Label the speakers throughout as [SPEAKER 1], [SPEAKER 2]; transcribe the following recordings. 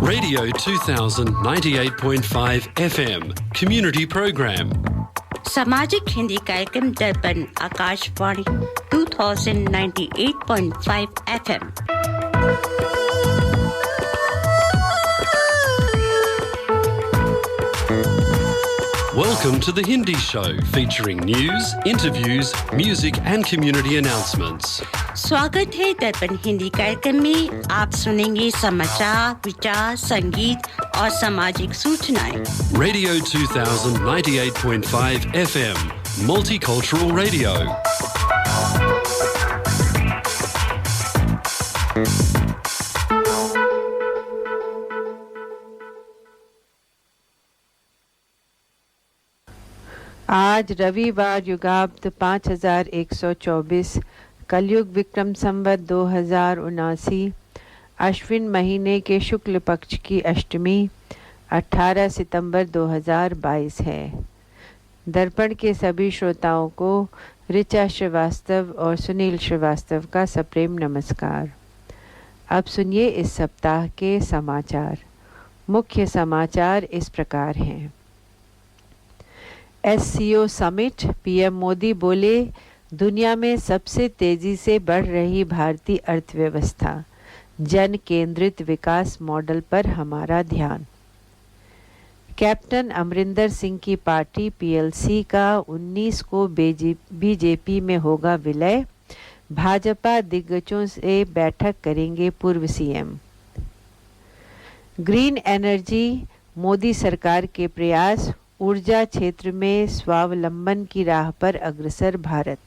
[SPEAKER 1] Radio 2000 98.5 FM Community Program.
[SPEAKER 2] सामाजिक हिंदी कार्यक्रम दर्पण Akashvani 2098.5 FM।
[SPEAKER 1] Welcome to the Hindi Show, featuring news, interviews, music and community announcements.
[SPEAKER 2] स्वागत है दर्पण हिंदी कार्यक्रम में। आप सुनेंगे समाचार, विचार, संगीत और सामाजिक सूचनाएं।
[SPEAKER 1] Radio 2000 98.5 FM Multicultural Radio.
[SPEAKER 3] आज रविवार युगाब्द 5124 कलयुग विक्रम संवत 2079 अश्विन महीने के शुक्ल पक्ष की अष्टमी 18 सितंबर 2022 है। दर्पण के सभी श्रोताओं को ऋचा श्रीवास्तव और सुनील श्रीवास्तव का सप्रेम नमस्कार। अब सुनिए इस सप्ताह के समाचार। मुख्य समाचार इस प्रकार हैं। SCO समिट, पीएम मोदी बोले, दुनिया में सबसे तेजी से बढ़ रही भारतीय अर्थव्यवस्था, जन केंद्रित विकास मॉडल पर हमारा ध्यान। कैप्टन अमरिंदर सिंह की पार्टी PLC का 19 को बीजेपी में होगा विलय, भाजपा दिग्गजों से बैठक करेंगे पूर्व सीएम। ग्रीन एनर्जी, मोदी सरकार के प्रयास, ऊर्जा क्षेत्र में स्वावलंबन की राह पर अग्रसर Bharat.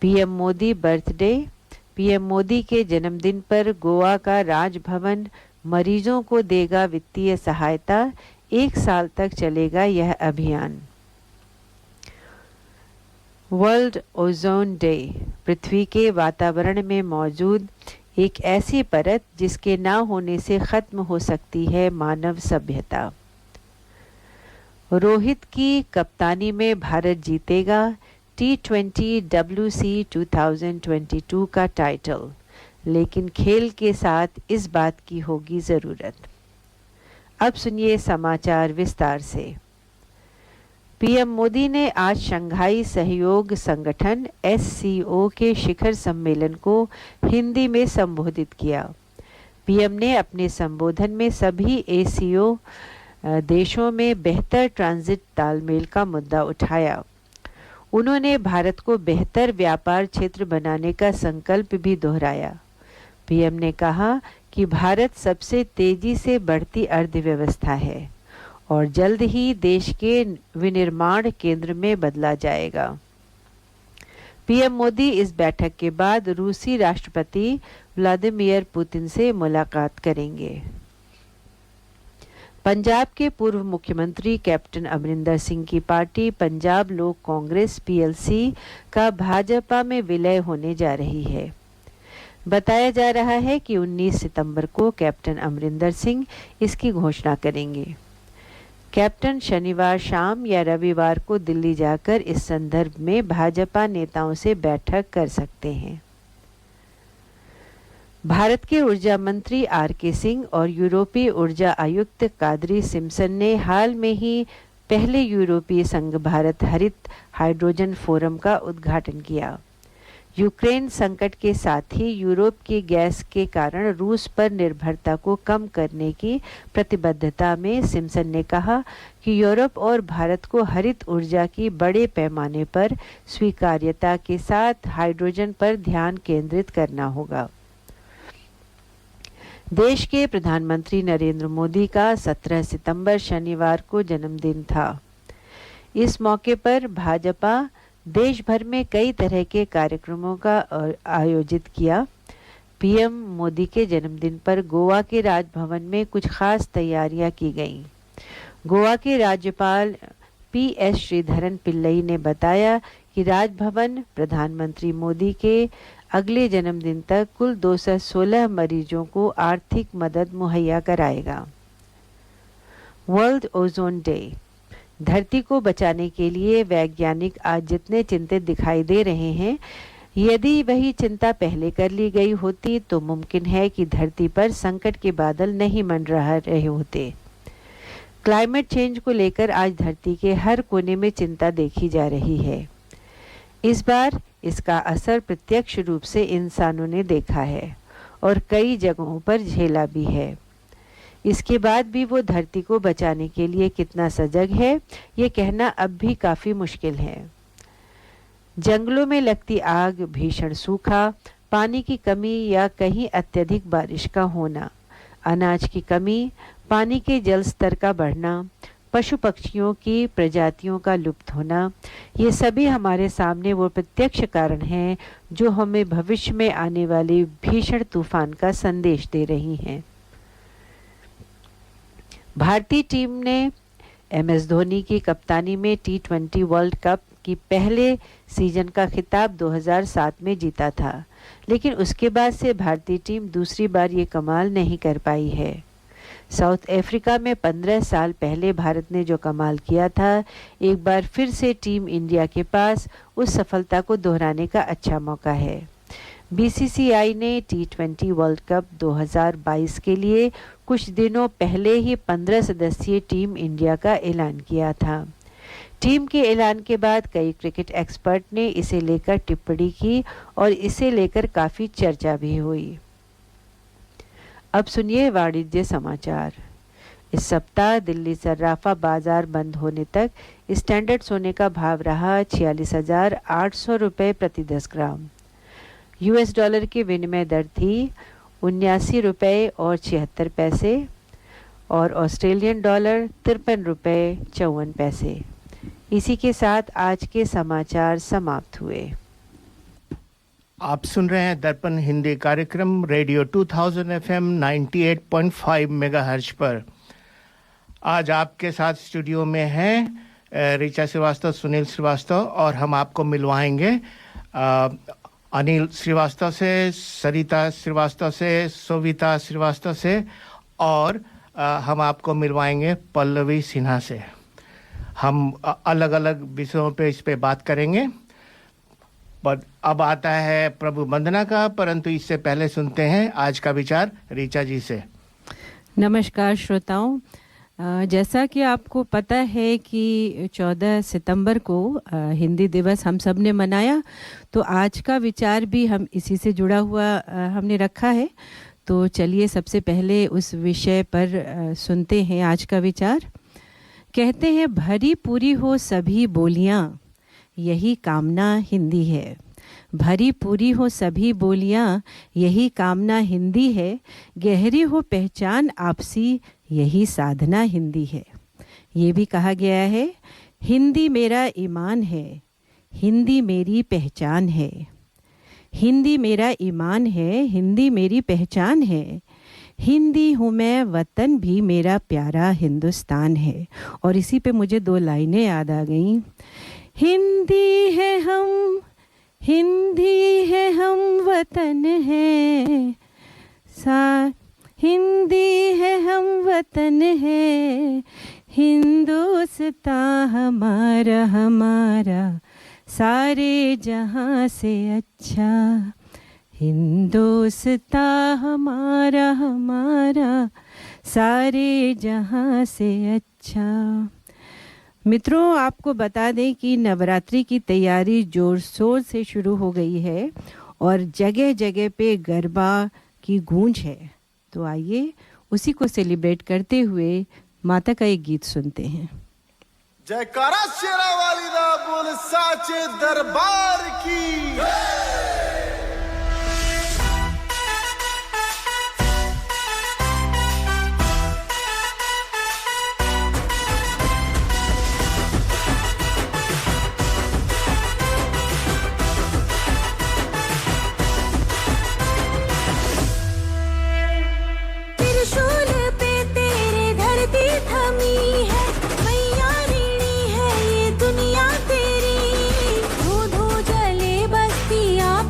[SPEAKER 3] PM Modi birthday, PM Modi के जन्मदिन पर गोवा का राजभवन मरीजों को देगा वित्तीय सहायता, 1 साल तक चलेगा यह अभियान। वर्ल्ड ओजोन डे, पृथ्वी के वातावरण में मौजूद एक ऐसी परत जिसके न होने से खत्म हो सकती है मानव सभ्यता। रोहित की कप्तानी में भारत जीतेगा T20 WC 2022 का टाइटल, लेकिन खेल के साथ इस बात की होगी ज़रूरत। अब सुनिए समाचार विस्तार से। पीएम मोदी ने आज शंघाई सहयोग संगठन SCO के शिखर सम्मेलन को हिंदी में संबोधित किया। पीएम ने अपने संबोधन में सभी ACO देशों में बेहतर ट्रांजिट तालमेल का मुद्दा उठाया। उन्होंने भारत को बेहतर व्यापार क्षेत्र बनाने का संकल्प भी दोहराया। पीएम ने कहा कि भारत सबसे तेजी से बढ़ती अर्थव्यवस्था है और जल्द ही देश के विनिर्माण केंद्र में बदला जाएगा। पीएम मोदी इस बैठक के बाद रूसी राष्ट्रपति व्लादिमीर पुतिन से मुलाकात करेंगे। पंजाब के पूर्व मुख्यमंत्री कैप्टन अमरिंदर सिंह की पार्टी पंजाब लोक कांग्रेस PLC का भाजपा में विलय होने जा रही है। बताया जा रहा है कि 19 सितंबर को कैप्टन अमरिंदर सिंह इसकी घोषणा करेंगे। कैप्टन शनिवार शाम या रविवार को दिल्ली जाकर इस संदर्भ में भाजपा नेताओं से बैठक कर सकते हैं। भारत के ऊर्जा मंत्री RK सिंह और यूरोपीय ऊर्जा आयुक्त कादरी सिम्पसन ने हाल में ही पहले यूरोपीय संघ भारत हरित हाइड्रोजन फोरम का उद्घाटन किया। यूक्रेन संकट के साथ ही यूरोप की गैस के कारण रूस पर निर्भरता को कम करने की प्रतिबद्धता में सिम्पसन ने कहा कि यूरोप और भारत को हरित ऊर्जा की बड़े पैमाने पर स्वीकार्यता के साथ हाइड्रोजन पर ध्यान केंद्रित करना होगा। देश के प्रधानमंत्री नरेंद्र मोदी का 17 सितंबर शनिवार को जन्मदिन था। इस मौके पर भाजपा देश भर में कई तरह के कार्यक्रमों का आयोजित किया। पीएम मोदी के जन्मदिन पर गोवा के राजभवन में कुछ खास तैयारियां की गईं। गोवा के राज्यपाल PS श्रीधरन पिल्लई ने बताया कि राजभवन प्रधानमंत्री मोदी के अगले जन्मदिन तक कुल 216 मरीजों को आर्थिक मदद मुहैया कराएगा। वर्ल्ड ओजोन डे, धरती को बचाने के लिए वैज्ञानिक आज जितने चिंतित दिखाई दे रहे हैं, यदि वही चिंता पहले कर ली गई होती तो मुमकिन है कि धरती पर संकट के बादल नहीं मंडरा रहे होते। क्लाइमेट चेंज को लेकर आज धरती के हर कोने में चिंता देखी जा रही है। इस बार इसका असर प्रत्यक्ष रूप से इंसानों ने देखा है और कई जगहों पर झेला भी है। इसके बाद भी वो धरती को बचाने के लिए कितना सजग है, ये कहना अब भी काफ़ी मुश्किल है। जंगलों में लगती आग, भीषण सूखा, पानी की कमी या कहीं अत्यधिक बारिश का होना, अनाज की कमी, पानी के जल स्तर का बढ़ना, पशु पक्षियों की प्रजातियों का लुप्त होना, ये सभी हमारे सामने वो प्रत्यक्ष कारण हैं जो हमें भविष्य में आने वाले भीषण तूफान का संदेश दे रही हैं। भारतीय टीम ने MS धोनी की कप्तानी में T20 वर्ल्ड कप की पहले सीजन का खिताब 2007 में जीता था, लेकिन उसके बाद से भारतीय टीम दूसरी बार ये कमाल नहीं कर पाई है। साउथ अफ्रीका में 15 साल पहले भारत ने जो कमाल किया था, एक बार फिर से टीम इंडिया के पास उस सफलता को दोहराने का अच्छा मौका है। BCCI ने T20 वर्ल्ड कप 2022 के लिए कुछ दिनों पहले ही 15 सदस्यीय टीम इंडिया का ऐलान किया था। टीम के ऐलान के बाद कई क्रिकेट एक्सपर्ट ने इसे लेकर टिप्पणी की और इसे लेकर काफ़ी चर्चा भी हुई। अब सुनिए वाणिज्य समाचार। इस सप्ताह दिल्ली सर्राफा बाजार बंद होने तक स्टैंडर्ड सोने का भाव रहा 46,800 रुपये प्रति 10 ग्राम। US डॉलर की विनिमय दर थी 79 रुपये और 76 पैसे और ऑस्ट्रेलियन डॉलर 53 रुपये 54 पैसे। इसी के साथ आज के समाचार समाप्त हुए।
[SPEAKER 4] आप सुन रहे हैं दर्पण हिंदी कार्यक्रम रेडियो 2000 FM 98.5 मेगाहर्ट्ज पर। आज आपके साथ स्टूडियो में हैं ऋचा श्रीवास्तव, सुनील श्रीवास्तव और हम आपको मिलवाएंगे अनिल श्रीवास्तव से, सरिता श्रीवास्तव से, सोविता श्रीवास्तव से और हम आपको मिलवाएंगे पल्लवी सिन्हा से। हम अलग अलग विषयों पे इस पे बात करेंगे। पर अब आता है प्रभु वंदना का, परंतु इससे पहले सुनते हैं आज का विचार ऋचा जी से।
[SPEAKER 5] नमस्कार श्रोताओं, जैसा कि आपको पता है कि 14 सितंबर को हिंदी दिवस हम सब ने मनाया, तो आज का विचार भी हम इसी से जुड़ा हुआ हमने रखा है। तो चलिए सबसे पहले उस विषय पर सुनते हैं आज का विचार। कहते हैं भरी पूरी हो सभी बोलियां, यही कामना हिंदी है। भरी पूरी हो सभी बोलियां, यही कामना हिंदी है। गहरी हो पहचान आपसी, यही साधना हिंदी है। ये भी कहा गया है, हिंदी मेरा ईमान है, हिंदी मेरी पहचान है। हिंदी मेरा ईमान है, हिंदी मेरी पहचान है। हिंदी हूँ मैं, वतन भी मेरा प्यारा हिंदुस्तान है। और इसी पे मुझे 2 लाइनें याद आ गईं। हिंदी है हम, हिंदी है हम, वतन है सा। हिंदी है हम, वतन है, हिंदुस्तान हमारा हमारा, सारे जहां से अच्छा। हिंदुस्तान हमारा हमारा, सारे जहां से अच्छा। मित्रों, आपको बता दें कि नवरात्रि की तैयारी जोर शोर से शुरू हो गई है और जगह जगह पे गरबा की गूंज है। तो आइए उसी को सेलिब्रेट करते हुए माता का एक गीत सुनते हैं।
[SPEAKER 6] जयकारा शेरा वाली दा बोल साचे दरबार की।
[SPEAKER 7] दुनिया तेरी धू धू जले बस्तियां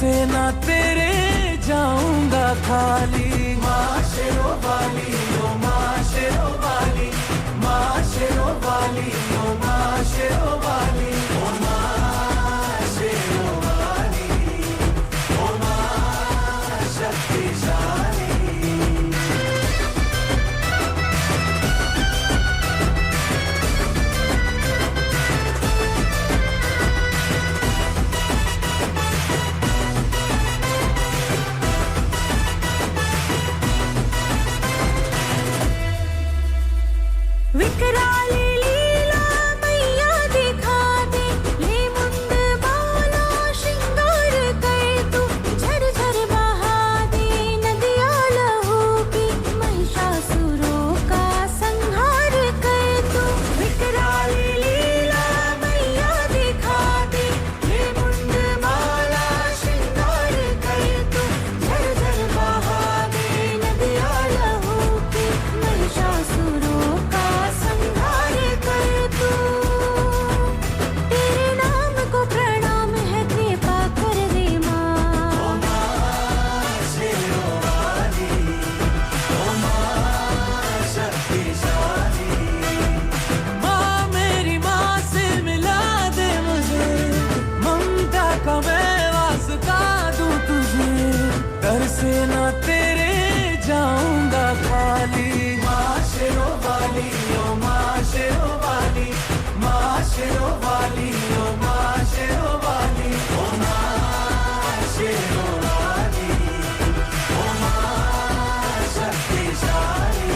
[SPEAKER 7] से ना तेरे जाऊंगा खाली। माँ शेरों वाली ओ माँ शेरों वाली, माँ शेरों वाली ओ माँ शेरों वाली, ओ माँ शेरों वाली, ओ माँ शक्तिशाली।
[SPEAKER 8] विकराली लीला मैया दिखा दे, ले मुंड बाला श्रृंगार कर तू, झरझर बहा दे नदिया लहू की, महिषासुरों का संहार कर तू। विकराली लीला मैया दिखा दे, ले मुंड बाला श्रृंगार कर तू, झरझर बहा दे नदिया लहू की, महिषासुरों का संहार कर तू। तेरे नाम को प्रणाम है, कृपा कर दे माँ।
[SPEAKER 7] ओ माँ शेरों वाली, ओ माँ शक्तिशाली। माँ मेरी माँ से मिला दे मुझे, ममता का मैं वास्ता दूं तुझे, दर से ना तेरे जाऊंगा खाली। माँ शेरों वाली ओ माँ शेरों वाली, माँ शेरों वाली ओ माँ शेरों वाली, ओ माँ शेरों वाली, ओ माँ शक्तिशाली।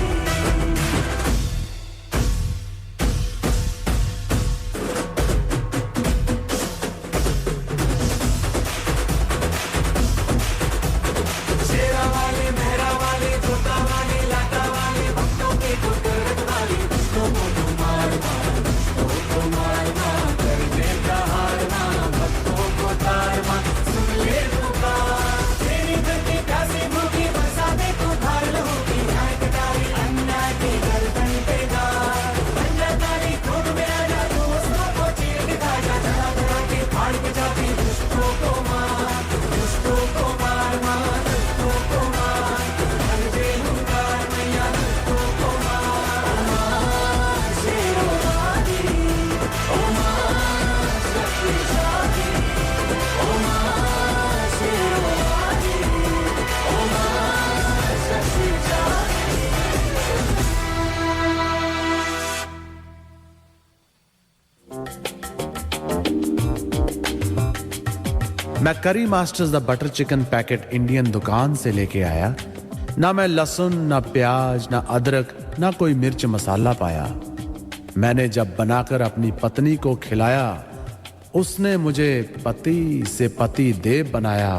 [SPEAKER 7] शेरा वाली, मेहरा वाली, जोता वाली, लाटा वाली, भक्तों की कुदरत वाली, दुष्टों को तू मार मार, दुष्टों को मार मार, कर दे प्रहार मार, भक्तों को तार मार, सुन ले पुकार। तेरी धरती प्यासी भूखी, बरसा दे तू धार लहू की, न्याय कटारी अन्याय की गर्दन पे गाड़। अन्यायकारी क्रोध में आ जा, तू उसको को चीर दिखा जा, जला जला के फाड़ के जाती दुष्टों को मार, दुष्टों को मार मार, दुष्टों को मार, कर दे हुंकार मैया दुष्टों को मार। ओ माँ शेरों वाली, ओ माँ शक्तिशाली, ओ माँ शेरों वाली, ओ माँ शक्तिशाली।
[SPEAKER 9] मैं करी masters the butter chicken packet Indian दुकान से लेके आया। ना मैं लहसुन, ना प्याज, ना अदरक, ना कोई मिर्च मसाला पाया। मैंने जब बनाकर अपनी पत्नी को खिलाया, उसने मुझे पति से पति देव बनाया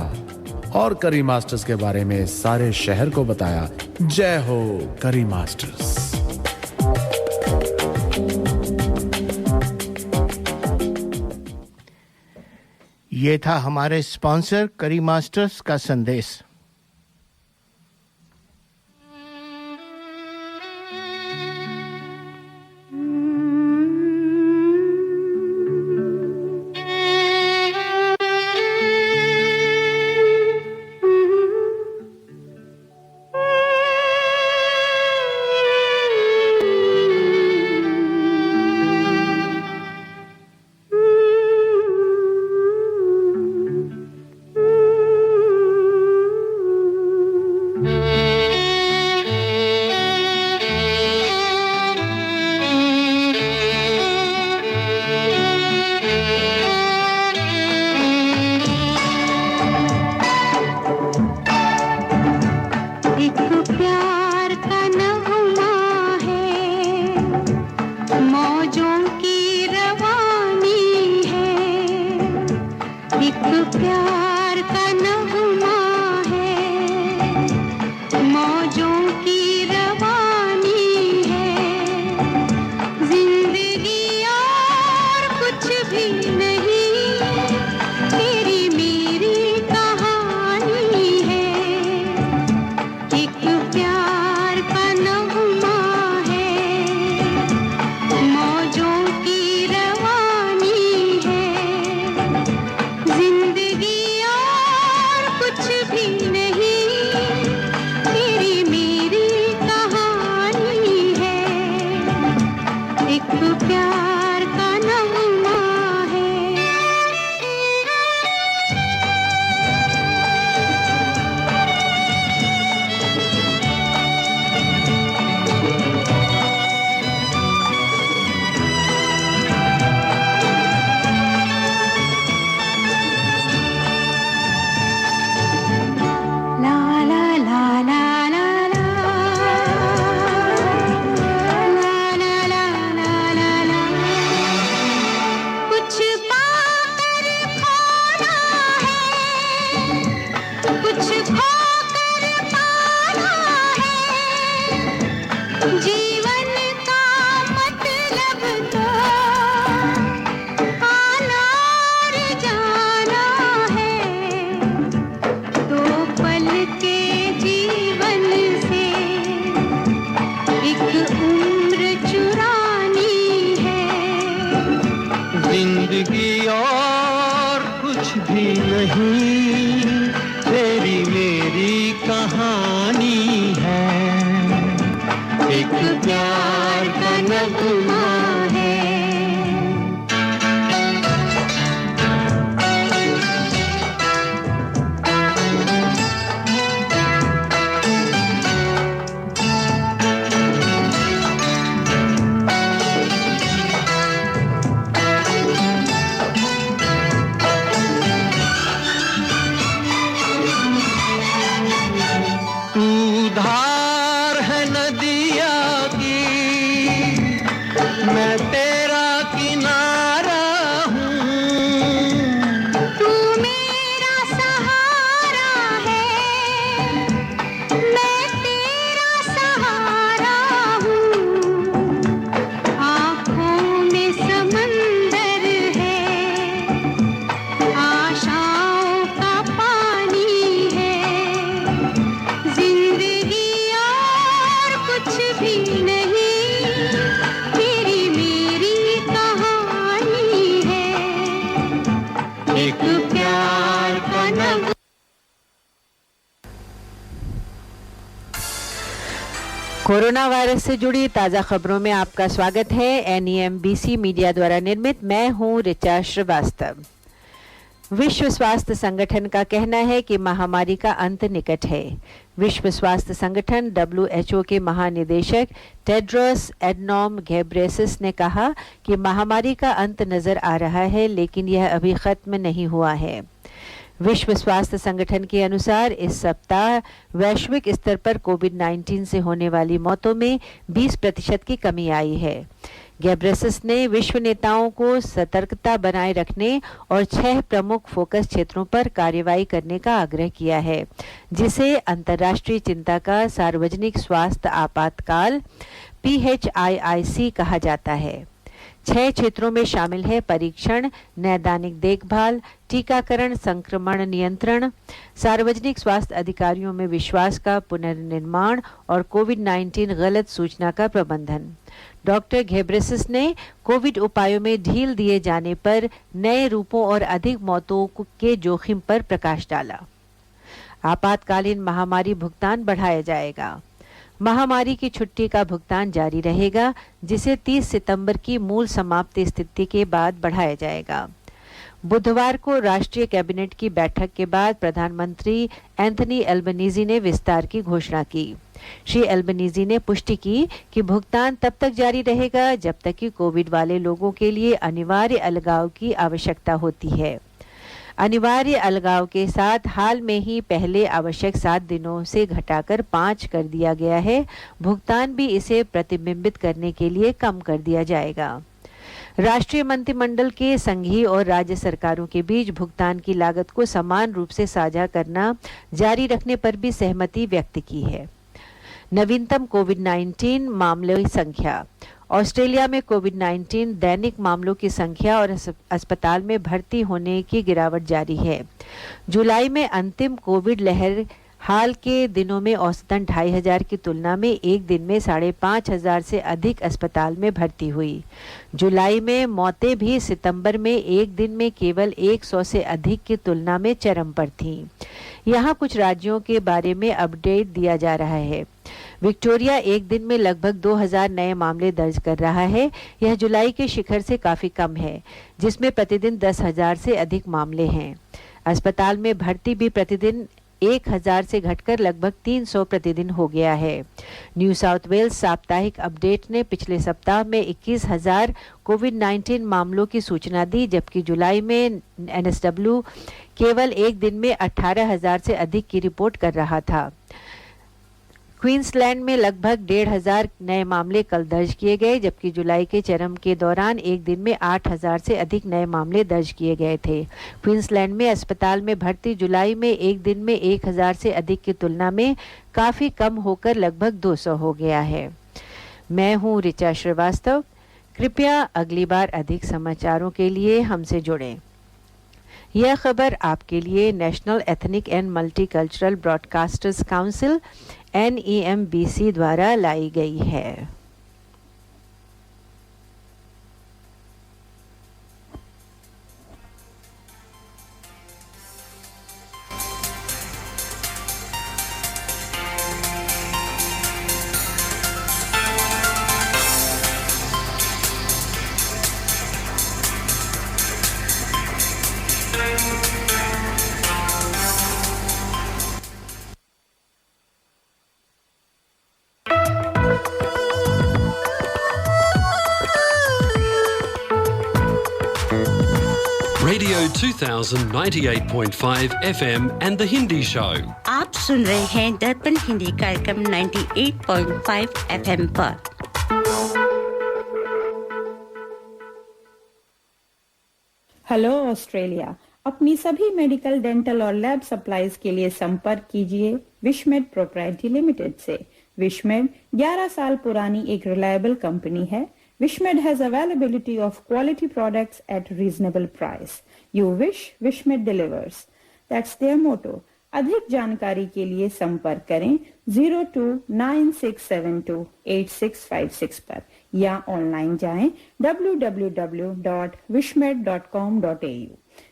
[SPEAKER 9] और करी मास्टर्स के बारे में सारे शहर को बताया। जय हो करी मास्टर्स।
[SPEAKER 4] ये था हमारे स्पॉन्सर करी मास्टर्स का संदेश।
[SPEAKER 7] कहानी है, एक प्यार का नगमा है। तू धार है नदिया की, मैं तेरा किनारा हूँ।
[SPEAKER 8] तू मेरा सहारा है, मैं तेरा सहारा हूँ। आँखों में समंदर है, आशाओं का पानी है। जिंदगी और कुछ भी नहीं, तेरी मेरी कहानी है, एक प्यार का नगमा।
[SPEAKER 3] कोरोना वायरस से जुड़ी ताज़ा खबरों में आपका स्वागत है। NEMBC मीडिया द्वारा निर्मित मैं हूं ऋचा श्रीवास्तव। विश्व स्वास्थ्य संगठन का कहना है कि महामारी का अंत निकट है। विश्व स्वास्थ्य संगठन WHO के महानिदेशक टेड्रोस एडनॉम घेब्रेयेसस ने कहा कि महामारी का अंत नजर आ रहा है, लेकिन यह अभी खत्म नहीं हुआ है। विश्व स्वास्थ्य संगठन के अनुसार इस सप्ताह वैश्विक स्तर पर कोविड-19 से होने वाली मौतों में 20% की कमी आई है। घेब्रेयेसस ने विश्व नेताओं को सतर्कता बनाए रखने और 6 प्रमुख फोकस क्षेत्रों पर कार्रवाई करने का आग्रह किया है, जिसे अंतर्राष्ट्रीय चिंता का सार्वजनिक स्वास्थ्य आपातकाल PHIIC कहा जाता है। 6 क्षेत्रों में शामिल है परीक्षण, नैदानिक देखभाल, टीकाकरण, संक्रमण नियंत्रण, सार्वजनिक स्वास्थ्य अधिकारियों में विश्वास का पुनर्निर्माण और कोविड-19 गलत सूचना का प्रबंधन। डॉक्टर घेब्रेयेसस ने कोविड उपायों में ढील दिए जाने पर नए रूपों और अधिक मौतों के जोखिम पर प्रकाश डाला। आपातकालीन महामारी भुगतान बढ़ाया जाएगा। महामारी की छुट्टी का भुगतान जारी रहेगा, जिसे 30 सितंबर की मूल समाप्ति स्थिति के बाद बढ़ाया जाएगा। बुधवार को राष्ट्रीय कैबिनेट की बैठक के बाद प्रधानमंत्री एंथनी एल्बनीज़ी ने विस्तार की घोषणा की। श्री एल्बनीज़ी ने पुष्टि की कि भुगतान तब तक जारी रहेगा जब तक कि कोविड वाले लोगों के लिए अनिवार्य अलगाव की आवश्यकता होती है। अनिवार्य अलगाव के साथ हाल में ही पहले आवश्यक 7 दिनों से घटाकर 5 कर दिया गया है। भुगतान भी इसे प्रतिबिंबित करने के लिए कम कर दिया जाएगा। राष्ट्रीय मंत्रिमंडल के संघीय और राज्य सरकारों के बीच भुगतान की लागत को समान रूप से साझा करना जारी रखने पर भी सहमति व्यक्त की है। नवीनतम कोविड-19 मामलों की संख्या। ऑस्ट्रेलिया में कोविड-19 दैनिक मामलों की संख्या और अस्पताल में भर्ती होने की गिरावट जारी है। जुलाई में अंतिम कोविड लहर हाल के दिनों में औसतन 2500 की तुलना में एक दिन में 5500 से अधिक अस्पताल में भर्ती हुई। जुलाई में मौतें भी सितंबर में एक दिन में केवल 100 से अधिक की तुलना में चरम पर थीं। यहाँ कुछ राज्यों के बारे में अपडेट दिया जा रहा है। विक्टोरिया एक दिन में लगभग 2000 नए मामले दर्ज कर रहा है। यह जुलाई के शिखर से काफी कम है, जिसमें प्रतिदिन 10,000 से अधिक मामले हैं। अस्पताल में भर्ती भी प्रतिदिन 1000 से घटकर लगभग 300 प्रतिदिन हो गया है। न्यू साउथ वेल्स साप्ताहिक अपडेट ने पिछले सप्ताह में 21,000 कोविड-19 मामलों की सूचना दी, जबकि जुलाई में NSW केवल एक दिन में 18,000 से अधिक की रिपोर्ट कर रहा था। क्वींसलैंड में लगभग 1,500 नए मामले कल दर्ज किए गए, जबकि जुलाई के चरम के दौरान एक दिन में 8,000 से अधिक नए मामले दर्ज किए गए थे। क्वींसलैंड में अस्पताल में भर्ती जुलाई में एक दिन में 1,000 से अधिक की तुलना में काफ़ी कम होकर लगभग 200 हो गया है। मैं हूँ ऋचा श्रीवास्तव। कृपया अगली बार अधिक समाचारों के लिए हमसे जुड़ें। यह खबर आपके लिए national ethnic and multicultural broadcasters council NEMBC द्वारा लाई गई है।
[SPEAKER 1] 2098.5 FM and The Hindi Show.
[SPEAKER 2] आप सुन रहे हैं दर्पण हिंदी कार्यक्रम 98.5 FM पर।
[SPEAKER 10] हेलो ऑस्ट्रेलिया, अपनी सभी मेडिकल, डेंटल और लैब सप्लाईज के लिए संपर्क कीजिए विशमेड प्रोप्राइटरी लिमिटेड से। विशमेड 11 साल पुरानी एक रिलायबल कंपनी है। Wishmade has availability of quality products at reasonable price. You wish, Wishmade delivers, that's their motto. अधिक जानकारी के लिए संपर्क करें 0296728656 पर या ऑनलाइन जाएं www.wishmed.com.au।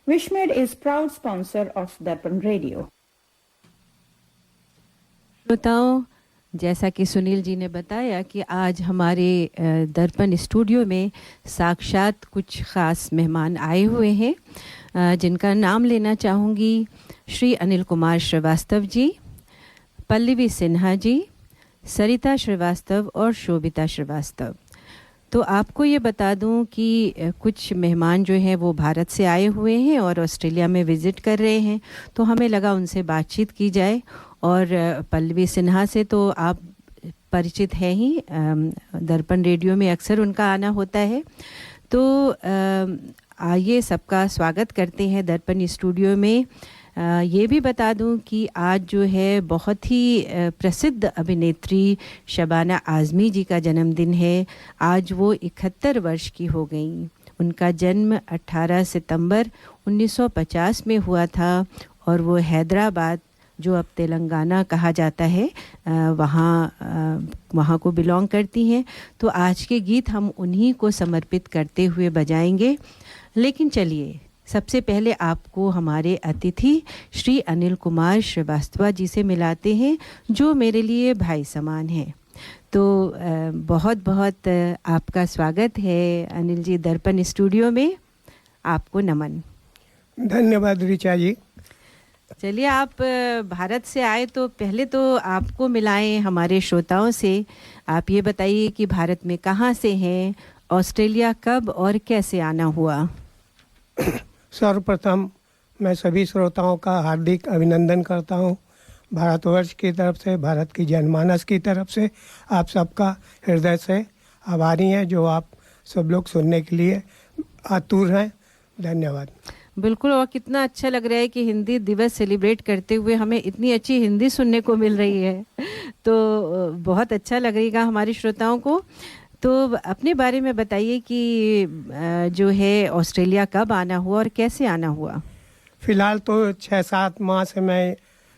[SPEAKER 10] Wishmed is proud sponsor of Darpan Radio।
[SPEAKER 5] श्रोताओं, जैसा कि सुनील जी ने बताया कि आज हमारे दर्पण स्टूडियो में साक्षात कुछ ख़ास मेहमान आए हुए हैं, जिनका नाम लेना चाहूँगी। श्री अनिल कुमार श्रीवास्तव जी, पल्लवी सिन्हा जी, सरिता श्रीवास्तव और शोभिता श्रीवास्तव। तो आपको ये बता दूं कि कुछ मेहमान जो हैं वो भारत से आए हुए हैं और ऑस्ट्रेलिया में विज़िट कर रहे हैं, तो हमें लगा उनसे बातचीत की जाए। और पल्लवी सिन्हा से तो आप परिचित हैं ही, दर्पण रेडियो में अक्सर उनका आना होता है। तो आइए सबका स्वागत करते हैं दर्पण स्टूडियो में। ये भी बता दूं कि आज जो है बहुत ही प्रसिद्ध अभिनेत्री शबाना आज़मी जी का जन्मदिन है। आज वो 71 वर्ष की हो गई। उनका जन्म 18 सितंबर 1950 में हुआ था और वो हैदराबाद, जो अब तेलंगाना कहा जाता है, वहाँ को बिलोंग करती हैं। तो आज के गीत हम उन्हीं को समर्पित करते हुए बजाएंगे। लेकिन चलिए सबसे पहले आपको हमारे अतिथि श्री अनिल कुमार श्रीवास्तव जी से मिलाते हैं, जो मेरे लिए भाई समान हैं। तो बहुत बहुत आपका स्वागत है अनिल जी दर्पण स्टूडियो में। आपको नमन।
[SPEAKER 11] धन्यवाद ऋचा जी।
[SPEAKER 5] चलिए, आप भारत से आए तो पहले तो आपको मिलाएं हमारे श्रोताओं से। आप ये बताइए कि भारत में कहाँ से हैं, ऑस्ट्रेलिया कब और कैसे आना हुआ?
[SPEAKER 11] सर्वप्रथम मैं सभी श्रोताओं का हार्दिक अभिनंदन करता हूं। भारतवर्ष की तरफ से, भारत की जनमानस की तरफ से आप सबका हृदय से आभारी हैं, जो आप सब लोग सुनने के लिए आतुर हैं। धन्यवाद।
[SPEAKER 5] बिल्कुल। और कितना अच्छा लग रहा है कि हिंदी दिवस सेलिब्रेट करते हुए हमें इतनी अच्छी हिंदी सुनने को मिल रही है, तो बहुत अच्छा लगेगा हमारे श्रोताओं को। तो अपने बारे में बताइए कि जो है ऑस्ट्रेलिया कब आना हुआ और कैसे आना हुआ?
[SPEAKER 11] फिलहाल तो 6-7 माह से मैं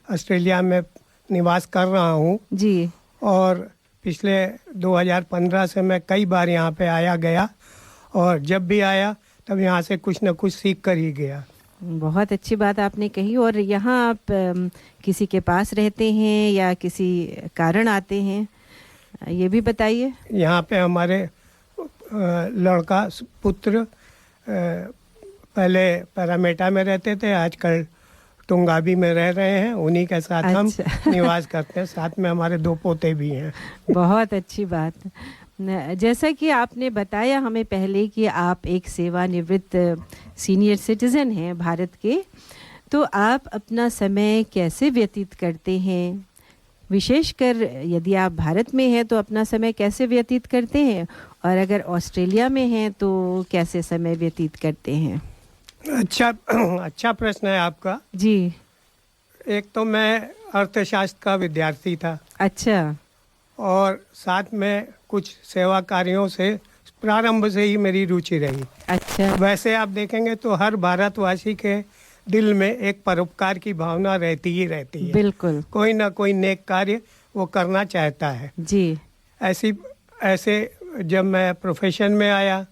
[SPEAKER 11] ऑस्ट्रेलिया में निवास कर रहा हूँ
[SPEAKER 5] जी। और
[SPEAKER 11] पिछले 2015 से मैं कई बार यहाँ पे आया गया, और जब भी आया तब यहाँ से कुछ न कुछ सीख कर ही गया।
[SPEAKER 5] बहुत अच्छी बात आपने कही। और यहाँ आप किसी के पास रहते हैं या किसी कारण आते हैं, ये भी बताइए।
[SPEAKER 11] यहाँ पे हमारे लड़का पुत्र पहले पैरामेटा में रहते थे, आजकल टुंगाबी में रह रहे हैं। उन्हीं के साथ हम निवास करते हैं। साथ में हमारे 2 पोते भी हैं।
[SPEAKER 5] बहुत अच्छी बात। जैसा कि आपने बताया हमें पहले कि आप एक सेवानिवृत्त सीनियर सिटीज़न हैं भारत के, तो आप अपना समय कैसे व्यतीत करते हैं? विशेषकर यदि आप भारत में हैं तो अपना समय कैसे व्यतीत करते हैं, और अगर ऑस्ट्रेलिया में हैं तो कैसे समय व्यतीत करते हैं?
[SPEAKER 11] अच्छा प्रश्न है आपका
[SPEAKER 5] जी।
[SPEAKER 11] एक तो मैं अर्थशास्त्र का विद्यार्थी था।
[SPEAKER 5] अच्छा।
[SPEAKER 11] और साथ में कुछ सेवा कार्यों से प्रारंभ से ही मेरी रुचि रही।
[SPEAKER 5] अच्छा।
[SPEAKER 11] वैसे आप देखेंगे तो हर भारतवासी के दिल में एक परोपकार की भावना रहती ही रहती है।
[SPEAKER 5] बिल्कुल।
[SPEAKER 11] कोई ना कोई नेक कार्य वो करना चाहता है
[SPEAKER 5] जी।
[SPEAKER 11] ऐसे जब मैं प्रोफेशन में आया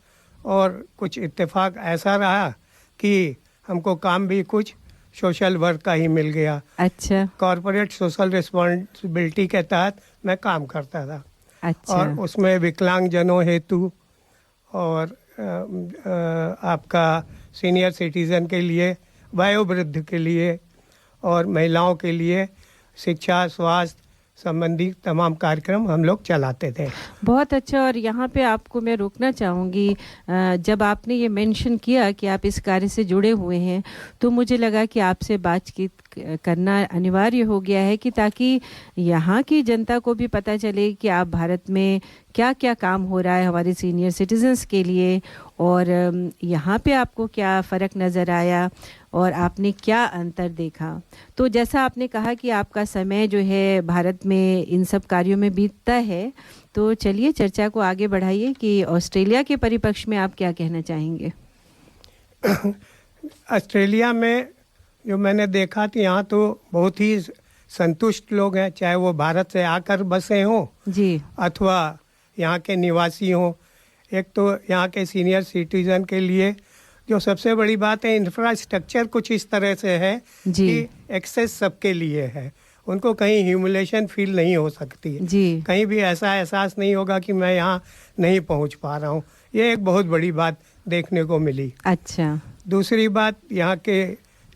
[SPEAKER 11] और कुछ इत्तेफाक ऐसा रहा कि हमको काम भी कुछ सोशल वर्क का ही मिल गया।
[SPEAKER 5] अच्छा।
[SPEAKER 11] कॉर्पोरेट सोशल रिस्पॉन्सिबिलिटी के तहत मैं काम करता था।
[SPEAKER 5] अच्छा।
[SPEAKER 11] और उसमें विकलांग जनों हेतु और आपका सीनियर सिटीज़न के लिए, वयोवृद्ध के लिए और महिलाओं के लिए शिक्षा, स्वास्थ्य, संबंधी तमाम कार्यक्रम हम लोग चलाते थे।
[SPEAKER 5] बहुत अच्छा। और यहाँ पे आपको मैं रोकना चाहूँगी, जब आपने ये मेंशन किया कि आप इस कार्य से जुड़े हुए हैं, तो मुझे लगा कि आपसे बातचीत करना अनिवार्य हो गया है कि ताकि यहाँ की जनता को भी पता चले कि आप भारत में क्या क्या काम हो रहा है हमारे सीनियर सिटीजन्स के लिए, और यहाँ पे आपको क्या फ़र्क नज़र आया और आपने क्या अंतर देखा। तो जैसा आपने कहा कि आपका समय जो है भारत में इन सब कार्यों में बीतता है, तो चलिए चर्चा को आगे बढ़ाइए कि ऑस्ट्रेलिया के परिप्रेक्ष्य में आप क्या कहना चाहेंगे।
[SPEAKER 11] ऑस्ट्रेलिया में जो मैंने देखा कि यहाँ तो बहुत ही संतुष्ट लोग हैं, चाहे वो भारत से आकर बसे हों
[SPEAKER 5] जी
[SPEAKER 11] अथवा यहाँ के निवासी हों। एक तो यहाँ के सीनियर सिटीजन के लिए जो सबसे बड़ी बात है, इंफ्रास्ट्रक्चर कुछ इस तरह से है कि एक्सेस सबके लिए है, उनको कहीं ह्यूमिलेशन फील नहीं हो सकती है
[SPEAKER 5] जी।
[SPEAKER 11] कहीं भी ऐसा एहसास नहीं होगा कि मैं यहाँ नहीं पहुँच पा रहा हूँ। ये एक बहुत बड़ी बात देखने को मिली।
[SPEAKER 5] अच्छा।
[SPEAKER 11] दूसरी बात, यहाँ के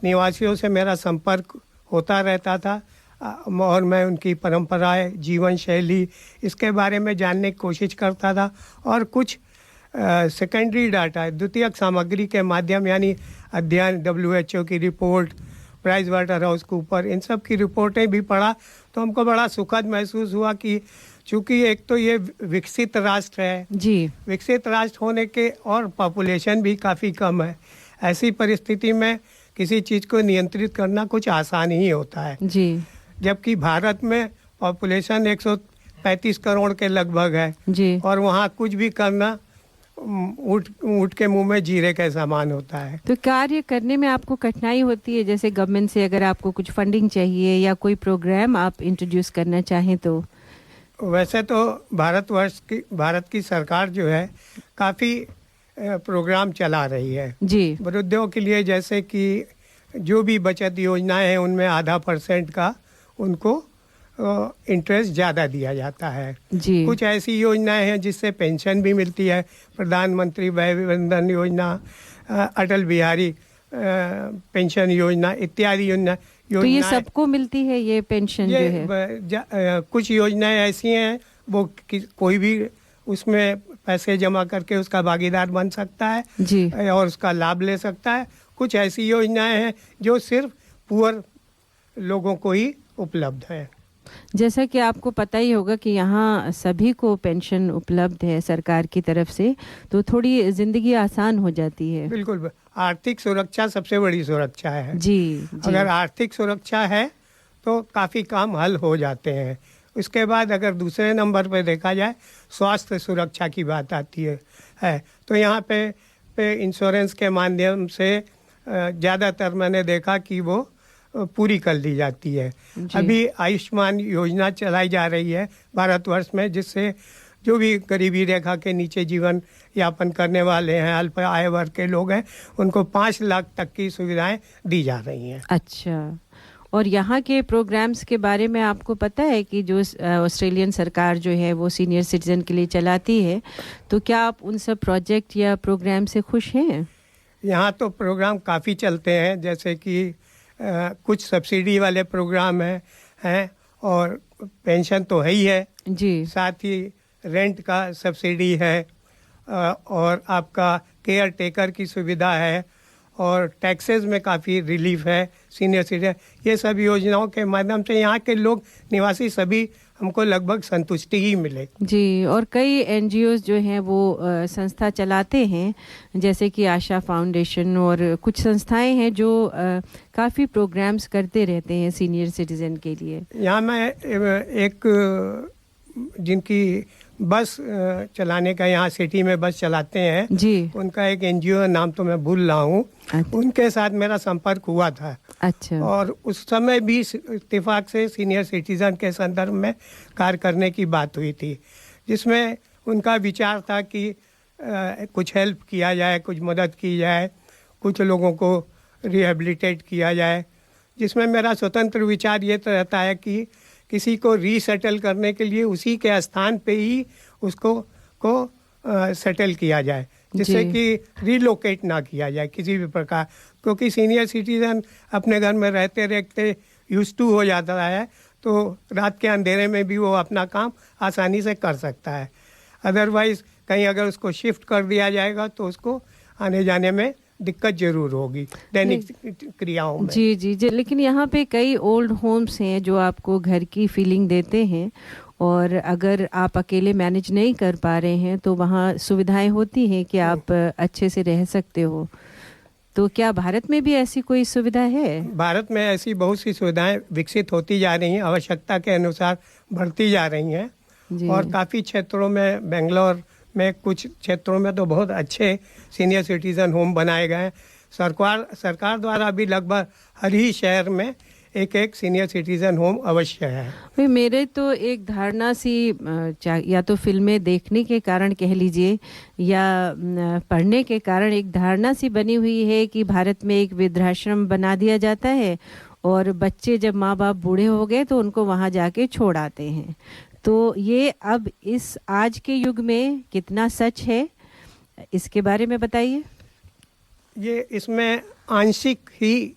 [SPEAKER 11] निवासियों से मेरा संपर्क होता रहता था और मैं उनकी परंपराएं, जीवन शैली, इसके बारे में जानने की कोशिश करता था। और कुछ सेकेंडरी डाटा, द्वितीयक सामग्री के माध्यम, यानी अध्ययन, WHO की report, Price Water House Cooper, इन सब की रिपोर्टें भी पढ़ा तो हमको बड़ा सुखद महसूस हुआ कि चूँकि एक तो ये विकसित राष्ट्र है
[SPEAKER 5] जी,
[SPEAKER 11] विकसित राष्ट्र होने के और पॉपुलेशन भी काफ़ी कम है, ऐसी परिस्थिति में किसी चीज़ को नियंत्रित करना कुछ आसान ही होता है
[SPEAKER 5] जी।
[SPEAKER 11] जबकि भारत में पॉपुलेशन 135 करोड़ के लगभग है
[SPEAKER 5] जी।
[SPEAKER 11] और वहाँ कुछ भी करना ऊँट के मुंह में जीरे के समान होता है।
[SPEAKER 5] तो कार्य करने में आपको कठिनाई होती है, जैसे गवर्नमेंट से अगर आपको कुछ फंडिंग चाहिए या कोई प्रोग्राम आप इंट्रोड्यूस करना चाहें तो?
[SPEAKER 11] वैसे तो भारत की सरकार जो है काफ़ी प्रोग्राम चला रही है
[SPEAKER 5] जी,
[SPEAKER 11] वृद्धों के लिए, जैसे कि जो भी बचत योजनाएं हैं उनमें 0.5% का उनको इंटरेस्ट ज़्यादा दिया जाता है
[SPEAKER 5] जी।
[SPEAKER 11] कुछ ऐसी योजनाएं हैं जिससे पेंशन भी मिलती है, प्रधानमंत्री वय वंदन योजना, अटल बिहारी पेंशन योजना इत्यादि योजना।
[SPEAKER 5] तो ये सबको मिलती है ये पेंशन जो है?
[SPEAKER 11] कुछ योजनाएं ऐसी हैं वो कोई भी उसमें पैसे जमा करके उसका भागीदार बन सकता है
[SPEAKER 5] जी,
[SPEAKER 11] और उसका लाभ ले सकता है। कुछ ऐसी योजनाएं हैं जो सिर्फ पुअर लोगों को ही उपलब्ध है।
[SPEAKER 5] जैसा कि आपको पता ही होगा कि यहाँ सभी को पेंशन उपलब्ध है सरकार की तरफ से, तो थोड़ी जिंदगी आसान हो जाती है।
[SPEAKER 11] बिल्कुल, आर्थिक सुरक्षा सबसे बड़ी सुरक्षा है
[SPEAKER 5] जी, जी।
[SPEAKER 11] अगर आर्थिक सुरक्षा है तो काफ़ी काम हल हो जाते हैं। उसके बाद अगर दूसरे नंबर पर देखा जाए स्वास्थ्य सुरक्षा की बात आती है तो यहाँ पे इंश्योरेंस के माध्यम से ज़्यादातर मैंने देखा कि वो पूरी कर ली जाती है। अभी आयुष्मान योजना चलाई जा रही है भारतवर्ष में, जिससे जो भी गरीबी रेखा के नीचे जीवन यापन करने वाले हैं, अल्प आय वर्ग के लोग हैं, उनको 5 लाख तक की सुविधाएं दी जा रही हैं।
[SPEAKER 5] अच्छा। और यहाँ के प्रोग्राम्स के बारे में आपको पता है कि जो ऑस्ट्रेलियन सरकार जो है वो सीनियर सिटीजन के लिए चलाती है, तो क्या आप उन सब प्रोजेक्ट या प्रोग्राम से खुश हैं?
[SPEAKER 11] यहाँ तो प्रोग्राम काफ़ी चलते हैं, जैसे कि कुछ सब्सिडी वाले प्रोग्राम हैं और पेंशन तो है ही है
[SPEAKER 5] जी,
[SPEAKER 11] साथ ही रेंट का सब्सिडी है और आपका केयर टेकर की सुविधा है और टैक्सेस में काफ़ी रिलीफ है सीनियर सिटीजन। ये सब योजनाओं के माध्यम से यहाँ के लोग निवासी सभी हमको लगभग संतुष्टि ही मिले
[SPEAKER 5] जी। और कई NGOs जो हैं वो संस्था चलाते हैं, जैसे कि आशा फाउंडेशन और कुछ संस्थाएं हैं जो काफ़ी प्रोग्राम्स करते रहते हैं सीनियर सिटीजन के लिए।
[SPEAKER 11] यहाँ मैं एक जिनकी बस चलाने का, यहाँ सिटी में बस चलाते हैं
[SPEAKER 5] जी,
[SPEAKER 11] उनका एक NGO नाम तो मैं भूल रहा हूँ, उनके साथ मेरा संपर्क हुआ था।
[SPEAKER 5] अच्छा।
[SPEAKER 11] और उस समय भी इत्तेफाक से सीनियर सिटीजन के संदर्भ में कार्य करने की बात हुई थी, जिसमें उनका विचार था कि कुछ हेल्प किया जाए, कुछ मदद की जाए, कुछ लोगों को रिहेबिलिटेट किया जाए, जिसमें मेरा स्वतंत्र विचार ये तो रहता है कि किसी को रीसेटल करने के लिए उसी के स्थान पे ही उसको सेटल किया जाए, जिससे कि रिलोकेट ना किया जाए किसी भी प्रकार, क्योंकि सीनियर सिटीजन अपने घर में रहते रहते यूज्ड टू हो जाता है, तो रात के अंधेरे में भी वो अपना काम आसानी से कर सकता है। अदरवाइज़ कहीं अगर उसको शिफ्ट कर दिया जाएगा तो उसको आने जाने में दिक्कत जरूर होगी दैनिक क्रियाओं में।
[SPEAKER 5] जी जी जी, लेकिन यहाँ पे कई ओल्ड होम्स हैं जो आपको घर की फीलिंग देते हैं, और अगर आप अकेले मैनेज नहीं कर पा रहे हैं तो वहाँ सुविधाएं होती हैं कि आप अच्छे से रह सकते हो। तो क्या भारत में भी ऐसी कोई सुविधा है?
[SPEAKER 11] भारत में ऐसी बहुत सी सुविधाएं विकसित होती जा रही हैं, आवश्यकता के अनुसार बढ़ती जा रही हैं। और काफ़ी क्षेत्रों में, बेंगलोर में कुछ क्षेत्रों में तो बहुत अच्छे सीनियर सिटीज़न होम बनाए गए हैं। सरकार द्वारा भी लगभग हर ही शहर में एक एक सीनियर सिटीज़न होम अवश्य है।
[SPEAKER 5] मेरे तो एक धारणा सी, या तो फिल्में देखने के कारण कह लीजिए या पढ़ने के कारण, एक धारणा सी बनी हुई है कि भारत में एक वृद्धाश्रम बना दिया जाता है और बच्चे जब माँ बाप बूढ़े हो गए तो उनको वहाँ जाके छोड़ आते हैं। तो ये अब इस आज के युग में कितना सच है, इसके बारे में बताइए।
[SPEAKER 11] ये इसमें आंशिक ही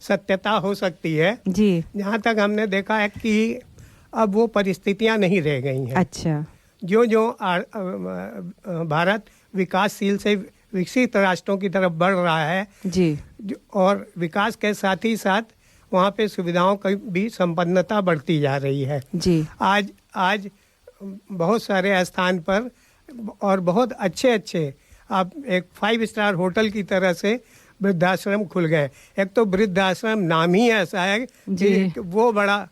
[SPEAKER 11] सत्यता हो सकती है
[SPEAKER 5] जी।
[SPEAKER 11] जहाँ तक हमने देखा है कि अब वो परिस्थितियाँ नहीं रह गई हैं।
[SPEAKER 5] अच्छा।
[SPEAKER 11] जो भारत विकासशील से विकसित राष्ट्रों की तरफ बढ़ रहा है
[SPEAKER 5] जी,
[SPEAKER 11] और विकास के साथ ही साथ वहाँ पे सुविधाओं की भी संपन्नता बढ़ती जा रही है
[SPEAKER 5] जी।
[SPEAKER 11] आज बहुत सारे स्थान पर और बहुत अच्छे आप एक 5 स्टार होटल की तरह से वृद्धाश्रम खुल गए। एक तो वृद्धाश्रम नाम ही ऐसा है कि वो बड़ा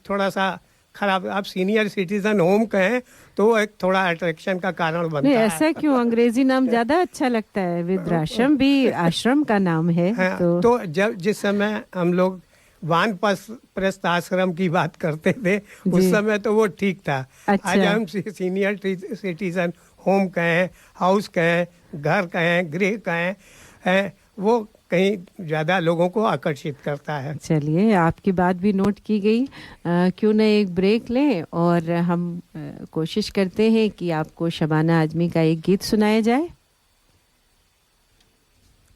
[SPEAKER 11] थोड़ा सा खराब, आप सीनियर सिटीजन होम कहें तो एक थोड़ा अट्रैक्शन का कारण बनता है।
[SPEAKER 5] ऐसा क्यों? अंग्रेजी नाम ज्यादा अच्छा लगता है, वृद्धाश्रम भी आश्रम का नाम है।
[SPEAKER 11] तो जिस समय हम लोग वानप्रस्थ आश्रम की बात करते थे उस समय तो वो ठीक था।
[SPEAKER 5] अच्छा।
[SPEAKER 11] आज हम सीनियर सिटीजन होम कहें, हाउस कहें, घर कहें, गृह कहें, वो कहीं ज़्यादा लोगों को आकर्षित करता है।
[SPEAKER 5] चलिए, आपकी बात भी नोट की गई। क्यों न एक ब्रेक लें और हम कोशिश करते हैं कि आपको शबाना आजमी का एक गीत सुनाया जाए।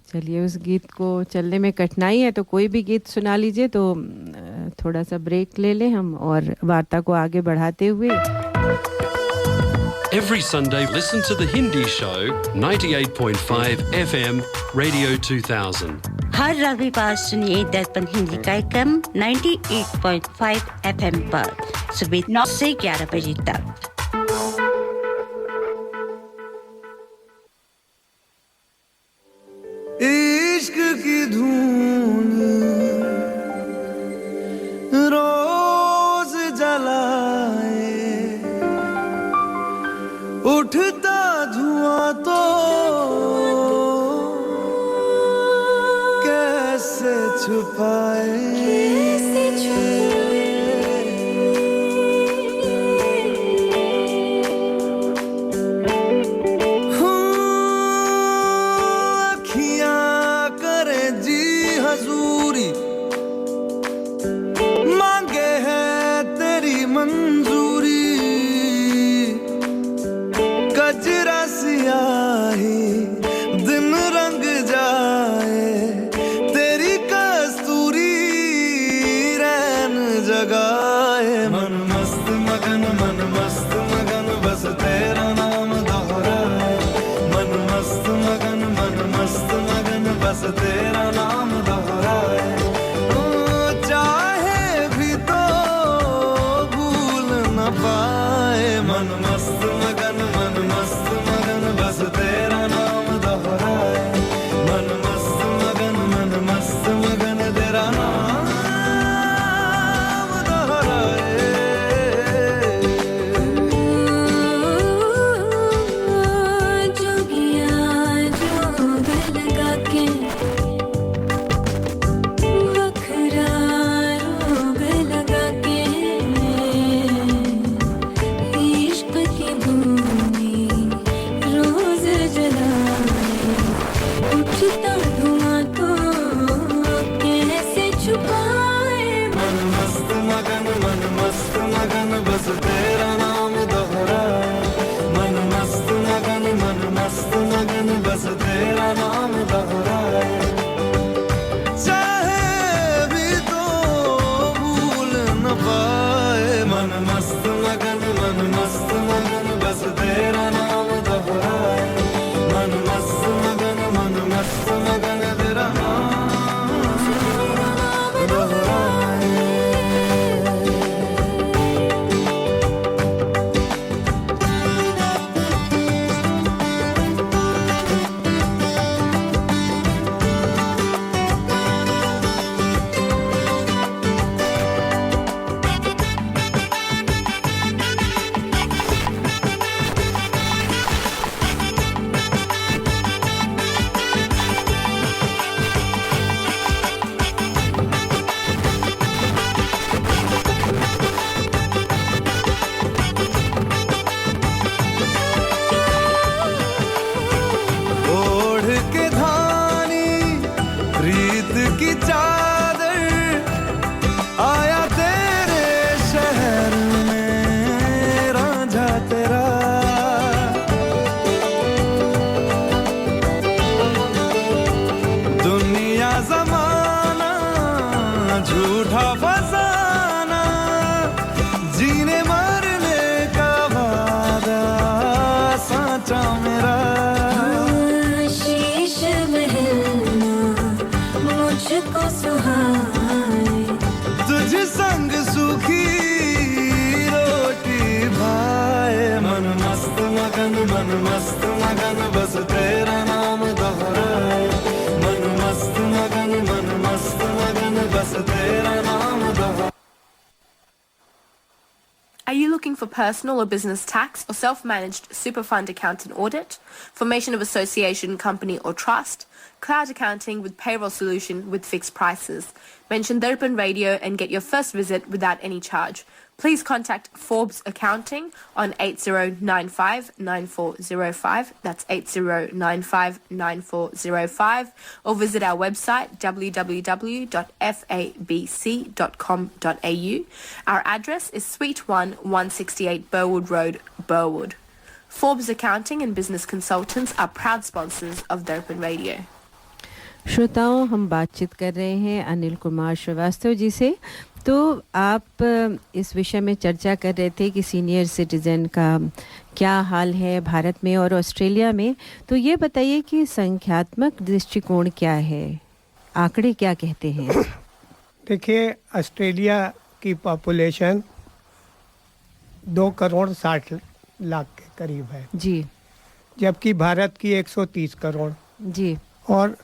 [SPEAKER 5] चलिए, उस गीत को चलने में कठिनाई है तो कोई भी गीत सुना लीजिए। तो थोड़ा सा ब्रेक ले लें हम और वार्ता को आगे बढ़ाते हुए।
[SPEAKER 1] Every Sunday, listen to the Hindi show, 98.5 FM, Radio 2000.
[SPEAKER 2] हर रविवार सुनिए दर्पण हिंदी कार्यक्रम 98.5 FM पर सुबह 9 से 11 बजे तक।
[SPEAKER 6] इश्क की धून रोज जलाए, उठता धुआं तो कैसे छुपाए। अखियां करे जी हजूरी, मांगे है तेरी मंजूरी। कजरा सियाही दिन रंग जाए, तेरी कस्तूरी रैन जगाए। मन मस्त मगन बस तेरा नाम दोहराए। मन मस्त मगन बस तेरा नाम दोहराए। चाहे भी तो भूल न पाए। मन मस्त मगन बस तेरा नाम दोहराए। मन मस्त मगन तेरा नाम दोहराए।
[SPEAKER 8] जोगिया जोग लगा के बखरा रोग लगा के, इश्क की भूमि रोज जलाए, उठता धुआं तो कैसे छुपाए।
[SPEAKER 6] मन मस्त मगन बस तेरा नाम दोहराए। मन मस्त मगन बस तेरा नाम दोहराए। चाहे भी तो भूल न मन मस्त मगन बस तेरा नाम दोहराए मन मस्त मगन तेरा नाम दोहराए बस तेरा नाम दोहराए मन मस्त मगन बस तेरा नाम दोहराए
[SPEAKER 12] Are you looking for personal or business tax or self-managed super fund account and audit, formation of association, company or trust, cloud accounting with payroll solution with fixed prices? Mention Darpan Radio and get your first visit without any charge. Please contact Forbes Accounting on 8095-9405, that's 8095-9405, or visit our website www.fabc.com.au. Our address is Suite 1, 168 Burwood Road, Burwood. Forbes Accounting and Business Consultants are proud sponsors of Darpan Radio.
[SPEAKER 5] श्रोताओं, हम बातचीत कर रहे हैं अनिल कुमार श्रीवास्तव जी से। तो आप इस विषय में चर्चा कर रहे थे कि सीनियर सिटीज़न का क्या हाल है भारत में और ऑस्ट्रेलिया में। तो ये बताइए कि संख्यात्मक दृष्टिकोण क्या है, आंकड़े क्या कहते हैं?
[SPEAKER 11] देखिए, ऑस्ट्रेलिया की पॉपुलेशन 2,60,00,000 के करीब है
[SPEAKER 5] जी,
[SPEAKER 11] जबकि भारत की 130 करोड़
[SPEAKER 5] जी,
[SPEAKER 11] और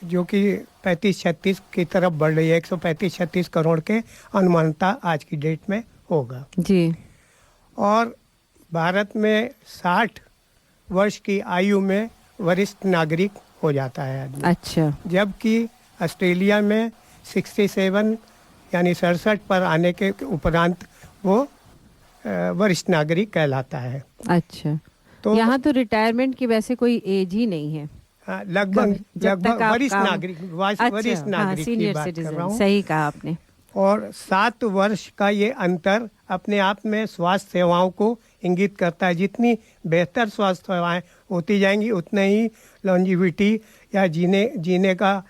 [SPEAKER 11] जो कि 35-36 की तरफ बढ़ रही है। 135-36 करोड़ के अनुमानता आज की डेट में होगा
[SPEAKER 5] जी।
[SPEAKER 11] और भारत में 60 वर्ष की आयु में वरिष्ठ नागरिक हो जाता है आदमी।
[SPEAKER 5] अच्छा।
[SPEAKER 11] जबकि ऑस्ट्रेलिया में 67 यानी 67 पर आने के उपरांत वो वरिष्ठ नागरिक कहलाता है।
[SPEAKER 5] अच्छा, तो यहाँ तो रिटायरमेंट की वैसे कोई एज ही नहीं है।
[SPEAKER 11] लगभग वरिष्ठ नागरिक
[SPEAKER 5] सीनियर सिटीजन, सही कहा आपने।
[SPEAKER 11] और 7 वर्ष का ये अंतर अपने आप में स्वास्थ्य सेवाओं को इंगित करता है। जितनी बेहतर स्वास्थ्य सेवाएं होती जाएंगी उतने ही लॉन्जिविटी या जीने का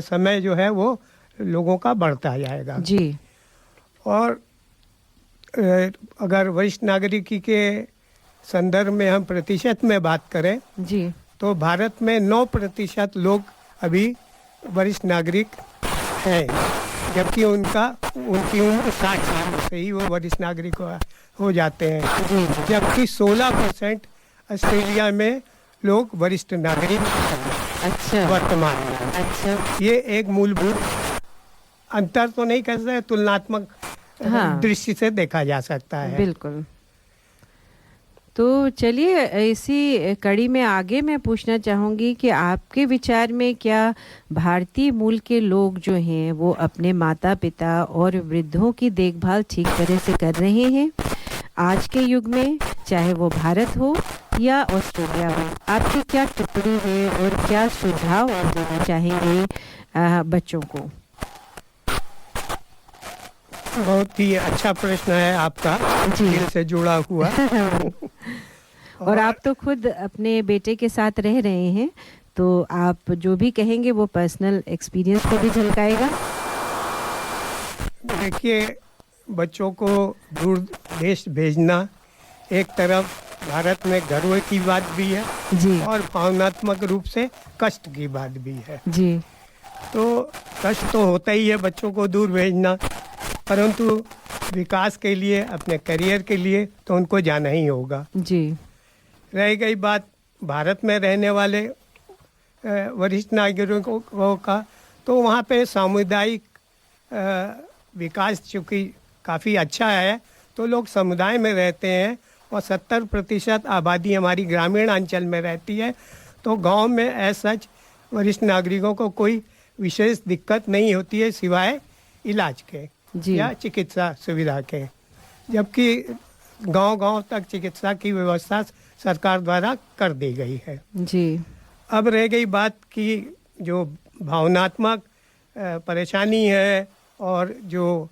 [SPEAKER 11] समय जो है वो लोगों का बढ़ता जाएगा
[SPEAKER 5] जी।
[SPEAKER 11] और अगर वरिष्ठ नागरिकी के संदर्भ में हम प्रतिशत में बात करें
[SPEAKER 5] जी,
[SPEAKER 11] तो भारत में 9% लोग अभी वरिष्ठ नागरिक हैं, जबकि उनकी उम्र 60 साल से ही वो वरिष्ठ नागरिक हो जाते हैं। जबकि 16% ऑस्ट्रेलिया में लोग वरिष्ठ नागरिक हैं।
[SPEAKER 5] अच्छा,
[SPEAKER 11] वर्तमान में।
[SPEAKER 5] अच्छा,
[SPEAKER 11] ये एक मूलभूत अंतर तो नहीं कह सकते, तुलनात्मक दृष्टि से देखा जा सकता है।
[SPEAKER 5] बिल्कुल। तो चलिए, इसी कड़ी में आगे मैं पूछना चाहूँगी कि आपके विचार में क्या भारतीय मूल के लोग जो हैं वो अपने माता पिता और वृद्धों की देखभाल ठीक तरह से कर रहे हैं आज के युग में, चाहे वो भारत हो या ऑस्ट्रेलिया हो? आपकी क्या टिप्पणी है और क्या सुझाव आप देना चाहेंगे बच्चों को?
[SPEAKER 11] बहुत ही अच्छा प्रश्न है आपका, दिल से जुड़ा हुआ।
[SPEAKER 5] और आप तो खुद अपने बेटे के साथ रह रहे हैं, तो आप जो भी कहेंगे वो पर्सनल एक्सपीरियंस को भी झलकाएगा।
[SPEAKER 11] देखिए, बच्चों को दूर देश भेजना एक तरफ भारत में गर्व की बात भी है
[SPEAKER 5] जी
[SPEAKER 11] और भावनात्मक रूप से कष्ट की बात भी है।
[SPEAKER 5] जी
[SPEAKER 11] तो कष्ट तो होता ही है बच्चों को दूर भेजना, परंतु विकास के लिए, अपने करियर के लिए तो उनको जाना ही होगा।
[SPEAKER 5] जी
[SPEAKER 11] रह गई बात भारत में रहने वाले वरिष्ठ नागरिकों का, तो वहाँ पे सामुदायिक विकास चूँकि काफ़ी अच्छा है, तो लोग समुदाय में रहते हैं और 70% आबादी हमारी ग्रामीण अंचल में रहती है। तो गांव में ऐसा वरिष्ठ नागरिकों को कोई विशेष दिक्कत नहीं होती है सिवाय इलाज के या चिकित्सा सुविधा के, जबकि गांव-गांव तक चिकित्सा की व्यवस्था सरकार द्वारा कर दी गई है।
[SPEAKER 5] जी
[SPEAKER 11] अब रह गई बात की जो भावनात्मक परेशानी है और जो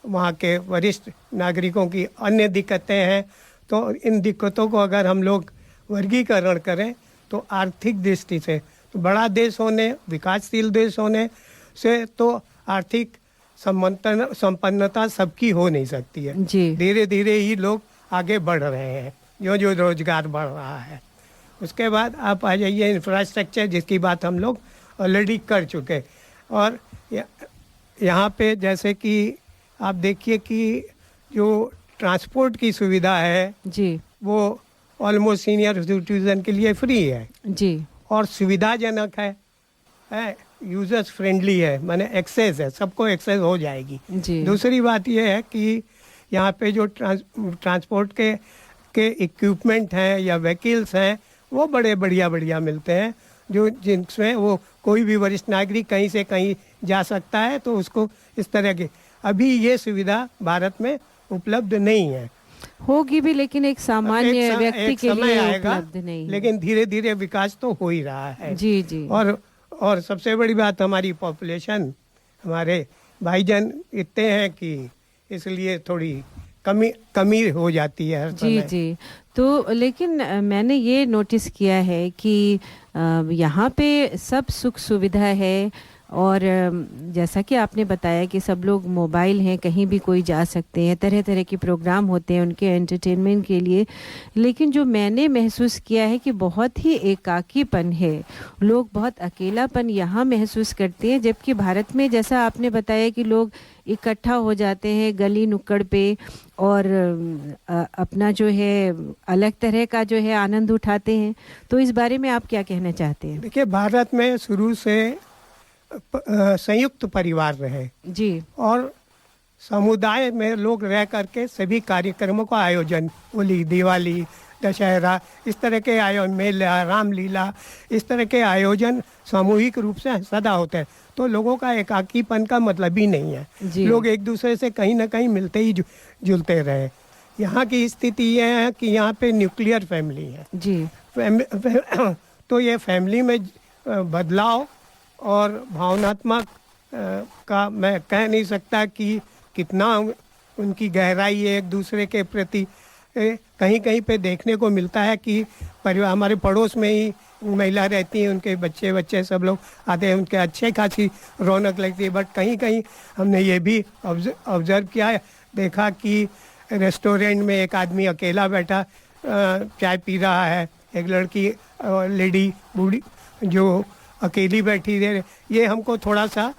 [SPEAKER 11] वहाँ के वरिष्ठ नागरिकों की अन्य दिक्कतें हैं, तो इन दिक्कतों को अगर हम लोग वर्गीकरण करें तो आर्थिक दृष्टि से तो बड़ा देश होने, विकासशील देश होने से तो आर्थिक संपन्नता सबकी हो नहीं सकती है। धीरे धीरे ही लोग आगे बढ़ रहे हैं, जो रोजगार बढ़ रहा है। उसके बाद आप आ जाइए इंफ्रास्ट्रक्चर, जिसकी बात हम लोग ऑलरेडी कर चुके। और यहाँ पे जैसे कि आप देखिए कि जो ट्रांसपोर्ट की सुविधा है
[SPEAKER 5] जी वो
[SPEAKER 11] ऑलमोस्ट सीनियर सिटीजन के लिए फ्री है
[SPEAKER 5] जी
[SPEAKER 11] और सुविधाजनक है, यूजर्स फ्रेंडली है, माने एक्सेस है, सबको एक्सेस हो जाएगी
[SPEAKER 5] जी।
[SPEAKER 11] दूसरी बात यह है कि यहाँ पे जो ट्रांसपोर्ट के इक्विपमेंट हैं या व्हीकल्स हैं वो बड़े बढ़िया मिलते हैं, जो जिनमें वो कोई भी वरिष्ठ नागरिक कहीं से कहीं जा सकता है। तो उसको इस तरह के अभी ये सुविधा भारत में उपलब्ध नहीं है,
[SPEAKER 5] होगी भी लेकिन एक सामान्य व्यक्ति के लिए
[SPEAKER 11] आएगा,
[SPEAKER 5] उपलब्ध नहीं है।
[SPEAKER 11] लेकिन धीरे धीरे विकास तो हो ही रहा है।
[SPEAKER 5] जी जी।
[SPEAKER 11] और सबसे बड़ी बात हमारी पॉपुलेशन, हमारे भाईजान इतने हैं कि इसलिए थोड़ी कमी हो जाती है हर
[SPEAKER 5] जी
[SPEAKER 11] समय।
[SPEAKER 5] जी। तो लेकिन मैंने ये नोटिस किया है कि यहाँ पे सब सुख सुविधा है और जैसा कि आपने बताया कि सब लोग मोबाइल हैं, कहीं भी कोई जा सकते हैं, तरह तरह के प्रोग्राम होते हैं उनके एंटरटेनमेंट के लिए। लेकिन जो मैंने महसूस किया है कि बहुत ही एकाकीपन है, लोग बहुत अकेलापन यहाँ महसूस करते हैं, जबकि भारत में जैसा आपने बताया कि लोग इकट्ठा हो जाते हैं गली नुक्कड़ पे और अपना जो है अलग तरह का जो है आनंद उठाते हैं। तो इस बारे में आप क्या कहना चाहते हैं?
[SPEAKER 11] देखिए, भारत में शुरू से संयुक्त परिवार रहे
[SPEAKER 5] जी, और
[SPEAKER 11] समुदाय में लोग रह करके सभी कार्यक्रमों का आयोजन, होली, दिवाली, दशहरा, इस तरह के आयोजन, मेला, रामलीला, इस तरह के आयोजन सामूहिक रूप से सदा होते हैं। तो लोगों का एकाकीपन का मतलब ही नहीं है, लोग एक दूसरे से कहीं ना कहीं मिलते ही जुलते रहे। यहाँ की स्थिति ये है कि यहाँ पे न्यूक्लियर फैमिली है
[SPEAKER 5] जी।
[SPEAKER 11] तो ये फैमिली में बदलाव और भावनात्मक का मैं कह नहीं सकता कि कितना उनकी गहराई है एक दूसरे के प्रति। कहीं कहीं पे देखने को मिलता है कि परिवार, हमारे पड़ोस में ही महिला रहती हैं, उनके बच्चे सब लोग आते हैं, उनके अच्छे खासी रौनक लगती है। बट कहीं कहीं हमने ये भी ऑब्जर्व किया, देखा कि रेस्टोरेंट में एक आदमी अकेला बैठा चाय पी रहा है, एक लड़की लेडी बूढ़ी जो अकेली बैठी रहे, ये हमको थोड़ा सा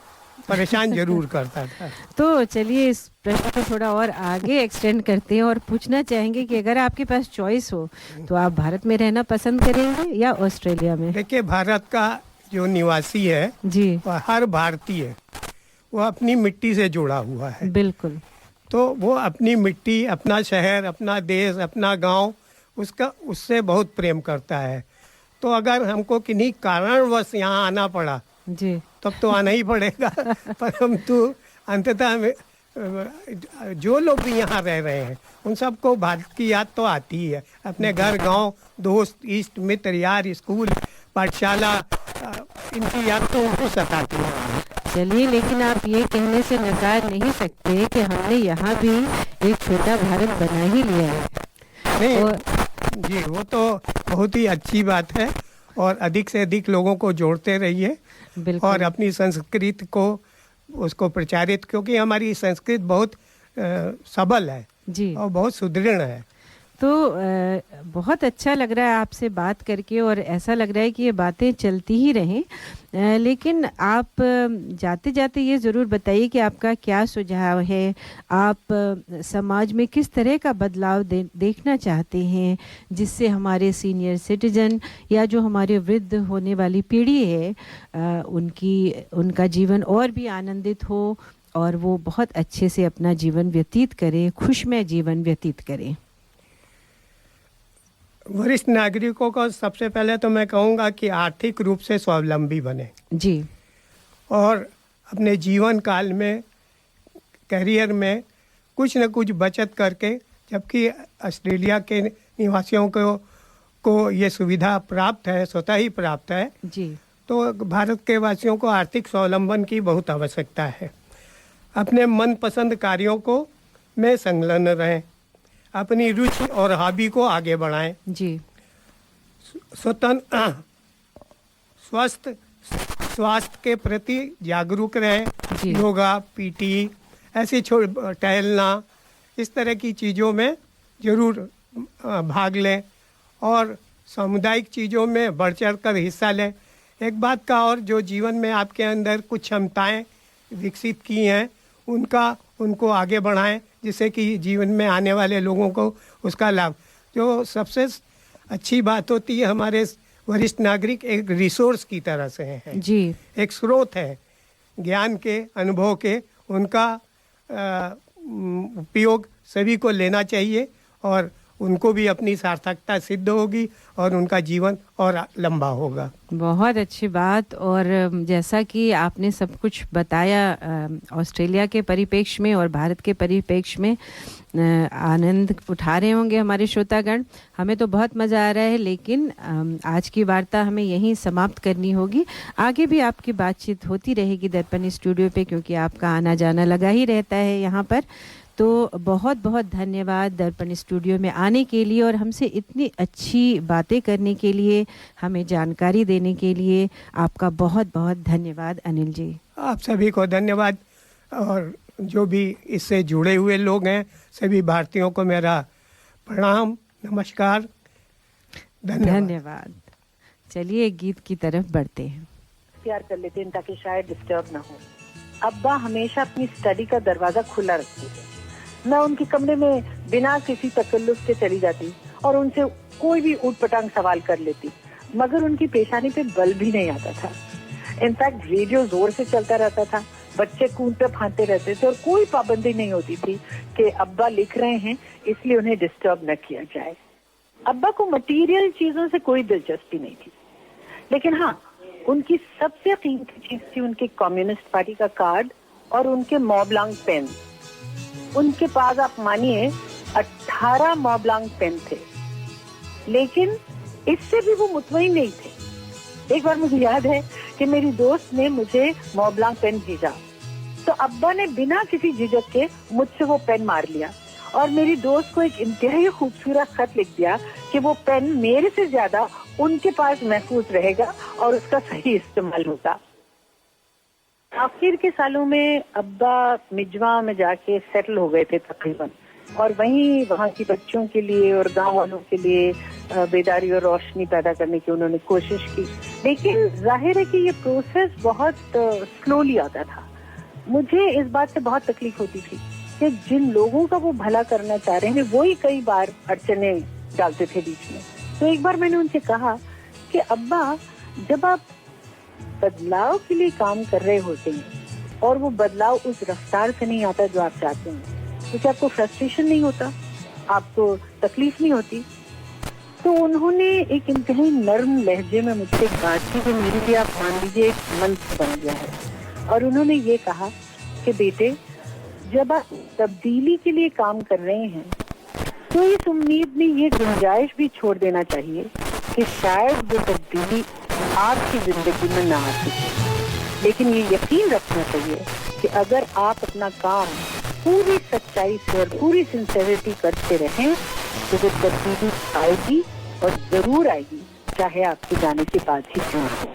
[SPEAKER 11] परेशान जरूर करता था।
[SPEAKER 5] तो चलिए इस प्रश्न को थोड़ा और आगे एक्सटेंड करते हैं और पूछना चाहेंगे कि अगर आपके पास चॉइस हो तो आप भारत में रहना पसंद करेंगे या ऑस्ट्रेलिया में?
[SPEAKER 11] देखिए, भारत का जो निवासी है
[SPEAKER 5] जी,
[SPEAKER 11] हर भारतीय वो अपनी मिट्टी से जुड़ा हुआ है।
[SPEAKER 5] बिल्कुल।
[SPEAKER 11] तो वो अपनी मिट्टी, अपना शहर, अपना देश, अपना गांव, उससे बहुत प्रेम करता है। तो अगर हमको किन्हीं कारणवश यहाँ आना पड़ा
[SPEAKER 5] जी,
[SPEAKER 11] तब तो आना ही पड़ेगा। परंतु अंततः जो लोग भी यहाँ रह रहे हैं उन सबको भारत की याद तो आती ही है, अपने घर, गांव, दोस्त, इष्ट मित्र, यार, स्कूल, पाठशाला, इनकी याद तो उनको सताती है।
[SPEAKER 5] चलिए, लेकिन आप ये कहने से नकार नहीं सकते कि हमने यहाँ भी एक छोटा भारत बना ही लिया है।
[SPEAKER 11] नहीं जी, वो तो बहुत ही अच्छी बात है और अधिक से अधिक लोगों को जोड़ते रहिए और अपनी संस्कृति को उसको प्रचारित, क्योंकि हमारी संस्कृति बहुत सबल है
[SPEAKER 5] जी
[SPEAKER 11] और बहुत सुदृढ़ है।
[SPEAKER 5] तो बहुत अच्छा लग रहा है आपसे बात करके और ऐसा लग रहा है कि ये बातें चलती ही रहें। लेकिन आप जाते जाते ये ज़रूर बताइए कि आपका क्या सुझाव है, आप समाज में किस तरह का बदलाव देखना चाहते हैं जिससे हमारे सीनियर सिटीजन या जो हमारे वृद्ध होने वाली पीढ़ी है उनका जीवन और भी आनंदित हो और वो बहुत अच्छे से अपना जीवन व्यतीत करें, खुशमय जीवन व्यतीत करें।
[SPEAKER 11] वरिष्ठ नागरिकों को सबसे पहले तो मैं कहूँगा कि आर्थिक रूप से स्वावलंबी बने
[SPEAKER 5] जी,
[SPEAKER 11] और अपने जीवन काल में करियर में कुछ न कुछ बचत करके, जबकि ऑस्ट्रेलिया के निवासियों को ये सुविधा प्राप्त है, स्वतः ही प्राप्त है
[SPEAKER 5] जी,
[SPEAKER 11] तो भारत के वासियों को आर्थिक स्वावलंबन की बहुत आवश्यकता है। अपने मनपसंद कार्यों को में संलग्न रहें, अपनी रुचि और हॉबी को आगे बढ़ाएं
[SPEAKER 5] जी,
[SPEAKER 11] स्वास्थ्य के प्रति जागरूक रहें, योगा, पीटी, ऐसी टहलना, इस तरह की चीज़ों में ज़रूर भाग लें और सामुदायिक चीज़ों में बढ़ चढ़ कर हिस्सा लें। एक बात का और, जो जीवन में आपके अंदर कुछ क्षमताएं विकसित की हैं उनको आगे बढ़ाएं, जिससे कि जीवन में आने वाले लोगों को उसका लाभ। जो सबसे अच्छी बात होती है, हमारे वरिष्ठ नागरिक एक रिसोर्स की तरह से हैं
[SPEAKER 5] जी,
[SPEAKER 11] एक स्रोत है ज्ञान के, अनुभव के, उनका उपयोग सभी को लेना चाहिए और उनको भी अपनी सार्थकता सिद्ध होगी और उनका जीवन और लंबा होगा।
[SPEAKER 5] बहुत अच्छी बात। और जैसा कि आपने सब कुछ बताया ऑस्ट्रेलिया के परिप्रेक्ष्य में और भारत के परिप्रेक्ष्य में, आनंद उठा रहे होंगे हमारे श्रोतागण। हमें तो बहुत मज़ा आ रहा है, लेकिन आज की वार्ता हमें यहीं समाप्त करनी होगी। आगे भी आपकी बातचीत होती रहेगी दर्पण स्टूडियो पे, क्योंकि आपका आना जाना लगा ही रहता है यहाँ पर। तो बहुत बहुत धन्यवाद दर्पण स्टूडियो में आने के लिए और हमसे इतनी अच्छी बातें करने के लिए, हमें जानकारी देने के लिए। आपका बहुत बहुत धन्यवाद अनिल जी।
[SPEAKER 11] आप सभी को धन्यवाद, और जो भी इससे जुड़े हुए लोग हैं सभी भारतीयों को मेरा प्रणाम, नमस्कार,
[SPEAKER 5] धन्यवाद। चलिए गीत की तरफ बढ़ते हैं।
[SPEAKER 13] प्यार कर लेते हैं ताकि शायद डिस्टर्ब ना हो। अब्बा हमेशा अपनी स्टडी का दरवाजा खुला रखते थे। मैं उनके कमरे में बिना किसी तकल्लुफ के चली जाती और उनसे कोई भी ऊटपटांग सवाल कर लेती, मगर उनकी पेशानी पे बल भी नहीं आता था। इनफैक्ट रेडियो जोर से चलता रहता था, बच्चे कूदते फांदते रहते थे और कोई पाबंदी नहीं होती थी कि अब्बा लिख रहे हैं इसलिए उन्हें डिस्टर्ब न किया जाए। अब्बा को मटीरियल चीजों से कोई दिलचस्पी नहीं थी, लेकिन हाँ, उनकी सबसे कीमती चीज थी उनके कम्युनिस्ट पार्टी का कार्ड और उनके मॉब्लांग पेन। उनके पास आप मानिए 18 मॉब्लांग पेन थे, लेकिन इससे भी वो मुतमईन नहीं थे। एक बार मुझे याद है कि मेरी दोस्त ने मुझे मॉब्लांग पेन भेजा, तो अब्बा ने बिना किसी झिझक के मुझसे वो पेन मार लिया और मेरी दोस्त को एक इंतहाई खूबसूरत खत लिख दिया कि वो पेन मेरे से ज्यादा उनके पास महफूज रहेगा और उसका सही इस्तेमाल होगा। आखिर के सालों में अब्बा मिजवा में जाके सेटल हो गए थे तकरीबन, और वहीं वहाँ की बच्चों के लिए और गांव वालों के लिए बेदारी और रोशनी पैदा करने की उन्होंने कोशिश की। लेकिन जाहिर है कि ये प्रोसेस बहुत स्लोली आता था। मुझे इस बात से बहुत तकलीफ होती थी कि जिन लोगों का वो भला करना चाह रहे हैं वही कई बार अड़चने डालते थे बीच में। तो एक बार मैंने उनसे कहा कि अब्बा, जब आप बदलाव के लिए काम कर रहे होते हैं और वो बदलाव उस रफ्तार से नहीं आता जो आप चाहते हैं, तो क्या आपको फ्रस्ट्रेशन नहीं होता, आपको तकलीफ नहीं होती? तो उन्होंने एक इंतहाई नर्म लहजे में मुझसे बात की जो मेरे लिए आप मान लीजिए एक मंत्र बन गया है। और उन्होंने ये कहा कि बेटे, जब आप तब्दीली के लिए काम कर रहे हैं तो इस उम्मीद में ये गुंजाइश भी छोड़ देना चाहिए कि शायद वो तब्दीली आपकी जिंदगी में ना आ सके, लेकिन ये यकीन रखना चाहिए कि अगर आप अपना काम पूरी सच्चाई से और पूरी सिंसेरिटी करते रहें तो वो तब्दीली आएगी और जरूर आएगी, चाहे आपके जाने के बाद ही क्यों हो।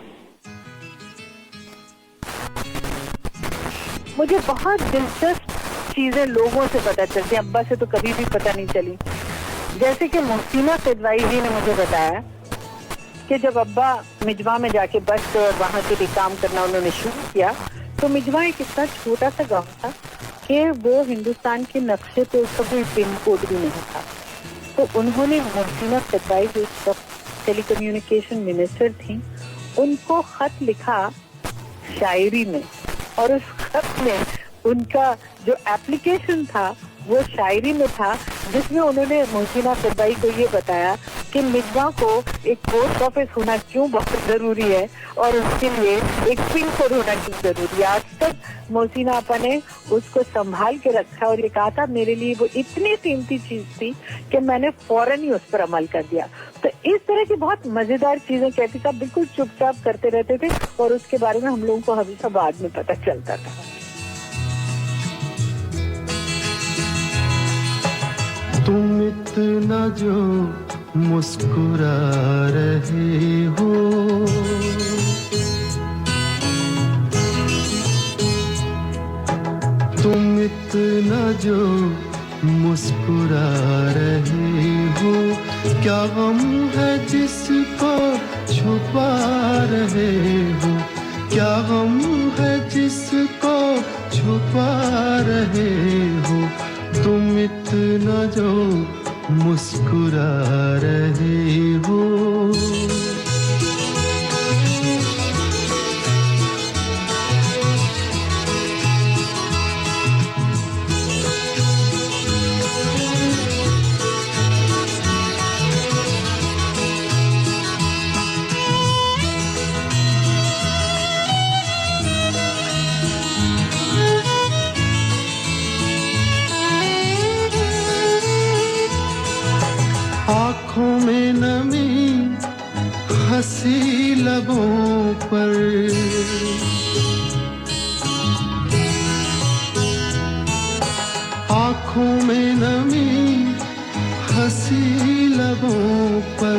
[SPEAKER 13] मुझे बहुत दिलचस्प चीजें लोगों से पता चलती हैं, अब्बा से तो कभी भी पता नहीं चली। जैसे कि मोहसिना किदवाई जी ने मुझे बताया कि जब अब्बा मिजवा में जाके बस और वहाँ के लिए काम करना उन्होंने शुरू किया, तो मिजवा एक इतना छोटा सा गाँव था कि वो हिंदुस्तान के नक्शे पे उसका कोई पिन कोड भी नहीं था। तो उन्होंने मोहसिना किदवाई जो उस वक्त टेलीकम्युनिकेशन मिनिस्टर थी, उनको खत लिखा शायरी में, और उस खत में उनका जो एप्लीकेशन था वो शायरी में था, जिसमें उन्होंने मोहसिना किदवाई को ये बताया कि मिजवा को एक पोस्ट ऑफिस होना क्यों बहुत जरूरी है और उसके लिए एक पिन कोड होना क्यों जरूरी है। आज तक मोहसिना आपा ने उसको संभाल के रखा और ये कहा था मेरे लिए वो इतनी कीमती चीज थी कि मैंने फौरन ही उस पर अमल कर दिया। तो इस तरह की बहुत मजेदार चीजें कहती साहब बिल्कुल चुपचाप करते रहते थे और उसके बारे में हम लोगों को हमेशा बाद में पता चलता था।
[SPEAKER 6] तुम इतना जो मुस्कुरा रहे हो, तुम इतना जो मुस्कुरा रहे हो, क्या गम है जिसको छुपा रहे हो, क्या गम है जिसको छुपा रहे हो, तुम इतना जो मुस्कुरा रहे हो। आँखों में नमी हंसी लबों पर, आँखों में नमी हंसी लबों पर,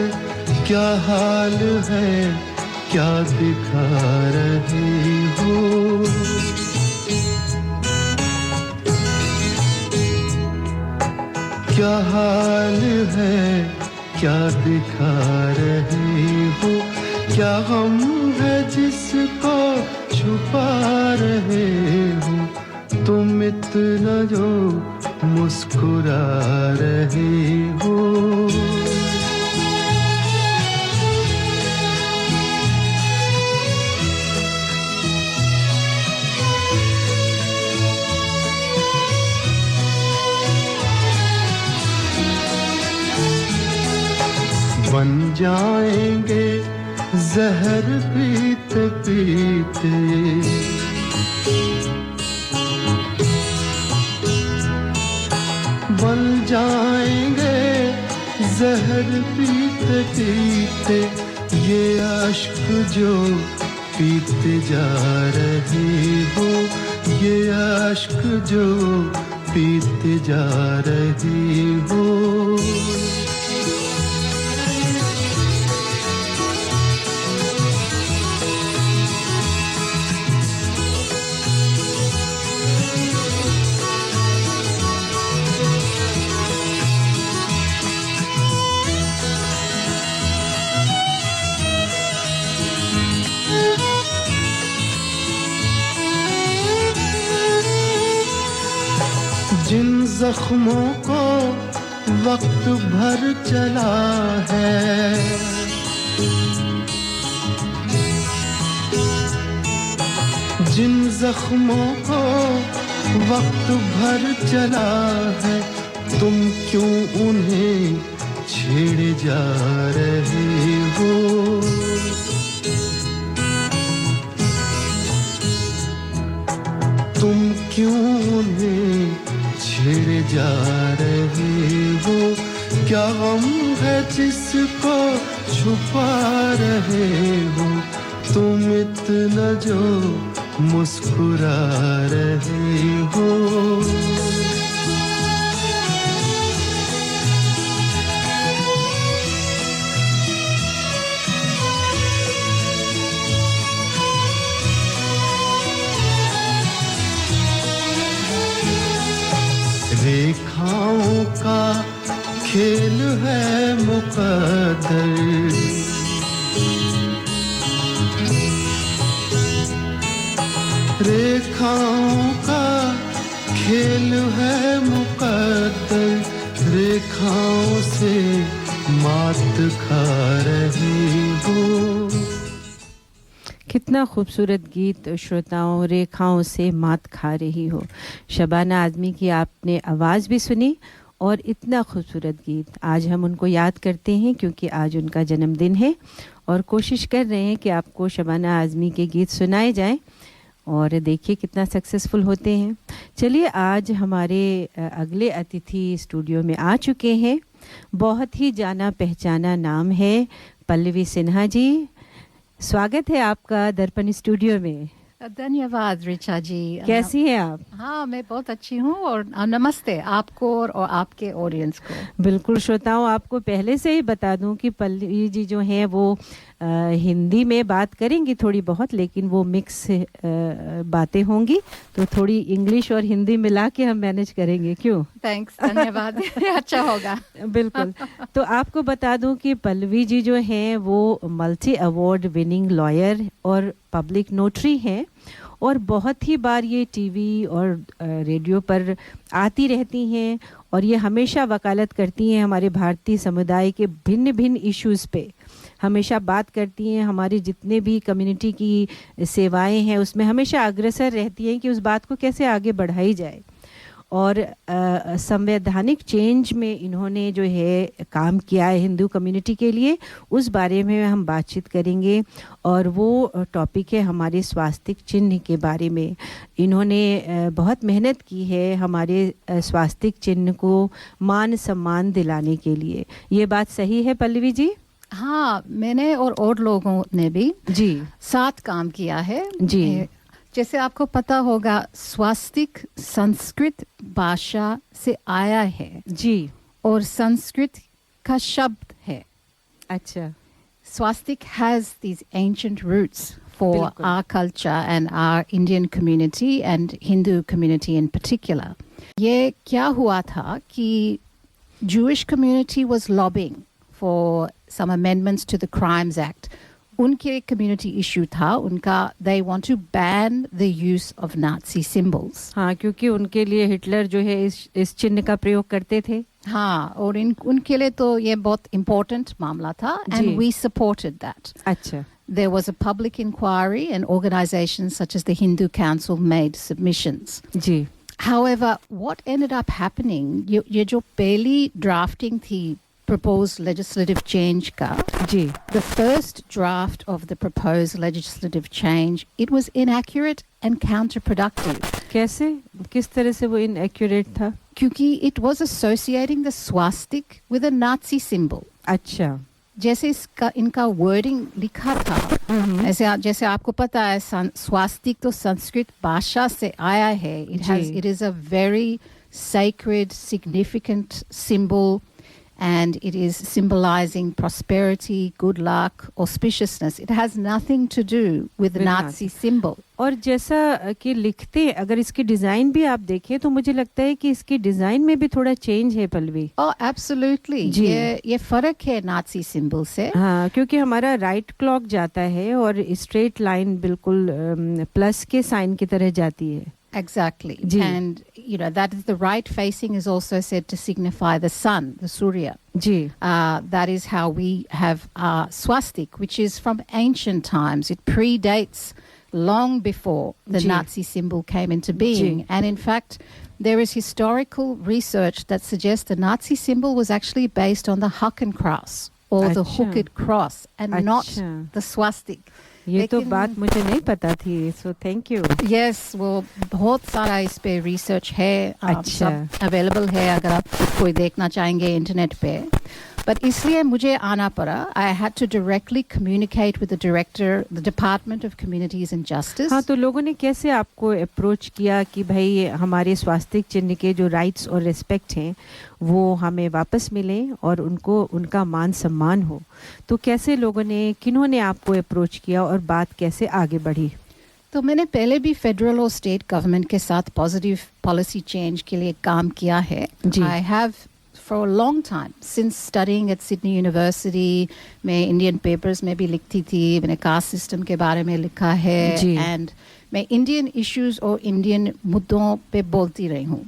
[SPEAKER 6] क्या हाल है क्या दिखा रहे हो, क्या हाल है क्या दिखा रहे हो, क्या गम है जिसको छुपा रहे हो, तुम इतना जो मुस्कुरा रहे हो। बन जाएंगे जहर पीते पीते, बन जाएंगे जहर पीते पीते, ये अश्क जो पीते जा रहे हो, ये अश्क जो पीते जा रहे हो। जिन जख्मों को वक्त भर चला है, जिन जख्मों को वक्त भर चला है, तुम क्यों उन्हें छेड़े जा रहे हो, तुम क्यों उन्हें छेड़े जा रहे हो, क्या गम है जिसको छुपा रहे हो, तुम इतना जो मुस्कुरा रहे हो। का खेल है मुकद्दर रेखाओं का खेल है मुकद्दर रेखाओं से मात खा रही हो
[SPEAKER 5] कितना खूबसूरत गीत श्रोताओं, रेखाओं से मात खा रही हो। शबाना आज़मी की आपने आवाज़ भी सुनी और इतना खूबसूरत गीत। आज हम उनको याद करते हैं क्योंकि आज उनका जन्मदिन है और कोशिश कर रहे हैं कि आपको शबाना आज़मी के गीत सुनाए जाएं और देखिए कितना सक्सेसफुल होते हैं। चलिए आज हमारे अगले अतिथि स्टूडियो में आ चुके हैं। बहुत ही जाना पहचाना नाम है पल्लवी सिन्हा जी। स्वागत है आपका दर्पण स्टूडियो में।
[SPEAKER 14] धन्यवाद ऋचा जी।
[SPEAKER 5] कैसी हैं आप?
[SPEAKER 14] हाँ, मैं बहुत अच्छी हूँ और नमस्ते आपको और आपके ऑडियंस को।
[SPEAKER 5] बिल्कुल श्रोताओं, आपको पहले से ही बता दूं कि पल्लवी जी जो हैं वो हिंदी में बात करेंगी थोड़ी बहुत, लेकिन वो मिक्स बातें होंगी तो थोड़ी इंग्लिश और हिंदी मिला के हम मैनेज करेंगे। क्यों?
[SPEAKER 14] थैंक्स, धन्यवाद। अच्छा होगा।
[SPEAKER 5] बिल्कुल। तो आपको बता दूं कि पल्लवी जी जो हैं वो मल्टी अवार्ड विनिंग लॉयर और पब्लिक नोटरी हैं और बहुत ही बार ये टीवी और रेडियो पर आती रहती हैं और ये हमेशा वकालत करती हैं हमारे भारतीय समुदाय के भिन्न भिन्न इश्यूज़ पे। हमेशा बात करती हैं, हमारे जितने भी कम्युनिटी की सेवाएं हैं उसमें हमेशा अग्रसर रहती हैं कि उस बात को कैसे आगे बढ़ाई जाए। और संवैधानिक चेंज में इन्होंने जो है काम किया है हिंदू कम्युनिटी के लिए, उस बारे में हम बातचीत करेंगे। और वो टॉपिक है हमारे स्वास्तिक चिन्ह के बारे में। इन्होंने बहुत मेहनत की है हमारे स्वास्तिक चिन्ह को मान सम्मान दिलाने के लिए। ये बात सही है पल्लवी जी?
[SPEAKER 14] हाँ, मैंने और लोगों ने भी
[SPEAKER 5] जी
[SPEAKER 14] साथ काम किया है
[SPEAKER 5] जी।
[SPEAKER 14] जैसे आपको पता होगा स्वास्तिक संस्कृत भाषा से आया है
[SPEAKER 5] जी
[SPEAKER 14] और संस्कृत का शब्द है।
[SPEAKER 5] अच्छा।
[SPEAKER 14] Swastik has these ancient roots for our culture and our Indian community and Hindu community in particular. ये क्या हुआ था कि Jewish community was lobbying for some amendments to the Crimes Act. उनके community issue था उनका, they want to ban the use of Nazi symbols.
[SPEAKER 5] हाँ, क्योंकि उनके लिए हिटलर जो है इस चिन्ह का प्रयोग करते थे।
[SPEAKER 14] हाँ, और उनके लिए तो ये बहुत important मामला था and we supported that.
[SPEAKER 5] अच्छा।
[SPEAKER 14] There was a public inquiry and organizations such as the Hindu Council made submissions.
[SPEAKER 5] Ji.
[SPEAKER 14] However, what ended up happening, ये जो पहली drafting थी proposed legislative change का, the first draft of the proposed legislative change, it was inaccurate and counterproductive.
[SPEAKER 5] कैसे? किस तरह से वो inaccurate था?
[SPEAKER 14] क्योंकि it was associating the swastik with a Nazi symbol.
[SPEAKER 5] अच्छा।
[SPEAKER 14] जैसे इनका wording लिखा था, जैसे आपको पता है स्वास्तिक तो संस्कृत भाषा से आया है. It is a very sacred, significant symbol. And it is symbolizing prosperity, good luck, auspiciousness. It has nothing to do with the Nazi symbol.
[SPEAKER 5] और जैसा कि लिखते, अगर इसकी डिजाइन भी आप देखें तो मुझे लगता है कि इसकी डिजाइन में भी थोड़ा चेंज है पल्लवी।
[SPEAKER 14] Oh, absolutely. ये फर्क है नाजी सिंबल से।
[SPEAKER 5] हाँ, क्योंकि हमारा राइट क्लॉक जाता है और स्ट्रेट लाइन बिल्कुल प्लस के साइन की तरह जाती है।
[SPEAKER 14] Exactly. And you know that is the right facing is also said to signify the sun, the Surya. That is how we have swastik, which is from ancient times. It predates long before the Nazi symbol came into being. And in fact, there is historical research that suggests the Nazi symbol was actually based on the Hakenkreuz or the hooked cross and not the swastik.
[SPEAKER 5] ये तो बात मुझे नहीं पता थी, so thank you.
[SPEAKER 14] Yes, वो बहुत सारा इस पे रिसर्च है, सब अवेलेबल है अगर आप कोई देखना चाहेंगे इंटरनेट पे। But इसलिए मुझे आना पड़ा. I had to directly communicate with the director, the Department of Communities and Justice.
[SPEAKER 5] हाँ, तो लोगों ने कैसे आपको अप्रोच किया कि भाई हमारे स्वास्तिक चिन्ह के जो राइट्स और रिस्पेक्ट हैं वो हमें वापस मिले और उनको उनका मान सम्मान हो? तो कैसे लोगों ने, किन्होंने आपको अप्रोच किया और बात कैसे आगे बढ़ी?
[SPEAKER 14] तो मैंने पहले भी फेडरल और स्टेट गवर्नमेंट के साथ पॉजिटिव पॉलिसी चेंज के लिए काम किया है. I have for a long time since studying at Sydney University. मैं Indian papers में भी लिखती थी, मैंने caste system के बारे में लिखा है, and मैं Indian issues और Indian मुद्दों पे बोलती रही हूँ.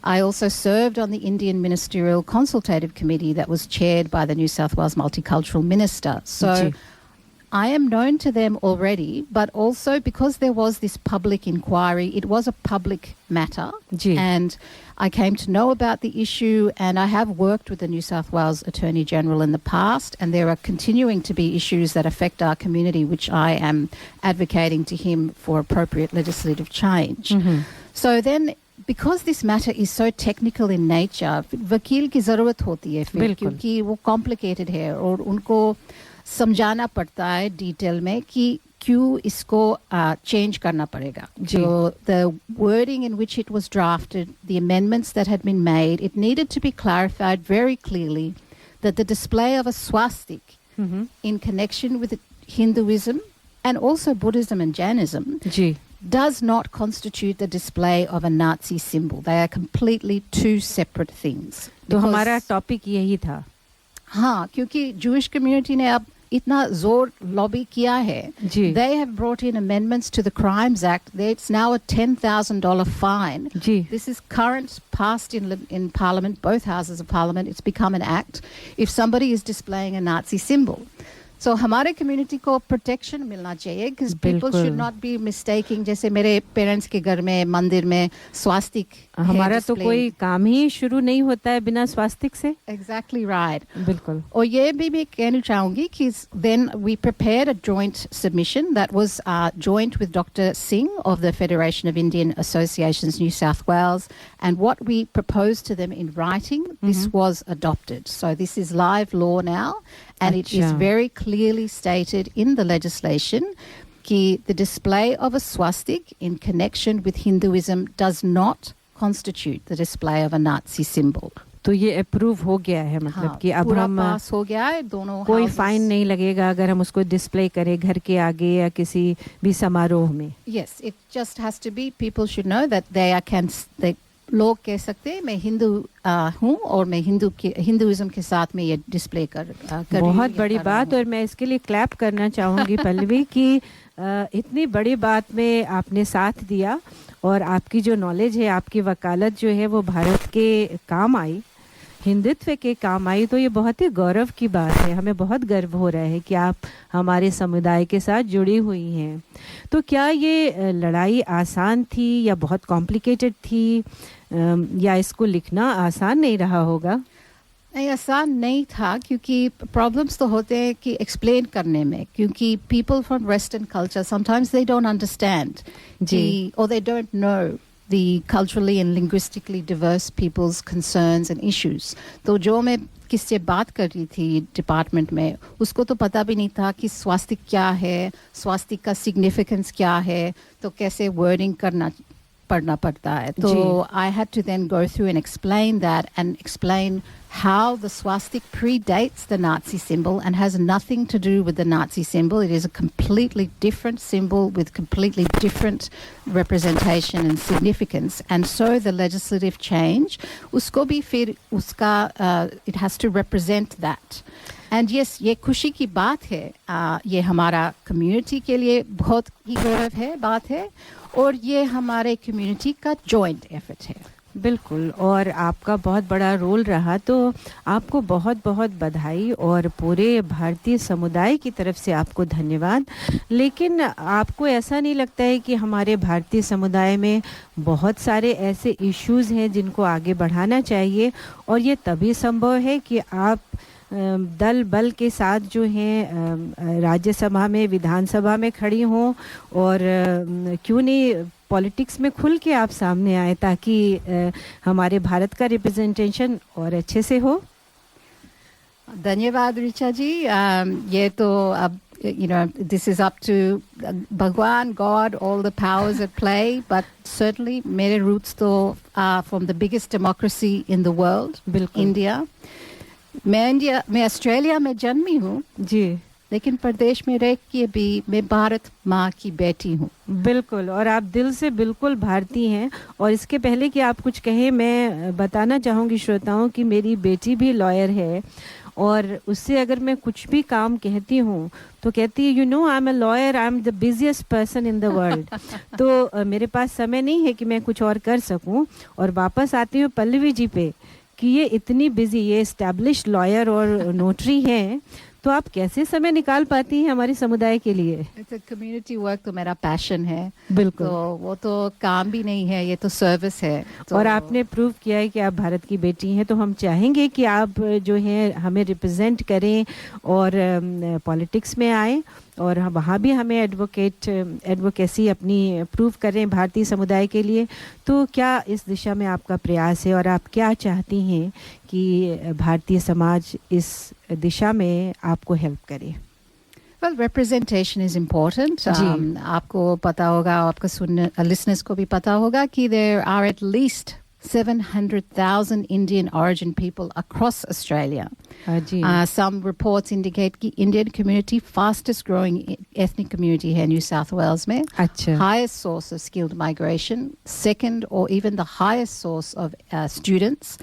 [SPEAKER 14] I also served on the Indian Ministerial Consultative Committee that was chaired by the New South Wales Multicultural Minister. So I am known to them already, but also because there was this public inquiry, it was a public matter. And I came to know about the issue, and I have worked with the New South Wales Attorney General in the past, and there are continuing to be issues that affect our community, which I am advocating to him for appropriate legislative change. So then, because this matter is so technical in nature, वकील की ज़रूरत होती है फिर, क्योंकि वो complicated है और उनको समझाना पड़ता है डिटेल में कि क्यों इसको चेंज करना पड़ेगा. So the wording in which it was drafted, the amendments that had been made, it needed to be clarified very clearly that the display of a swastik in connection with Hinduism and also Buddhism and Jainism does not constitute the display of a Nazi symbol. They are completely two separate things.
[SPEAKER 5] तो हमारा topic यही था.
[SPEAKER 14] हाँ, क्योंकि Jewish community ने अब इतना जोर लॉबी किया है. They have brought in amendments to the Crimes Act. It's now a $10,000 fine. This is current, passed in Parliament, both houses of Parliament. It's become an act if somebody is displaying a Nazi symbol. So हमारे community को protection मिलना चाहिए, because people should not be mistaking. जैसे मेरे parents के घर में मंदिर में स्वास्तिक
[SPEAKER 5] हमारा तो कोई काम ही शुरू नहीं होता है बिना स्वास्तिक से.
[SPEAKER 14] Exactly right.
[SPEAKER 5] बिल्कुल.
[SPEAKER 14] और ये भी मैं कहना चाहूँगी कि then we prepared a joint submission that was joint with Dr. Singh of the Federation of Indian Associations New South Wales, and what we proposed to them in writing, this was adopted. So this is live law now, and it is very clearly stated in the legislation that the display of a swastik in connection with Hinduism does not constitute the display of a Nazi symbol.
[SPEAKER 5] तो ये approve हो गया है, मतलब कि अब हम
[SPEAKER 14] पास हो गया है, दोनों
[SPEAKER 5] कोई फाइन नहीं लगेगा अगर हम उसको डिस्प्ले करें घर के आगे या किसी भी समारोह में.
[SPEAKER 14] Yes, it just has to be, people should know that they लोग कह सकते हैं मैं हिंदू हूँ और मैं हिंदुइज्म के साथ में ये डिस्प्ले कर
[SPEAKER 5] बहुत बड़ी बात. और मैं इसके लिए क्लैप करना चाहूँगी पल्लवी कि इतनी बड़ी बात में आपने साथ दिया और आपकी जो नॉलेज है, आपकी वकालत जो है वो भारत के काम आई, हिंदुत्व के काम आई. तो ये बहुत ही गौरव की बात है. हमें बहुत गर्व हो रहा है कि आप हमारे समुदाय के साथ जुड़ी हुई हैं. तो क्या ये लड़ाई आसान थी या बहुत कॉम्प्लिकेटेड थी, या इसको लिखना आसान नहीं रहा होगा?
[SPEAKER 14] नहीं, आसान नहीं था, क्योंकि प्रॉब्लम्स तो होते हैं कि एक्सप्लेन करने में, क्योंकि people from western culture sometimes they don't understand और they don't know the culturally and linguistically diverse people's concerns and issues. तो जो मैं किससे बात कर रही थी डिपार्टमेंट में, उसको तो पता भी नहीं था कि स्वास्तिक क्या है, स्वास्तिक का सिग्निफिकेंस क्या है, तो कैसे वर्डिंग पढ़ना पड़ता है. तो I had to then go through and explain that, and explain how the swastik predates the Nazi symbol and has nothing to do with the Nazi symbol. It is a completely different symbol with completely different representation and significance. And so the legislative change, usko bhi fir uska, it has to represent that. And yes, ये खुशी की बात है, ये हमारा community के लिए बहुत ही गौरव है बात है, और ये हमारे कम्युनिटी का जॉइंट एफर्ट है.
[SPEAKER 5] बिल्कुल. और आपका बहुत बड़ा रोल रहा, तो आपको बहुत बहुत बधाई और पूरे भारतीय समुदाय की तरफ से आपको धन्यवाद. लेकिन आपको ऐसा नहीं लगता है कि हमारे भारतीय समुदाय में बहुत सारे ऐसे इश्यूज़ हैं जिनको आगे बढ़ाना चाहिए, और ये तभी संभव है कि आप दल बल के साथ जो हैं राज्यसभा में, विधानसभा में खड़ी हों, और क्यों नहीं पॉलिटिक्स में खुल के आप सामने आए, ताकि हमारे भारत का रिप्रेजेंटेशन और अच्छे से हो.
[SPEAKER 14] धन्यवाद ऋचा जी. ये तो अब this is up to Bhagwan, God, all the powers at play, but certainly मेरे roots तो from the biggest democracy in the world, India. मैं ऑस्ट्रेलिया में जन्मी हूँ जी, लेकिन प्रदेश में रह के भी मैं भारत माँ की बेटी हूँ।
[SPEAKER 5] बिल्कुल, और आप दिल से बिल्कुल भारतीय हैं। और इसके पहले कि आप कुछ कहें, मैं बताना चाहूँगी श्रोताओं कि मेरी बेटी भी लॉयर है, और उससे अगर मैं कुछ भी काम कहती हूँ तो कहती है, you know I am a lawyer, I am the busiest person in the world. तो मेरे पास समय नहीं है कि मैं कुछ और कर सकूँ। और वापस आती हूँ पल्लवी जी पे कि ये इतनी बिजी, ये एस्टैब्लिश्ड लॉयर और नोटरी हैं, तो आप कैसे समय निकाल पाती हैं हमारे समुदाय के लिए?
[SPEAKER 14] कम्युनिटी वर्क तो मेरा पैशन है।
[SPEAKER 5] बिल्कुल,
[SPEAKER 14] तो वो तो काम भी नहीं है, ये तो सर्विस है। तो
[SPEAKER 5] और आपने प्रूव किया है कि आप भारत की बेटी हैं, तो हम चाहेंगे कि आप जो हैं हमें रिप्रेजेंट करें और पॉलिटिक्स में आए, और वहाँ भी हमें एडवोकेसी अपनी प्रूव करें भारतीय समुदाय के लिए। तो क्या इस दिशा में आपका प्रयास है, और आप क्या चाहती हैं कि भारतीय समाज इस दिशा में आपको हेल्प करे?
[SPEAKER 14] Well, representation is important. आपको पता होगा, आपका सुनने listeners को भी पता होगा कि there are at least 700,000 Indian origin people across Australia. Some reports indicate कि Indian community fastest growing ethnic community है New South Wales में. Highest source of skilled migration, second or even the highest source of students.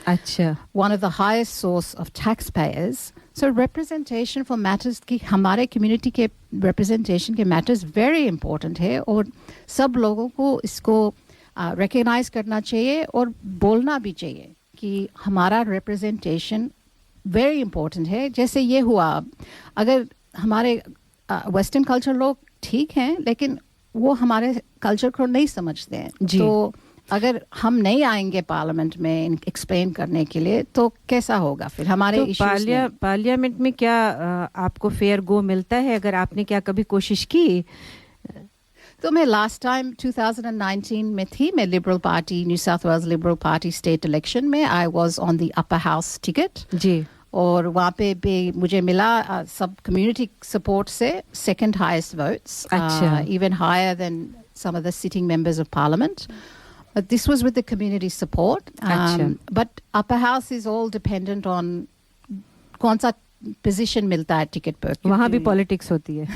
[SPEAKER 14] One of the highest source of taxpayers. So representation for matters कि हमारे community के representation के matters very important है, और सब लोगों को इसको रिकग्नाइज करना चाहिए और बोलना भी चाहिए कि हमारा रिप्रेजेंटेशन वेरी इंपॉर्टेंट है। जैसे ये हुआ, अगर हमारे वेस्टर्न कल्चर लोग ठीक हैं, लेकिन वो हमारे कल्चर को नहीं समझते हैं। तो अगर हम नहीं आएंगे पार्लियामेंट में एक्सप्लेन करने के लिए, तो कैसा होगा फिर हमारे इश्यूज में?
[SPEAKER 5] पार्लियामेंट में क्या आपको फेयर गो मिलता है? अगर आपने क्या कभी कोशिश की?
[SPEAKER 14] तो मैं लास्ट टाइम 2019 में थी, मैं Liberal Party, New South Wales Liberal Party state election में I was on the upper house ticket
[SPEAKER 5] जी, और
[SPEAKER 14] वहाँ पे भी मुझे मिला सब कम्युनिटी सपोर्ट से second highest votes, even higher than some of the sitting members of parliament, but this was with the community support. But upper house is all dependent on कौन सा पोजीशन मिलता है टिकट पर,
[SPEAKER 5] वहाँ भी politics होती है।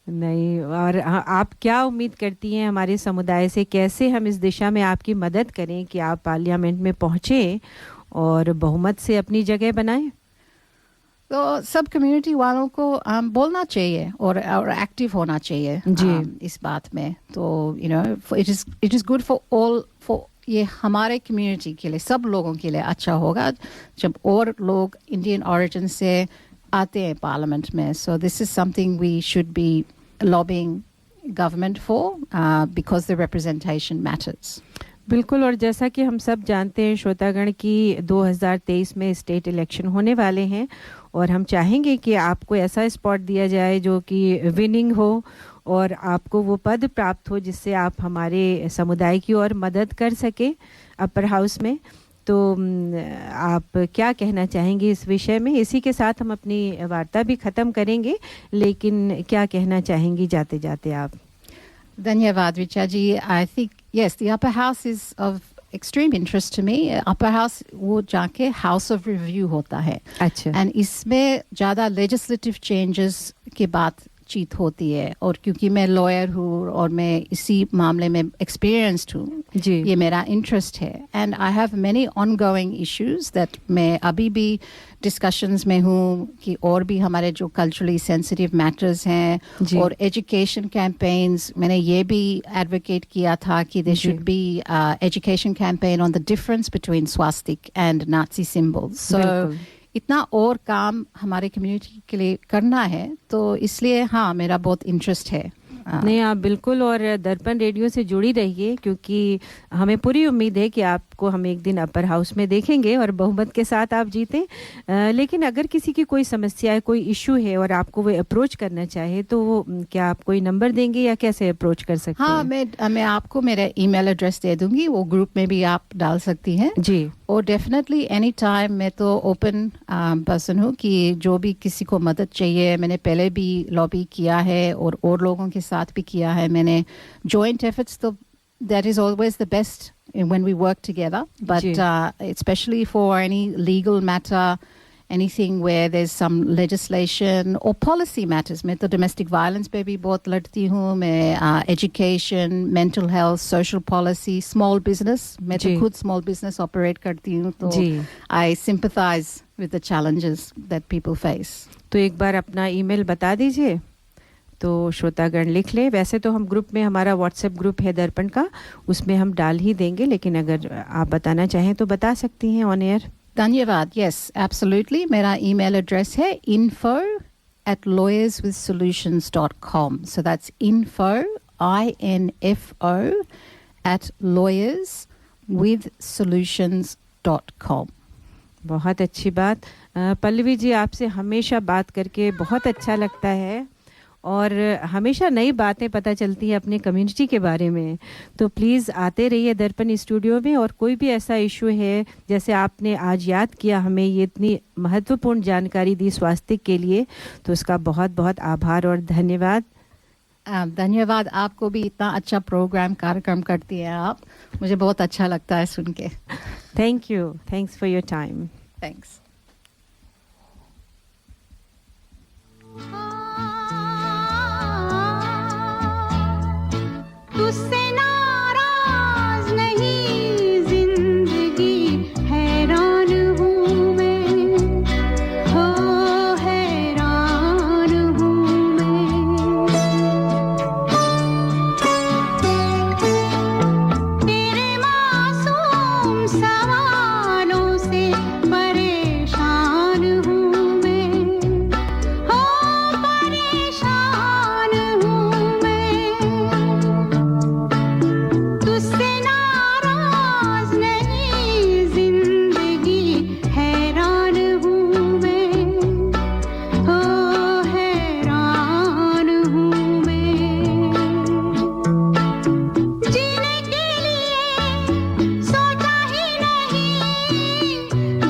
[SPEAKER 5] नहीं, और आप क्या उम्मीद करती हैं हमारे समुदाय से? कैसे हम इस दिशा में आपकी मदद करें कि आप पार्लियामेंट में पहुंचे और बहुमत से अपनी जगह बनाएं?
[SPEAKER 14] तो सब कम्युनिटी वालों को बोलना चाहिए और एक्टिव होना चाहिए इस बात में। तो you know it is good for all, for ये हमारे कम्युनिटी के लिए, सब लोगों के लिए अच्छा होगा जब और लोग इंडियन ओरिजिन से आते हैं पार्लियामेंट में। So this is something we should be lobbying government for because the representation matters.
[SPEAKER 5] बिल्कुल, और जैसा कि हम सब जानते हैं श्रोतागण कि 2023 में स्टेट इलेक्शन होने वाले हैं, और हम चाहेंगे कि आपको ऐसा स्पॉट दिया जाए जो कि विनिंग हो और आपको वो पद प्राप्त हो जिससे आप हमारे समुदाय की ओर मदद कर सके अपर हाउस में। तो आप क्या कहना चाहेंगे इस विषय में? इसी के साथ हम अपनी वार्ता भी ख़त्म करेंगे, लेकिन क्या कहना चाहेंगी जाते जाते आप?
[SPEAKER 14] धन्यवाद विचा जी। I think yes, the upper house is of extreme interest to me. Upper house वो जाके हाउस ऑफ रिव्यू होता है। एंड इसमें ज़्यादा लेजिस्लेटिव चेंजेस के बातचीत होती है, और क्योंकि मैं लॉयर हूँ और मैं इसी मामले में एक्सपीरियंस्ड हूँ, ये मेरा इंटरेस्ट है। And I have many ongoing issues that मैं अभी भी डिस्कशंस में हूँ कि और भी हमारे जो कल्चरली सेंसिटिव मैटर्स हैं, और एजुकेशन कैंपेन्स, मैंने ये भी एडवोकेट किया था कि there should be education campaign on the difference between swastik and Nazi symbols. So इतना और काम हमारे कम्युनिटी के लिए करना है, तो इसलिए हाँ, मेरा बहुत इंटरेस्ट है।
[SPEAKER 5] नहीं, आप बिल्कुल, और दर्पण रेडियो से जुड़ी रहिए, क्योंकि हमें पूरी उम्मीद है कि आपको हम एक दिन अपर हाउस में देखेंगे और बहुमत के साथ आप जीतें। लेकिन अगर किसी की कोई समस्या है, कोई इशू है और आपको वो अप्रोच करना चाहे, तो वो क्या आप कोई नंबर देंगे या कैसे अप्रोच कर सकते हैं?
[SPEAKER 14] हाँ, मैं आपको मेरा ईमेल एड्रेस दे दूंगी, वो ग्रुप में भी आप डाल सकती हैं
[SPEAKER 5] जी।
[SPEAKER 14] और डेफिनेटली एनी टाइम मैं तो ओपन पर्सन हूँ कि जो भी किसी को मदद चाहिए। मैंने पहले भी लॉबी किया है और लोगों के साथ भी किया है मैंने जॉइंट एफर्ट्स, तो that is always the best when we work together, but especially for any legal matter, anything where there's some legislation or policy matters. मैं तो domestic violence पे भी बहुत लड़ती हूँ, मैं education, mental health, social policy, small business, मैं तो खुद small business operate करती हूँ, तो I sympathize with the challenges that people face.
[SPEAKER 3] तो एक बार अपना ईमेल बता दीजिए तो श्रोतागण लिख ले। वैसे तो हम ग्रुप में, हमारा व्हाट्सएप ग्रुप है दर्पण का, उसमें हम डाल ही देंगे, लेकिन अगर आप बताना चाहें तो बता सकती हैं ऑन एयर।
[SPEAKER 14] धन्यवाद। yes, absolutely. मेरा email address है info@lawyerswithsolutions.com. So that's info @lawyerswithsolutions.com.
[SPEAKER 3] बहुत अच्छी बात। पल्लवी जी, आपसे हमेशा बात करके बहुत अच्छा लगता है और हमेशा नई बातें पता चलती हैं अपने कम्युनिटी के बारे में। तो प्लीज़ आते रहिए दर्पण स्टूडियो में, और कोई भी ऐसा इशू है, जैसे आपने आज याद किया हमें ये इतनी महत्वपूर्ण जानकारी दी स्वास्थ्य के लिए, तो उसका बहुत बहुत आभार और धन्यवाद।
[SPEAKER 14] धन्यवाद आपको भी, इतना अच्छा प्रोग्राम कार्यक्रम करती हैं आप, मुझे बहुत अच्छा लगता है सुन के।
[SPEAKER 3] Thank you, thanks for your time.
[SPEAKER 14] Thanks.
[SPEAKER 8] तुझसे नाराज नहीं जिंदगी, हैरान हूँ मैं, हो हैरान हूँ मैं। तेरे मासूम सवालों से परेशान हूँ मैं, हो परेशान हूँ मैं। तुझसे नाराज नहीं जिंदगी, हैरान हूँ मैं, हो हैरान हूँ मैं। जीने के लिए सोचा ही नहीं,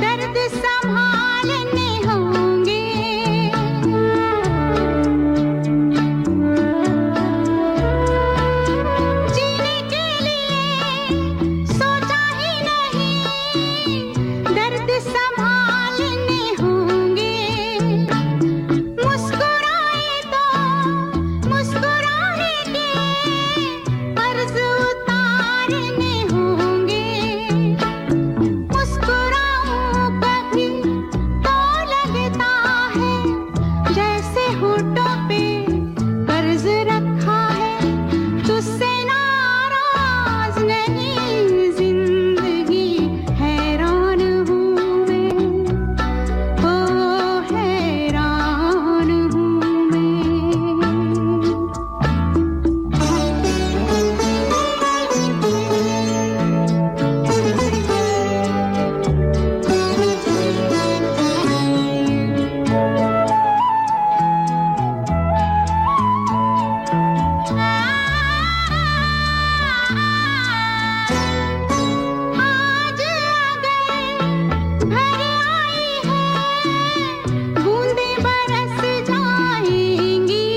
[SPEAKER 8] दर्द संभालने होंगे। जीने के लिए सोचा ही नहीं, दर्द संभालने होंगे। मुस्कुराए तो मुस्कुराने के कर्ज उतारने होंगे। मुस्कुराऊं कभी तो लगता है जैसे होठों पे कर्ज रखा है। तुझसे नाराज नहीं जिंदगी, हैरान हूँ मैं, हो हैरान हूँ मैं। आज अगर घर आई है, बूंदें बरस जाएंगी।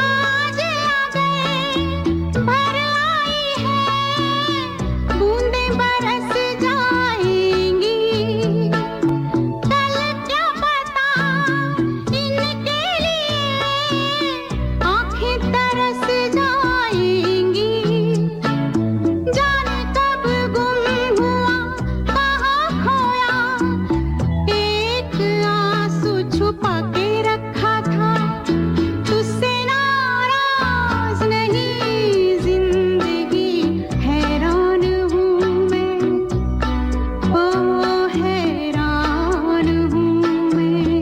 [SPEAKER 8] आज अगर घर आई है, बूंदें बरस जाएंगी। कल क्या पता इनके लिए आँखें तरस जाएंगी। जाने कब गुम हुआ, कहाँ खोया, एक आंसू छुपा के रखा था। तुझसे नाराज नहीं जिंदगी, हैरान हूँ मैं, हो हैरान हूँ मैं।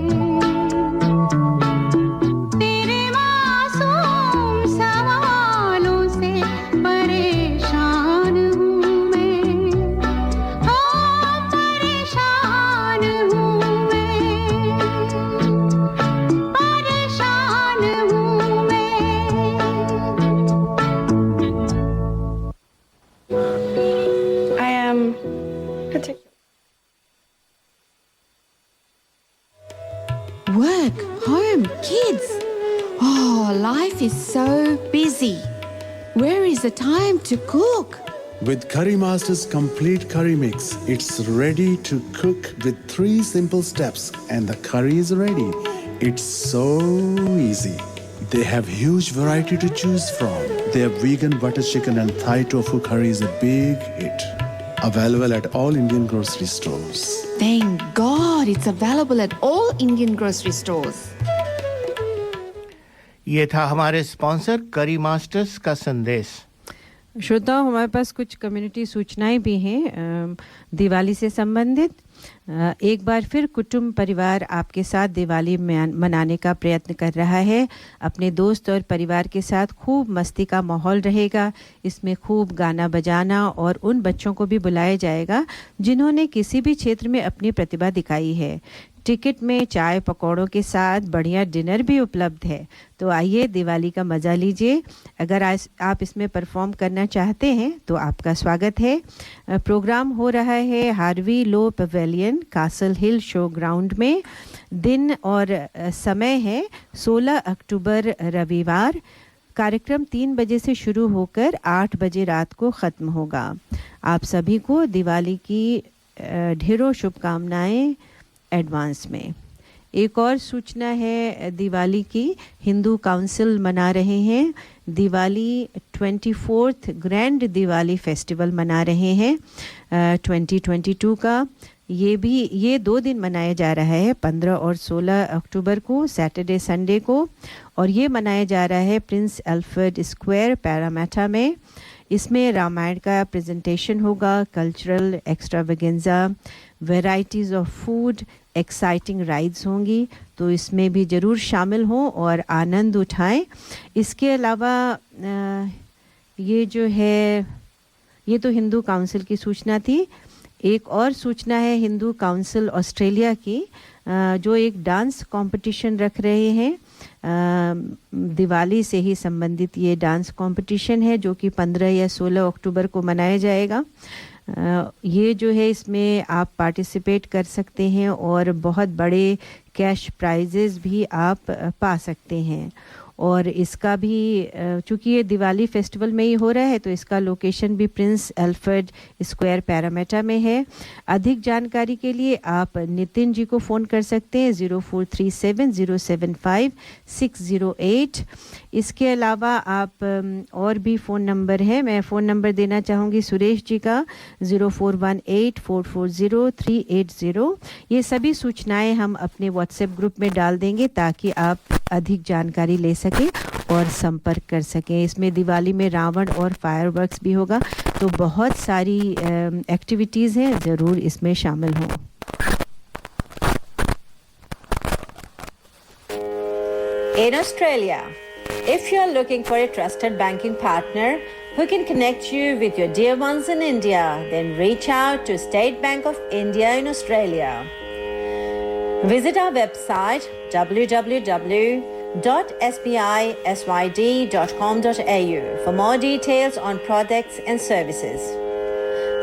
[SPEAKER 8] तेरे मासूम सवालों से परेशान हूँ मैं, हो परेशान हूँ मैं, परेशान हूँ मैं।
[SPEAKER 15] I am particular.
[SPEAKER 16] Work, home, kids. Oh, life is so busy. Where is the time to cook?
[SPEAKER 9] With Curry Master's complete curry mix, it's ready to cook with 3 simple steps and the curry is ready. It's so easy. They have huge variety to choose from. Their vegan butter chicken and Thai tofu curry is a big hit. Available at all Indian grocery stores.
[SPEAKER 16] Thank God it's available at all Indian grocery stores.
[SPEAKER 4] ये था हमारे sponsor करी masters का संदेश।
[SPEAKER 3] श्रोताओं, हमारे पास कुछ community सूचनाएं भी हैं दिवाली से संबंधित। एक बार फिर कुटुंब परिवार आपके साथ दिवाली मनाने का प्रयत्न कर रहा है। अपने दोस्त और परिवार के साथ खूब मस्ती का माहौल रहेगा। इसमें खूब गाना बजाना और उन बच्चों को भी बुलाया जाएगा जिन्होंने किसी भी क्षेत्र में अपनी प्रतिभा दिखाई है। टिकट में चाय पकौड़ों के साथ बढ़िया डिनर भी उपलब्ध है। तो आइए दिवाली का मज़ा लीजिए। अगर आप इसमें परफॉर्म करना चाहते हैं तो आपका स्वागत है। प्रोग्राम हो रहा है हार्वी लो पवेलियन कासल हिल शो ग्राउंड में। दिन और समय है 16 अक्टूबर रविवार। कार्यक्रम 3 बजे से शुरू होकर 8 बजे रात को ख़त्म होगा। आप सभी को दिवाली की ढेरों शुभकामनाएं एडवांस में। एक और सूचना है दिवाली की। हिंदू काउंसिल मना रहे हैं Diwali 24th grand Diwali festival मना रहे हैं 2022 का। ये 2 दिन मनाया जा रहा है 15 और 16 अक्टूबर को, सैटरडे संडे को। और ये मनाया जा रहा है प्रिंस एल्फ्रेड स्क्वायर पैरामेटा में। इसमें रामायण का प्रेजेंटेशन होगा, cultural extravaganza, varieties of food, exciting rides होंगी। तो इसमें भी ज़रूर शामिल हों और आनंद उठाएं। इसके अलावा ये जो है, ये तो हिंदू काउंसिल की सूचना थी। एक और सूचना है हिंदू काउंसिल ऑस्ट्रेलिया की, जो एक डांस कंपटीशन रख रहे हैं। दिवाली से ही संबंधित ये डांस कंपटीशन है जो कि 15 या 16 अक्टूबर को मनाया जाएगा। ये जो है इसमें आप पार्टिसिपेट कर सकते हैं और बहुत बड़े कैश प्राइजेस भी आप पा सकते हैं। और इसका भी चूँकि ये दिवाली फेस्टिवल में ही हो रहा है तो इसका लोकेशन भी प्रिंस एल्फ्रेड स्क्वायर पैरामेटा में है। अधिक जानकारी के लिए आप नितिन जी को फ़ोन कर सकते हैं 0437075608। इसके अलावा आप और भी फ़ोन नंबर है, मैं फ़ोन नंबर देना चाहूँगी सुरेश जी का 0418440380। ये सभी सूचनाएं हम अपने व्हाट्सएप ग्रुप में डाल देंगे ताकि आप अधिक जानकारी ले सकें और संपर्क कर सकें। इसमें दिवाली में रावण और फायरवर्क्स भी होगा। तो बहुत सारी एक्टिविटीज़ हैं, ज़रूर इसमें शामिल हों।
[SPEAKER 17] In Australia, if you're looking for a trusted banking partner who can connect you with your dear ones in India, then reach out to State Bank of India in Australia. Visit our website www.sbisyd.com.au for more details on products and services.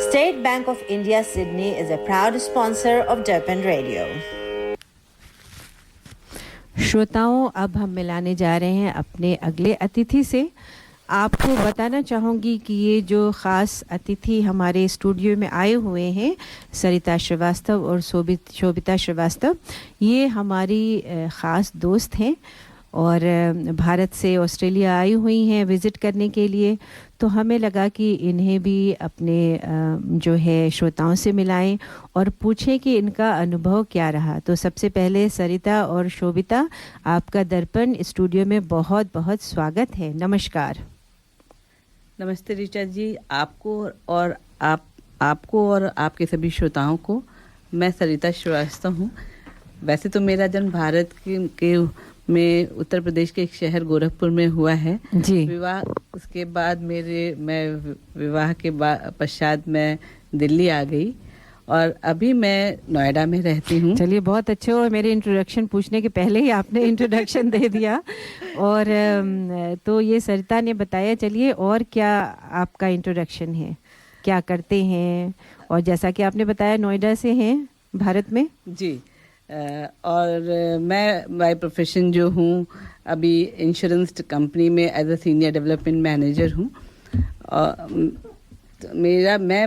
[SPEAKER 17] State Bank of India Sydney is a proud sponsor of Durban Radio.
[SPEAKER 3] श्रोताओं, अब हम मिलाने जा रहे हैं अपने अगले अतिथि से। आपको बताना चाहूँगी कि ये जो ख़ास अतिथि हमारे स्टूडियो में आए हुए हैं, सरिता श्रीवास्तव और शोभिता श्रीवास्तव, ये हमारी ख़ास दोस्त हैं और भारत से ऑस्ट्रेलिया आई हुई हैं विज़िट करने के लिए। तो हमें लगा कि इन्हें भी अपने जो है श्रोताओं से मिलाएं और पूछें कि इनका अनुभव क्या रहा। तो सबसे पहले सरिता और शोभिता, आपका दर्पण स्टूडियो में बहुत बहुत स्वागत है। नमस्कार।
[SPEAKER 18] नमस्ते ऋचा जी, आपको और आपके सभी श्रोताओं को। मैं सरिता श्रीवास्तव हूँ। वैसे तो मेरा जन्म भारत के में उत्तर प्रदेश के एक शहर गोरखपुर में हुआ है जी। विवाह उसके बाद मैं विवाह के पश्चात मैं दिल्ली आ गई और अभी मैं नोएडा में रहती हूँ।
[SPEAKER 3] चलिए, बहुत अच्छे हो। मेरे इंट्रोडक्शन पूछने के पहले ही आपने इंट्रोडक्शन दे दिया। और तो ये सरिता ने बताया। चलिए, और क्या आपका इंट्रोडक्शन है, क्या करते हैं? और जैसा कि आपने बताया नोएडा से हैं भारत में
[SPEAKER 18] जी। और मैं बाय प्रोफेशन जो हूँ अभी इंश्योरेंस कंपनी में as a senior development manager हूँ। मैं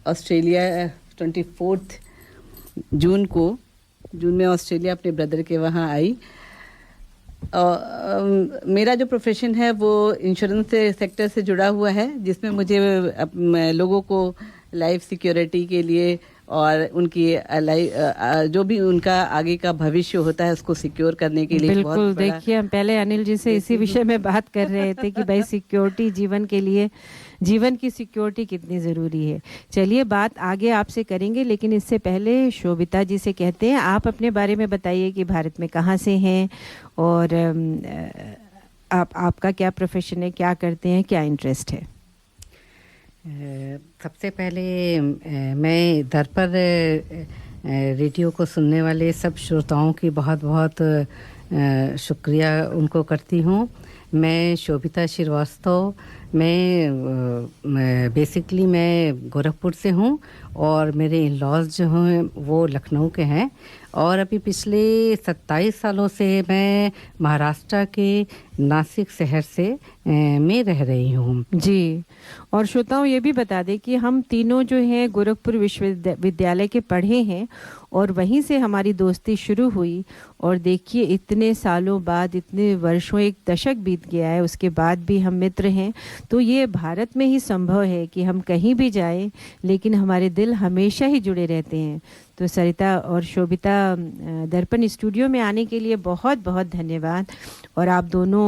[SPEAKER 18] ऑस्ट्रेलिया 24 जून में ऑस्ट्रेलिया अपने ब्रदर के वहाँ आई। मेरा जो प्रोफेशन है वो इंश्योरेंस सेक्टर से जुड़ा हुआ है, जिसमें मुझे लोगों को लाइफ सिक्योरिटी के लिए और उनकी जो भी उनका आगे का भविष्य होता है उसको सिक्योर करने के लिए
[SPEAKER 5] बिल्कुल। देखिए, हम पहले अनिल जी से इसी विषय में बात कर रहे थे कि भाई सिक्योरिटी जीवन के लिए, जीवन की सिक्योरिटी कितनी ज़रूरी है। चलिए बात आगे आपसे करेंगे, लेकिन इससे पहले शोभिता जी से कहते हैं आप अपने बारे में बताइए कि भारत में कहाँ से हैं और आपका क्या प्रोफेशन है, क्या करते हैं, क्या इंटरेस्ट है।
[SPEAKER 19] सबसे पहले मैं दर्पण रेडियो को सुनने वाले सब श्रोताओं की बहुत बहुत शुक्रिया उनको करती हूँ। मैं शोभिता श्रीवास्तव, मैं बेसिकली मैं गोरखपुर से हूँ और मेरे इन लॉज जो हैं वो लखनऊ के हैं और अभी पिछले 27 सालों से मैं महाराष्ट्र के नासिक शहर से में रह रही हूँ
[SPEAKER 5] जी। और श्रोताओं ये भी बता दें कि हम तीनों जो हैं गोरखपुर विश्वविद्यालय के पढ़े हैं और वहीं से हमारी दोस्ती शुरू हुई और देखिए इतने सालों बाद, इतने वर्षों, एक दशक बीत गया है, उसके बाद भी हम मित्र हैं। तो ये भारत में ही संभव है कि हम कहीं भी जाएं लेकिन हमारे दिल हमेशा ही जुड़े रहते हैं। तो सरिता और शोभिता दर्पण स्टूडियो में आने के लिए बहुत बहुत धन्यवाद। और आप दोनों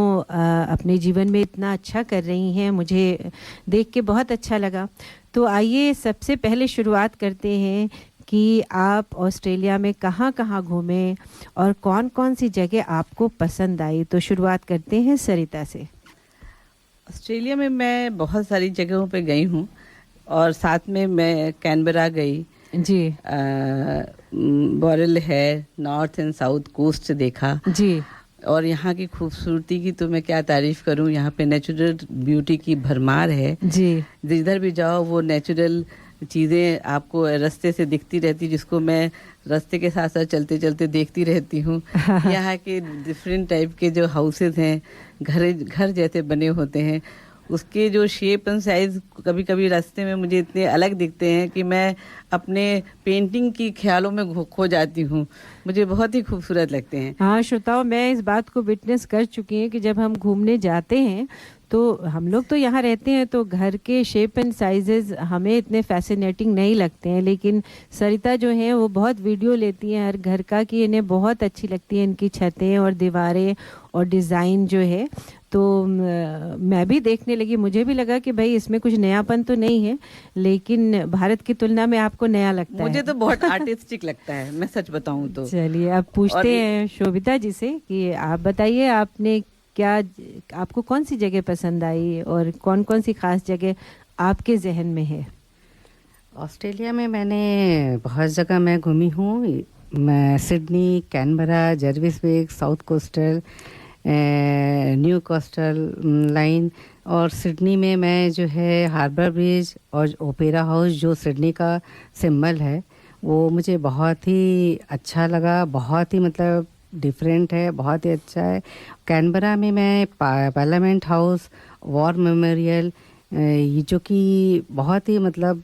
[SPEAKER 5] अपने जीवन में इतना अच्छा कर रही हैं, मुझे देख के बहुत अच्छा लगा। तो आइए सबसे पहले शुरुआत करते हैं कि आप ऑस्ट्रेलिया में कहाँ कहाँ घूमे और कौन कौन सी जगह आपको पसंद आई। तो शुरुआत करते हैं सरिता से।
[SPEAKER 18] ऑस्ट्रेलिया में मैं बहुत सारी जगहों पे गई हूँ और साथ में मैं कैनबरा गई
[SPEAKER 5] जी,
[SPEAKER 18] बॉरेल है, नॉर्थ एंड साउथ कोस्ट देखा
[SPEAKER 5] जी।
[SPEAKER 18] और यहाँ की खूबसूरती की तो मैं क्या तारीफ करूँ। यहाँ पे नेचुरल ब्यूटी की भरमार है
[SPEAKER 5] जी।
[SPEAKER 18] जिधर भी जाओ वो नेचुरल चीज़ें आपको रास्ते से दिखती रहती, जिसको मैं रास्ते के साथ साथ चलते चलते देखती रहती हूँ। यहाँ के डिफरेंट टाइप के जो हाउसेस हैं, घर जैसे बने होते हैं, उसके जो शेप एंड साइज कभी कभी रास्ते में मुझे इतने अलग दिखते हैं कि मैं अपने पेंटिंग की ख्यालों में खो जाती हूँ। मुझे बहुत ही खूबसूरत लगते हैं।
[SPEAKER 5] हाँ श्रोताओ, मैं इस बात को विटनेस कर चुकी हूँ कि जब हम घूमने जाते हैं तो हम लोग तो यहाँ रहते हैं तो घर के शेप एंड साइजेस हमें इतने फैसिनेटिंग नहीं लगते हैं, लेकिन सरिता जो है वो बहुत वीडियो लेती हैं हर घर का कि इन्हें बहुत अच्छी लगती है इनकी छतें और दीवारें और डिज़ाइन जो है। तो मैं भी देखने लगी, मुझे भी लगा कि भाई इसमें कुछ नयापन तो नहीं है, लेकिन भारत की तुलना में आपको नया लगता है।
[SPEAKER 18] मुझे तो बहुत आर्टिस्टिक लगता है, मैं सच बताऊं तो।
[SPEAKER 5] चलिए अब पूछते हैं शोभिता जी से कि आप बताइए आपने क्या, आपको कौन सी जगह पसंद आई और कौन कौन सी खास जगह आपके जहन में है।
[SPEAKER 19] ऑस्ट्रेलिया में मैंने बहुत जगह मैं घूमी हूँ। मैं Sydney, Canberra, Jervis Bay, south coastal, new coastal line और सिडनी में मैं जो है हार्बर ब्रिज और ओपेरा हाउस जो सिडनी का सिंबल है वो मुझे बहुत ही अच्छा लगा। बहुत ही मतलब डिफरेंट है, बहुत ही अच्छा है। कैनबरा में मैं पार्लियामेंट हाउस, वॉर मेमोरियल, ये जो कि बहुत ही मतलब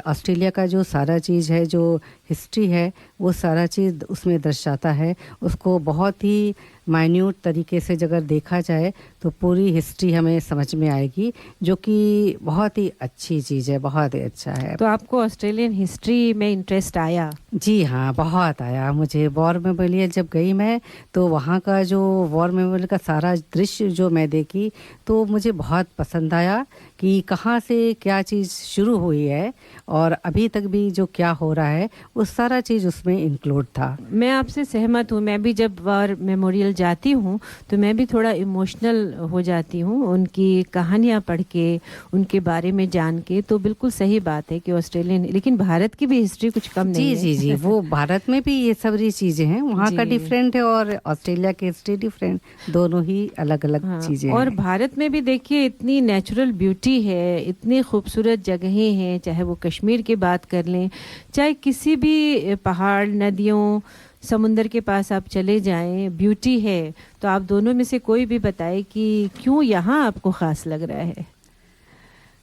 [SPEAKER 19] ऑस्ट्रेलिया का जो सारा चीज़ है, जो हिस्ट्री है, वो सारा चीज़ उसमें दर्शाता है। उसको बहुत ही माइन्यूट तरीके से अगर देखा जाए तो पूरी हिस्ट्री हमें समझ में आएगी, जो कि बहुत ही अच्छी चीज़ है, बहुत ही अच्छा है।
[SPEAKER 5] तो आपको ऑस्ट्रेलियन हिस्ट्री में इंटरेस्ट आया?
[SPEAKER 19] जी हाँ, बहुत आया मुझे। वॉर मेमोरियल जब गई मैं तो वहाँ का जो वॉर मेमोरियल का सारा दृश्य जो मैं देखी तो मुझे बहुत पसंद आया कि कहाँ से क्या चीज़ शुरू हुई है और अभी तक भी जो क्या हो रहा है वो सारा चीज़ उसमें इंक्लूड था।
[SPEAKER 5] मैं आपसे सहमत हूँ। मैं भी जब वॉर मेमोरियल जाती हूँ तो मैं भी थोड़ा इमोशनल हो जाती हूँ उनकी कहानियाँ पढ़ के, उनके बारे में जान के। तो बिल्कुल सही बात है कि ऑस्ट्रेलियन, लेकिन भारत की भी हिस्ट्री कुछ कम नहीं है।
[SPEAKER 19] जी वो भारत में भी ये सब चीज़ें हैं, वहाँ का डिफरेंट है और ऑस्ट्रेलिया की हिस्ट्री डिफरेंट, दोनों ही अलग अलग चीज़ें
[SPEAKER 5] और
[SPEAKER 19] हैं।
[SPEAKER 5] भारत में भी देखिए इतनी नेचुरल ब्यूटी है, इतनी खूबसूरत जगहें हैं, चाहे वो कश्मीर की बात कर लें, चाहे किसी भी पहाड़, नदियों, समुंदर के पास आप चले जाएं, ब्यूटी है। तो आप दोनों में से कोई भी बताए कि क्यों यहाँ आपको ख़ास लग रहा है।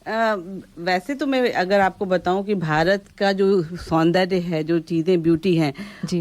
[SPEAKER 18] वैसे तो मैं अगर आपको बताऊं कि भारत का जो सौंदर्य है, जो चीज़ें ब्यूटी हैं,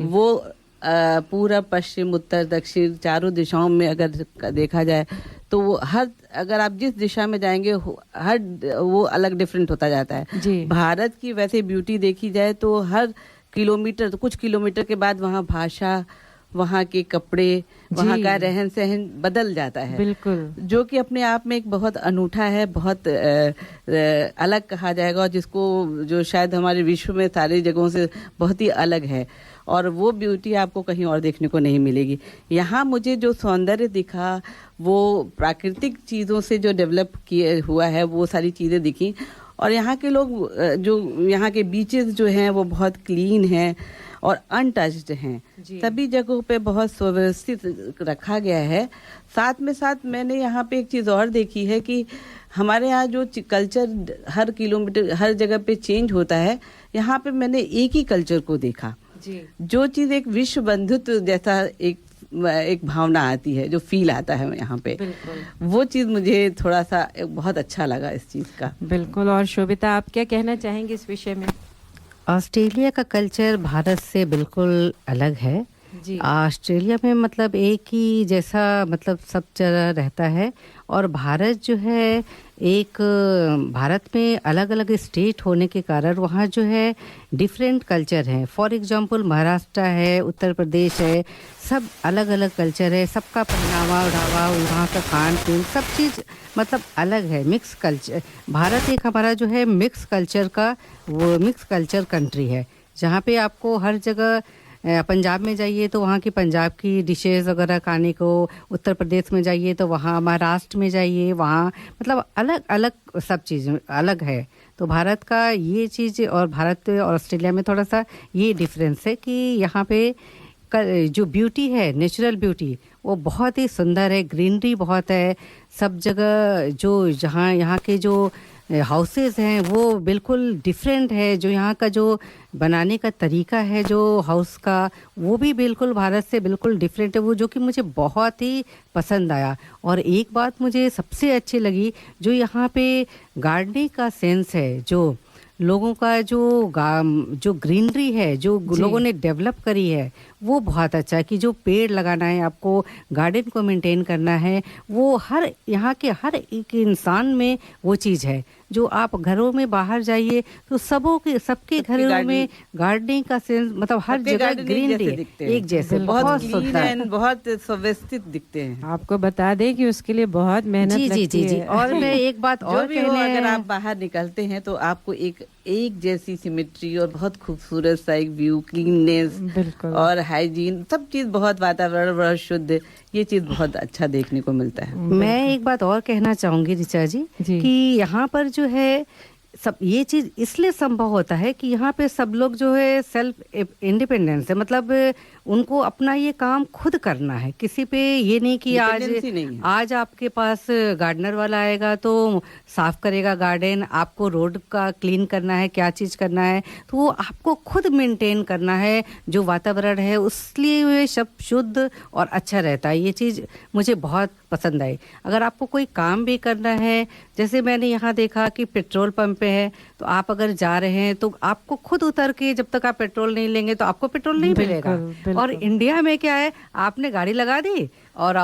[SPEAKER 18] वो पूरा पश्चिम उत्तर दक्षिण चारों दिशाओं में अगर देखा जाए तो वो हर, अगर आप जिस दिशा में जाएंगे हर वो अलग डिफरेंट होता जाता है। भारत की वैसे ब्यूटी देखी जाए तो हर किलोमीटर, तो कुछ किलोमीटर के बाद वहाँ भाषा, वहाँ के कपड़े, वहाँ का रहन सहन बदल जाता है, बिल्कुल, जो कि अपने आप में एक बहुत अनूठा है, बहुत अलग कहा जाएगा, और जिसको जो शायद हमारे विश्व में सारी जगहों से बहुत ही अलग है, और वो ब्यूटी आपको कहीं और देखने को नहीं मिलेगी। यहाँ मुझे जो सौंदर्य दिखा वो प्राकृतिक चीज़ों से जो डेवलप किया हुआ है, वो सारी चीज़ें दिखी, और यहाँ के लोग, जो यहाँ के बीचेस जो हैं वो बहुत क्लीन हैं और अनटच्ड हैं, सभी जगहों पे बहुत सुव्यवस्थित रखा गया है। साथ में साथ मैंने यहाँ पे एक चीज़ और देखी है कि हमारे यहाँ जो कल्चर हर किलोमीटर हर जगह पे चेंज होता है, यहाँ पे मैंने एक ही कल्चर को देखा, जो चीज़ एक विश्व बंधुत्व जैसा एक भावना आती है, जो फील आता है यहाँ पे, वो चीज़ मुझे थोड़ा सा बहुत अच्छा लगा इस चीज़ का।
[SPEAKER 3] बिल्कुल। और शोभिता, आप क्या कहना चाहेंगे इस विषय में?
[SPEAKER 19] ऑस्ट्रेलिया का कल्चर भारत से बिल्कुल अलग है। ऑस्ट्रेलिया में मतलब एक ही जैसा मतलब सब जगह रहता है, और भारत जो है एक, भारत में अलग अलग स्टेट होने के कारण वहाँ जो है डिफरेंट कल्चर हैं। फॉर एग्जांपल महाराष्ट्र है, उत्तर प्रदेश है, सब अलग अलग कल्चर है, सबका पहनावा ओढ़ावा, वहाँ का खान पीन, सब चीज़ मतलब अलग है, मिक्स कल्चर। भारत एक हमारा जो है मिक्स कल्चर का, वो मिक्स कल्चर कंट्री है, जहाँ पे आपको हर जगह, पंजाब में जाइए तो वहाँ की पंजाब की डिशेस वगैरह खाने को, उत्तर प्रदेश में जाइए तो वहाँ, महाराष्ट्र में जाइए वहाँ, मतलब अलग अलग सब चीज़ अलग है। तो भारत का ये चीज़, और भारत और ऑस्ट्रेलिया में थोड़ा सा ये डिफरेंस है कि यहाँ पे जो ब्यूटी है, नेचुरल ब्यूटी, वो बहुत ही सुंदर है, ग्रीनरी बहुत है सब जगह। जो जहाँ यहाँ के जो हाउसेस हैं वो बिल्कुल डिफरेंट है, जो यहाँ का जो बनाने का तरीका है जो हाउस का, वो भी बिल्कुल भारत से बिल्कुल डिफरेंट है, वो जो कि मुझे बहुत ही पसंद आया। और एक बात मुझे सबसे अच्छी लगी, जो यहाँ पे गार्डनिंग का सेंस है, जो लोगों का जो ग्रीनरी है, जो लोगों ने डेवलप करी है, वो बहुत अच्छा है। कि जो पेड़ लगाना है, आपको गार्डन को मेंटेन करना है, वो हर यहाँ के हर एक इंसान में वो चीज़ है। जो आप घरों में बाहर जाइए तो सबके घरों में गार्डनिंग का सेंस, मतलब हर जगह ग्रीनरी एक जैसे, बहुत सुंदर,
[SPEAKER 18] बहुत सुव्यवस्थित दिखते हैं।
[SPEAKER 3] आपको बता दें कि उसके लिए बहुत मेहनत लगती है।
[SPEAKER 19] और मैं एक बात और कहना है,
[SPEAKER 18] अगर आप बाहर निकलते हैं तो आपको एक जैसी सिमेट्री और बहुत खूबसूरत सा एक व्यू, क्लीननेस और हाइजीन, सब चीज बहुत, वातावरण बहुत शुद्ध, ये चीज बहुत अच्छा देखने को मिलता है।
[SPEAKER 19] मैं एक बात और कहना चाहूंगी ऋचा जी कि यहाँ पर जो है सब ये चीज इसलिए संभव होता है कि यहाँ पे सब लोग जो है सेल्फ इंडिपेंडेंस है, मतलब उनको अपना ये काम खुद करना है, किसी पे ये नहीं कि आज आपके पास गार्डनर वाला आएगा तो साफ करेगा गार्डन, आपको रोड का क्लीन करना है, क्या चीज़ करना है, तो वो आपको खुद मेंटेन करना है। जो वातावरण है उसलिए सब शुद्ध और अच्छा रहता है। ये चीज़ मुझे बहुत पसंद आई। अगर आपको कोई काम भी करना है, जैसे मैंने यहाँ देखा कि पेट्रोल पंप पे है, तो आप अगर जा रहे हैं तो आपको खुद उतर के, जब तक आप पेट्रोल नहीं लेंगे तो आपको पेट्रोल नहीं मिलेगा। और इंडिया में क्या है, आपने गाड़ी लगा दी और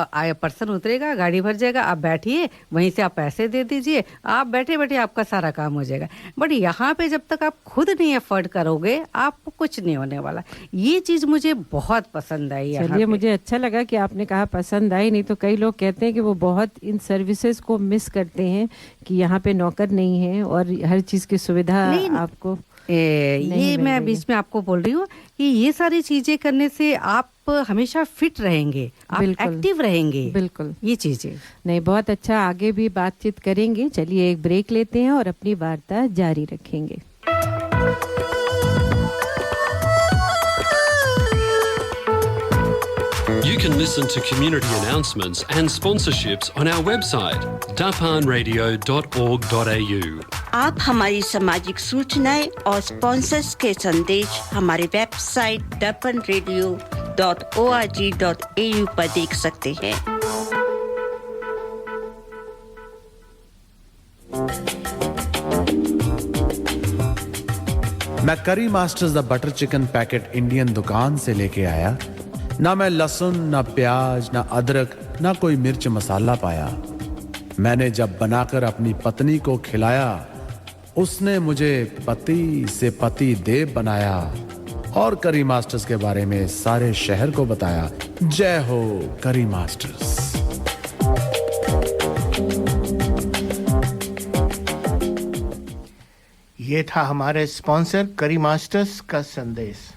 [SPEAKER 19] पर्सन उतरेगा, गाड़ी भर जाएगा, आप बैठिए, वहीं से आप पैसे दे दीजिए, आप बैठे बैठे आपका सारा काम हो जाएगा। बट यहाँ पे जब तक आप खुद नहीं अफोर्ड करोगे, आपको कुछ नहीं होने वाला। ये चीज़ मुझे बहुत पसंद आई।
[SPEAKER 3] चलिए, मुझे अच्छा लगा कि आपने कहा पसंद आई, नहीं तो कई लोग कहते हैं कि वो बहुत इन सर्विसेज को मिस करते हैं कि यहाँ पे नौकर नहीं है और हर चीज़ की सुविधा आपको
[SPEAKER 19] ये मैं बीच में आपको बोल रही हूँ कि ये सारी चीजें करने से आप हमेशा फिट रहेंगे, आप एक्टिव रहेंगे।
[SPEAKER 3] बिल्कुल,
[SPEAKER 19] ये चीजें
[SPEAKER 3] नहीं, बहुत अच्छा, आगे भी बातचीत करेंगे। चलिए एक ब्रेक लेते हैं और अपनी वार्ता जारी रखेंगे।
[SPEAKER 1] You can listen to community announcements and sponsorships on our website, dapanradio.org.au.
[SPEAKER 2] आप हमारी सामाजिक सूचनाएं और स्पॉन्सर्स के संदेश हमारे वेबसाइट dapanradio.org.au पर देख सकते हैं।
[SPEAKER 9] मैं करी masters the butter chicken packet Indian दुकान से लेके आया। ना मैं लहसुन, ना प्याज, ना अदरक, ना कोई मिर्च मसाला पाया। मैंने जब बनाकर अपनी पत्नी को खिलाया, उसने मुझे पति से पति देव बनाया और करी मास्टर्स के बारे में सारे शहर को बताया। जय हो करी मास्टर्स।
[SPEAKER 4] ये था हमारे स्पॉन्सर करी मास्टर्स का संदेश।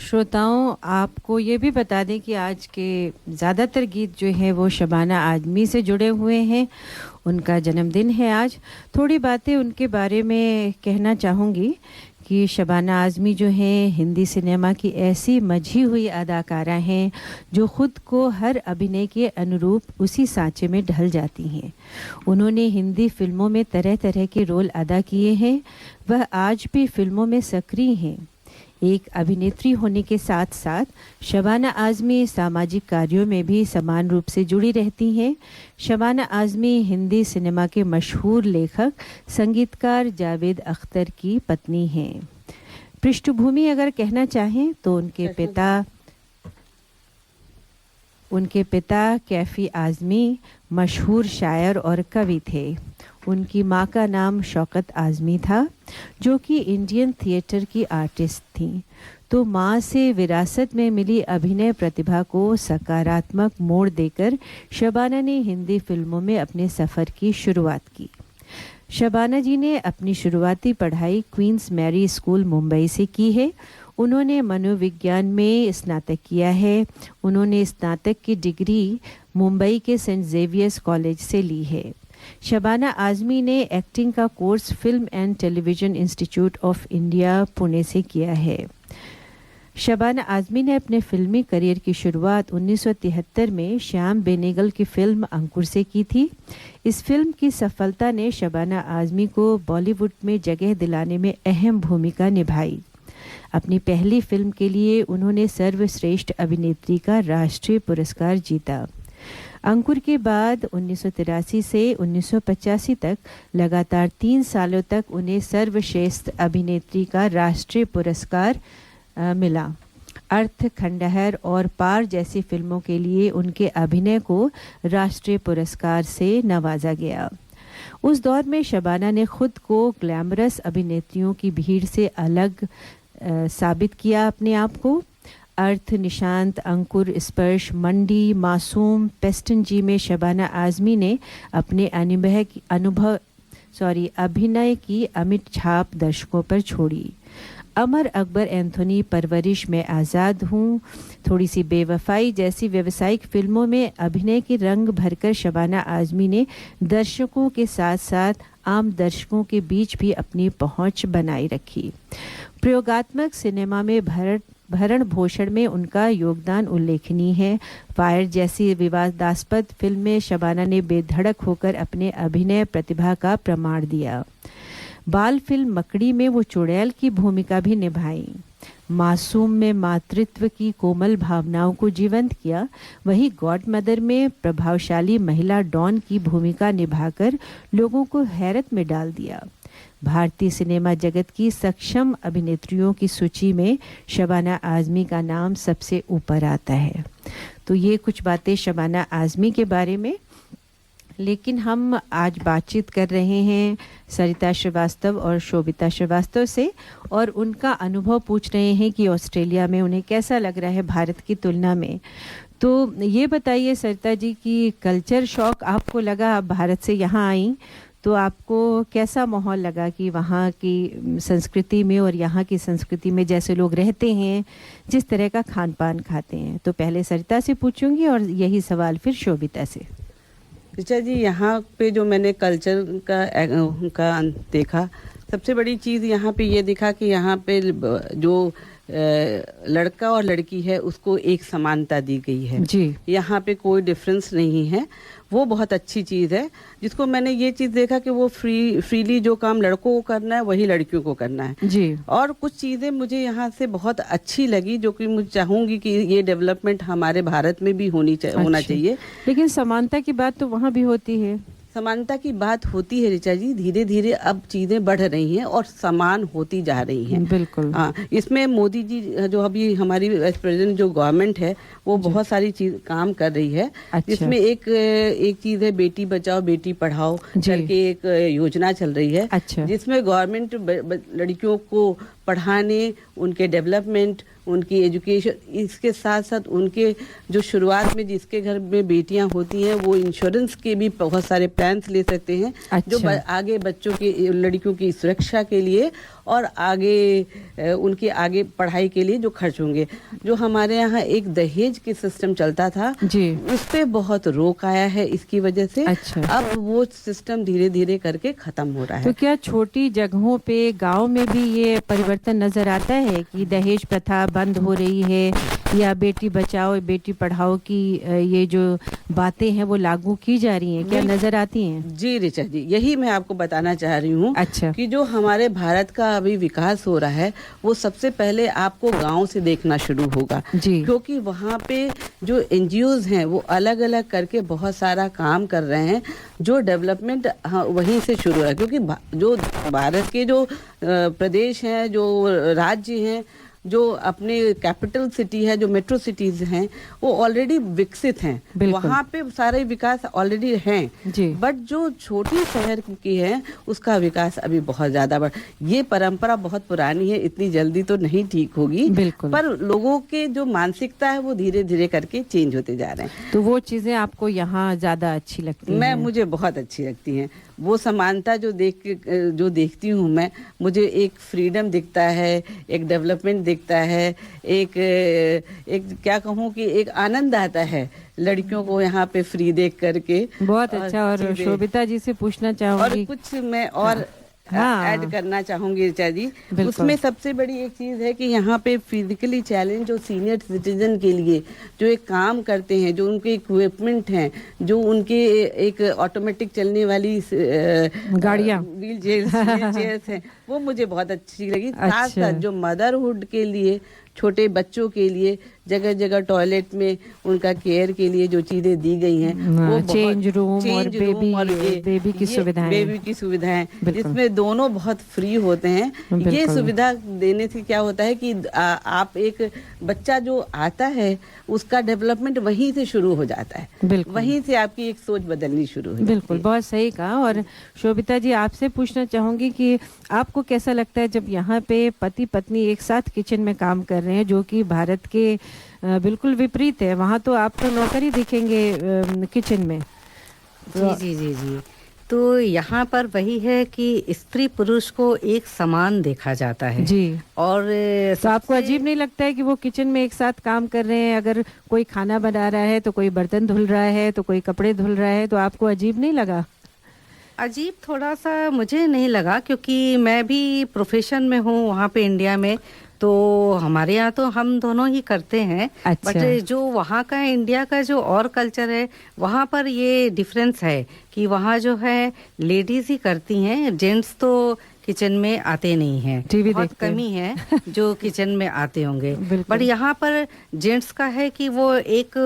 [SPEAKER 5] श्रोताओं, आपको ये भी बता दें कि आज के ज़्यादातर गीत जो हैं वो शबाना आज़मी से जुड़े हुए हैं। उनका जन्मदिन है आज। थोड़ी बातें उनके बारे में कहना चाहूँगी कि शबाना आज़मी जो हैं हिंदी सिनेमा की ऐसी मझी हुई अदाकारा हैं जो ख़ुद को हर अभिनय के अनुरूप उसी सांचे में ढल जाती हैं। उन्होंने हिंदी फिल्मों में तरह तरह के रोल अदा किए हैं। वह आज भी फिल्मों में सक्रिय हैं। एक अभिनेत्री होने के साथ साथ शबाना आज़मी सामाजिक कार्यों में भी समान रूप से जुड़ी रहती हैं। शबाना आज़मी हिंदी सिनेमा के मशहूर लेखक संगीतकार जावेद अख्तर की पत्नी हैं। पृष्ठभूमि अगर कहना चाहें तो उनके पिता कैफ़ी आज़मी मशहूर शायर और कवि थे। उनकी माँ का नाम शौकत आज़मी था जो कि इंडियन थिएटर की आर्टिस्ट थीं। तो माँ से विरासत में मिली अभिनय प्रतिभा को सकारात्मक मोड़ देकर शबाना ने हिंदी फिल्मों में अपने सफ़र की शुरुआत की। शबाना जी ने अपनी शुरुआती पढ़ाई क्वींस मैरी स्कूल मुंबई से की है। उन्होंने मनोविज्ञान में स्नातक किया है। उन्होंने स्नातक की डिग्री मुंबई के सेंट जेवियर्स कॉलेज से ली है। शबाना आज़मी ने एक्टिंग का course film and television institute of India Pune से किया है। शबाना आज़मी ने अपने फिल्मी करियर की शुरुआत 1973 में श्याम बेनेगल की फिल्म अंकुर से की थी। इस फिल्म की सफलता ने शबाना आज़मी को बॉलीवुड में जगह दिलाने में अहम भूमिका निभाई। अपनी पहली फिल्म के लिए उन्होंने सर्वश्रेष्ठ अभिनेत्री का राष्ट्रीय पुरस्कार जीता। अंकुर के बाद 1983 से 1985 तक लगातार 3 सालों तक उन्हें सर्वश्रेष्ठ अभिनेत्री का राष्ट्रीय पुरस्कार मिला। अर्थ, खंडहर और पार जैसी फिल्मों के लिए उनके अभिनय को राष्ट्रीय पुरस्कार से नवाजा गया। उस दौर में शबाना ने खुद को ग्लैमरस अभिनेत्रियों की भीड़ से अलग साबित किया अपने आप को। अर्थ, निशांत, अंकुर, स्पर्श, मंडी, मासूम, पेस्टन-जी में शबाना आज़मी ने अपने अभिनय की अमिट छाप दर्शकों पर छोड़ी। अमर अकबर एंथोनी, परवरिश, में आज़ाद हूँ, थोड़ी सी बेवफाई जैसी व्यावसायिक फिल्मों में अभिनय के रंग भरकर शबाना आज़मी ने दर्शकों के साथ साथ आम दर्शकों के बीच भी अपनी पहुंच बनाई रखी। प्रयोगात्मक सिनेमा में भरण पोषण में उनका योगदान उल्लेखनीय है। फायर जैसी विवादास्पद फिल्म में शबाना ने बेधड़क होकर अपने अभिनय प्रतिभा का प्रमाण दिया। बाल फिल्म मकड़ी में वो चुड़ैल की भूमिका भी निभाई। मासूम में मातृत्व की कोमल भावनाओं को जीवंत किया। वहीं गॉड मदर में प्रभावशाली महिला डॉन की भूमिका निभाकर लोगों को हैरत में डाल दिया। भारतीय सिनेमा जगत की सक्षम अभिनेत्रियों की सूची में शबाना आज़मी का नाम सबसे ऊपर आता है। तो ये कुछ बातें शबाना आज़मी के बारे में। लेकिन हम आज बातचीत कर रहे हैं सरिता श्रीवास्तव और शोभिता श्रीवास्तव से और उनका अनुभव पूछ रहे हैं कि ऑस्ट्रेलिया में उन्हें कैसा लग रहा है भारत की तुलना में। तो ये बताइए सरिता जी कि कल्चर शॉक आपको लगा, आप भारत से यहाँ आई तो आपको कैसा माहौल लगा कि वहाँ की संस्कृति में और यहाँ की संस्कृति में जैसे लोग रहते हैं, जिस तरह का खान पान खाते हैं। तो पहले सरिता से पूछूंगी और यही सवाल फिर शोभिता से।
[SPEAKER 18] ऋचा जी, यहाँ पे जो मैंने कल्चर का देखा, सबसे बड़ी चीज़ यहाँ पे ये दिखा कि यहाँ पे जो लड़का और लड़की है उसको एक समानता दी गई है जी। यहाँ पे कोई डिफरेंस नहीं है, वो बहुत अच्छी चीज़ है। जिसको मैंने ये चीज़ देखा कि वो फ्रीली जो काम लड़कों को करना है वही लड़कियों को करना है जी। और कुछ चीज़ें मुझे यहाँ से बहुत अच्छी लगी जो कि मुझे चाहूँगी कि ये डेवलपमेंट हमारे भारत में भी होना चाहिए।
[SPEAKER 5] लेकिन समानता की बात तो वहाँ भी होती है।
[SPEAKER 18] समानता की बात होती है ऋचा जी, धीरे धीरे अब चीज़ें बढ़ रही हैं और समान होती जा रही हैं।
[SPEAKER 5] बिल्कुल।
[SPEAKER 18] हाँ, इसमें मोदी जी जो अभी हमारी वाइस प्रेसिडेंट जो गवर्नमेंट है वो बहुत सारी चीज काम कर रही है। अच्छा। इसमें एक चीज़ है बेटी बचाओ बेटी पढ़ाओ करके एक योजना चल रही है। अच्छा। जिसमें गवर्नमेंट लड़कियों को पढ़ाने, उनके डेवलपमेंट, उनकी एजुकेशन, इसके साथ साथ उनके जो शुरुआत में जिसके घर में बेटियां होती हैं वो इंश्योरेंस के भी बहुत सारे प्लान्स ले सकते हैं। अच्छा। जो आगे बच्चों की लड़कियों की सुरक्षा के लिए और आगे उनके आगे पढ़ाई के लिए जो खर्च होंगे। जो हमारे यहाँ एक दहेज की सिस्टम चलता था जी, उस पे बहुत रोक आया है इसकी वजह से। अच्छा। अब वो सिस्टम धीरे धीरे करके खत्म हो रहा है।
[SPEAKER 5] तो क्या छोटी जगहों पे गांव में भी ये परिवर्तन नजर आता है कि दहेज प्रथा बंद हो रही है या बेटी बचाओ बेटी पढ़ाओ की ये जो बातें हैं वो लागू की जा रही हैं, क्या नजर आती हैं? जी ऋचा जी,
[SPEAKER 18] यही मैं आपको बताना चाह रही हूँ। अच्छा। कि जो हमारे भारत का अभी विकास हो रहा है वो सबसे पहले आपको गांव से देखना शुरू होगा जी। क्योंकि वहाँ पे जो एनजीओज हैं वो अलग अलग करके बहुत सारा काम कर रहे हैं। जो डेवलपमेंट वहीं से शुरू हो रहा है, क्योंकि जो भारत के जो प्रदेश हैं, जो राज्य हैं, जो अपने कैपिटल सिटी है, जो मेट्रो सिटीज हैं वो ऑलरेडी विकसित हैं, वहाँ पे सारे विकास ऑलरेडी हैं। बट जो छोटी शहर की है उसका विकास अभी बहुत ज्यादा ये परंपरा बहुत पुरानी है, इतनी जल्दी तो नहीं ठीक होगी। पर लोगों के जो मानसिकता है वो धीरे धीरे करके चेंज होते जा रहे हैं।
[SPEAKER 5] तो वो चीजें आपको यहाँ ज्यादा अच्छी लगती हैं?
[SPEAKER 18] मुझे बहुत अच्छी लगती हैं। वो समानता जो देखती हूँ मैं, मुझे एक फ्रीडम दिखता है, एक डेवलपमेंट दिखता है, एक क्या कहूँ कि एक आनंद आता है लड़कियों को यहाँ पे फ्री देख करके।
[SPEAKER 5] बहुत अच्छा। और शोभिता जी से पूछना चाहूँगी।
[SPEAKER 18] और कुछ मैं और ऐड करना चाहूंगी ऋचा जी। उसमें सबसे बड़ी एक चीज है कि यहाँ पे फिजिकली चैलेंज जो सीनियर सिटीजन के लिए जो एक काम करते हैं, जो उनके इक्विपमेंट हैं, जो उनके एक ऑटोमेटिक चलने वाली
[SPEAKER 5] गाड़ियाँ
[SPEAKER 18] व्हील चेयर्स हैं, वो मुझे बहुत अच्छी लगी। साथ साथ जो मदरहुड के लिए छोटे बच्चों के लिए जगह जगह टॉयलेट में उनका केयर के लिए जो चीजें दी गई हैं, वो
[SPEAKER 5] चेंज रूम और बेबी की
[SPEAKER 18] सुविधाएं जिसमें दोनों बहुत फ्री होते हैं। ये सुविधा देने से क्या होता है कि आप एक बच्चा जो आता है उसका डेवलपमेंट वहीं से शुरू हो जाता है, वहीं से आपकी एक सोच बदलनी शुरू हो।
[SPEAKER 5] बिल्कुल, बहुत सही कहा। और शोभिता जी, आपसे पूछना चाहूंगी कि आपको कैसा लगता है जब यहाँ पे पति पत्नी एक साथ किचन में काम कर रहे हैं, जो कि भारत के बिल्कुल विपरीत है। वहाँ तो आप तो नौकर ही दिखेंगे किचन में।
[SPEAKER 19] जी। तो यहाँ पर वही है कि स्त्री पुरुष को एक समान देखा जाता है
[SPEAKER 5] जी।
[SPEAKER 19] और
[SPEAKER 5] तो आपको अजीब नहीं लगता है कि वो किचन में एक साथ काम कर रहे हैं? अगर कोई खाना बना रहा है तो कोई बर्तन धुल रहा है तो कोई कपड़े धुल रहा है, तो आपको अजीब नहीं लगा?
[SPEAKER 19] अजीब थोड़ा सा मुझे नहीं लगा, क्योंकि मैं भी प्रोफेशन में हूँ वहाँ पे इंडिया में, तो हमारे यहाँ तो हम दोनों ही करते हैं।
[SPEAKER 5] अच्छा।
[SPEAKER 19] बट जो वहाँ का इंडिया का जो और कल्चर है, वहाँ पर ये डिफरेंस है कि वहाँ जो है लेडीज ही करती हैं, जेंट्स तो किचन में आते नहीं हैं, बहुत कमी है जो किचन में आते होंगे। बट यहाँ पर जेंट्स का है कि वो एक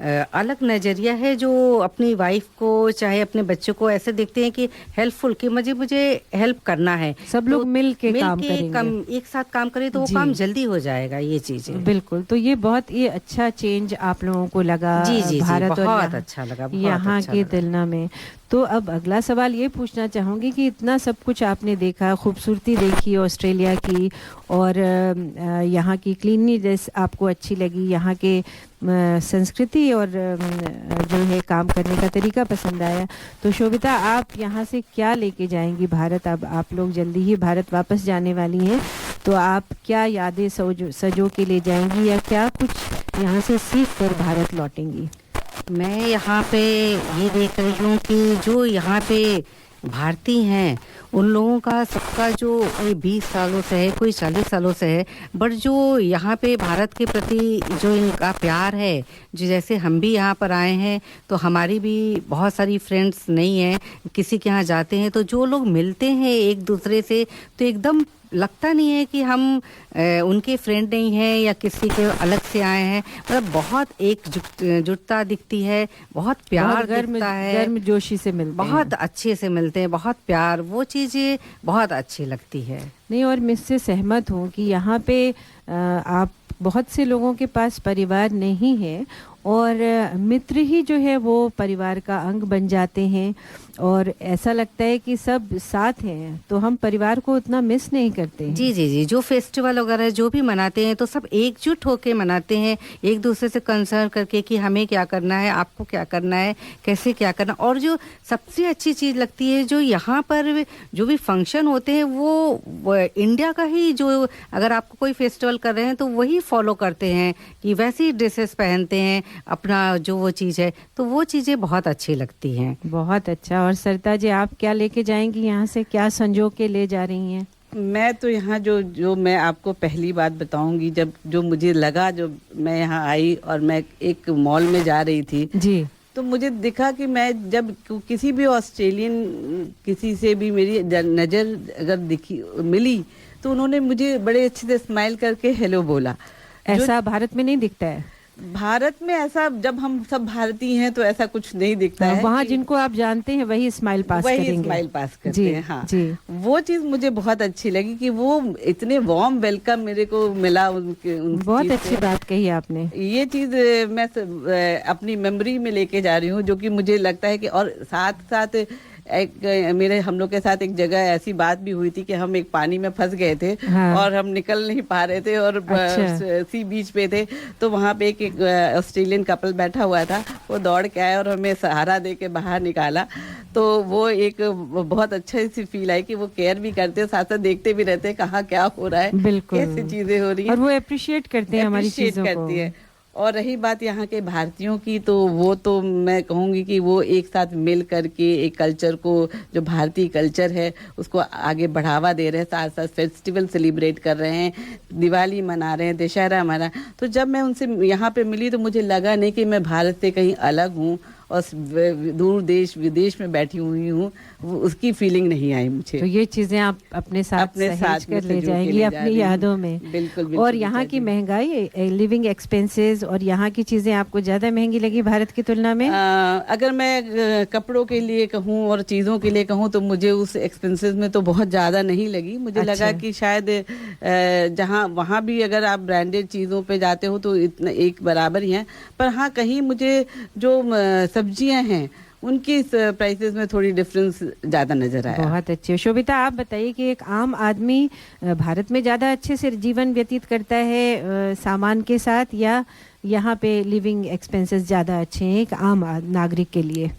[SPEAKER 19] अलग नज़रिया है, जो अपनी वाइफ को चाहे अपने बच्चों को ऐसे देखते हैं कि हेल्पफुल, कि मुझे हेल्प करना है,
[SPEAKER 5] सब लोग मिल के काम करेंगे,
[SPEAKER 19] एक साथ काम करें तो वो काम जल्दी हो जाएगा। ये चीजें बिल्कुल,
[SPEAKER 5] तो ये बहुत ही अच्छा चेंज आप लोगों को लगा भारत
[SPEAKER 19] बहुत अच्छा लगा
[SPEAKER 5] यहाँ की तुलना में। तो अब अगला सवाल ये पूछना चाहूँगी कि इतना सब कुछ आपने देखा, खूबसूरती देखी ऑस्ट्रेलिया की, और यहाँ की क्लीनलीनेस आपको अच्छी लगी, यहाँ के संस्कृति और जो है काम करने का तरीका पसंद आया, तो शोभिता आप यहाँ से क्या लेके जाएंगी भारत? अब आप लोग जल्दी ही भारत वापस जाने वाली हैं, तो आप क्या यादें सजो के ले जाएंगी, या क्या कुछ यहाँ से सीख कर भारत लौटेंगी?
[SPEAKER 19] मैं यहाँ पे ये देख रही हूँ कि जो यहाँ पे भारतीय हैं उन लोगों का सबका जो 20 सालों से है, कोई 40 सालों से है, बट जो यहाँ पे भारत के प्रति जो इनका प्यार है, जो जैसे हम भी यहाँ पर आए हैं तो हमारी भी बहुत सारी फ्रेंड्स नहीं हैं, किसी के यहाँ जाते हैं तो जो लोग मिलते हैं एक दूसरे से तो एकदम लगता नहीं है कि हम उनके फ्रेंड नहीं हैं या किसी के अलग से आए हैं, मतलब बहुत एकजुटता दिखती है, बहुत प्यार दिखता है,
[SPEAKER 5] गर्मजोशी से मिलते हैं,
[SPEAKER 19] बहुत अच्छे से मिलते हैं, बहुत प्यार, वो चीज़ें बहुत अच्छी लगती है।
[SPEAKER 5] नहीं, और मैं इससे सहमत हूँ कि यहाँ पे आप बहुत से लोगों के पास परिवार नहीं है और मित्र ही जो है वो परिवार का अंग बन जाते हैं, और ऐसा लगता है कि सब साथ हैं तो हम परिवार को उतना मिस नहीं करते हैं।
[SPEAKER 19] जी, जो फेस्टिवल वगैरह जो भी मनाते हैं तो सब एकजुट होके मनाते हैं, एक दूसरे से कंसर्न करके कि हमें क्या करना है, आपको क्या करना है, कैसे क्या करना। और जो सबसे अच्छी चीज़ लगती है, जो यहाँ पर जो भी फंक्शन होते हैं वो इंडिया का ही, जो अगर आपको कोई फेस्टिवल कर रहे हैं तो वही फॉलो करते हैं कि वैसी ड्रेसेस पहनते हैं, अपना जो वो चीज़ है, तो वो चीज़ें बहुत अच्छी लगती हैं।
[SPEAKER 5] बहुत अच्छा। और सरिता जी, आप क्या लेके जाएंगी यहाँ से, क्या संजो के ले जा रही हैं?
[SPEAKER 18] मैं तो यहाँ जो मैं आपको पहली बात बताऊंगी, जब जो मुझे लगा, जो मैं यहाँ आई और मैं एक मॉल में जा रही थी
[SPEAKER 5] जी,
[SPEAKER 18] तो मुझे दिखा कि मैं जब किसी भी ऑस्ट्रेलियन किसी से भी मेरी नज़र अगर मिली तो उन्होंने मुझे बड़े अच्छे से स्माइल करके हेलो बोला।
[SPEAKER 5] ऐसा भारत में नहीं दिखता है।
[SPEAKER 18] भारत में ऐसा, जब हम सब भारतीय हैं तो ऐसा कुछ नहीं दिखता है।
[SPEAKER 5] वहाँ जिनको आप जानते हैं वही स्माइल पास करेंगे,
[SPEAKER 18] वही स्माइल पास करते हैं। हाँ जी, वो चीज़ मुझे बहुत अच्छी लगी कि वो इतने वार्म वेलकम मेरे को मिला उनके।
[SPEAKER 5] बहुत अच्छी बात कही आपने।
[SPEAKER 18] ये चीज़ मैं अपनी मेमोरी में लेके जा रही हूँ, जो कि मुझे लगता है कि, और साथ साथ हम लोग के साथ एक जगह ऐसी बात भी हुई थी कि हम एक पानी में फंस गए थे। हाँ। और हम निकल नहीं पा रहे थे और सी बीच पे थे, तो वहाँ पे एक ऑस्ट्रेलियन कपल बैठा हुआ था, वो दौड़ के आया और हमें सहारा दे के बाहर निकाला। तो वो एक बहुत अच्छा सी फील आई कि वो केयर भी करते हैं, साथ साथ देखते भी रहते हैं कहाँ क्या हो रहा है, कैसी चीजें हो रही है,
[SPEAKER 5] और वो अप्रिशिएट करते हैं हमारी चीजों को।
[SPEAKER 18] और रही बात यहाँ के भारतीयों की, तो वो तो मैं कहूँगी कि वो एक साथ मिल करके एक कल्चर को, जो भारतीय कल्चर है उसको आगे बढ़ावा दे रहे हैं, साथ साथ फेस्टिवल सेलिब्रेट कर रहे हैं, दिवाली मना रहे हैं, दशहरा मना। तो जब मैं उनसे यहाँ पे मिली तो मुझे लगा नहीं कि मैं भारत से कहीं अलग हूँ और दूर देश विदेश में बैठी हुई हूँ, उसकी फीलिंग नहीं आई मुझे।
[SPEAKER 5] तो ये चीजें आप अपने साथ सहेज कर ले जाएंगी अपनी यादों में।
[SPEAKER 18] बिल्कुल।
[SPEAKER 5] और यहाँ की महंगाई, लिविंग एक्सपेंसेस, और यहाँ की चीजें आपको ज्यादा महंगी लगी भारत की तुलना में?
[SPEAKER 18] अगर मैं कपड़ों के लिए कहूँ और चीज़ों के लिए कहूँ तो मुझे उस एक्सपेंसेस में तो बहुत ज़्यादा नहीं लगी। मुझे लगा कि शायद जहाँ वहाँ भी अगर आप ब्रांडेड चीज़ों पे जाते हो तो इतना एक बराबर ही है, पर हाँ कहीं मुझे जो सब्जियां हैं उनकी प्राइसेस में थोड़ी डिफरेंस ज़्यादा नजर आया।
[SPEAKER 5] बहुत अच्छे। शोभिता, आप बताइए कि एक आम आदमी भारत में ज़्यादा अच्छे से जीवन व्यतीत करता है सामान के साथ, या यहाँ पे लिविंग एक्सपेंसेस ज़्यादा अच्छे हैं एक आम नागरिक के लिए?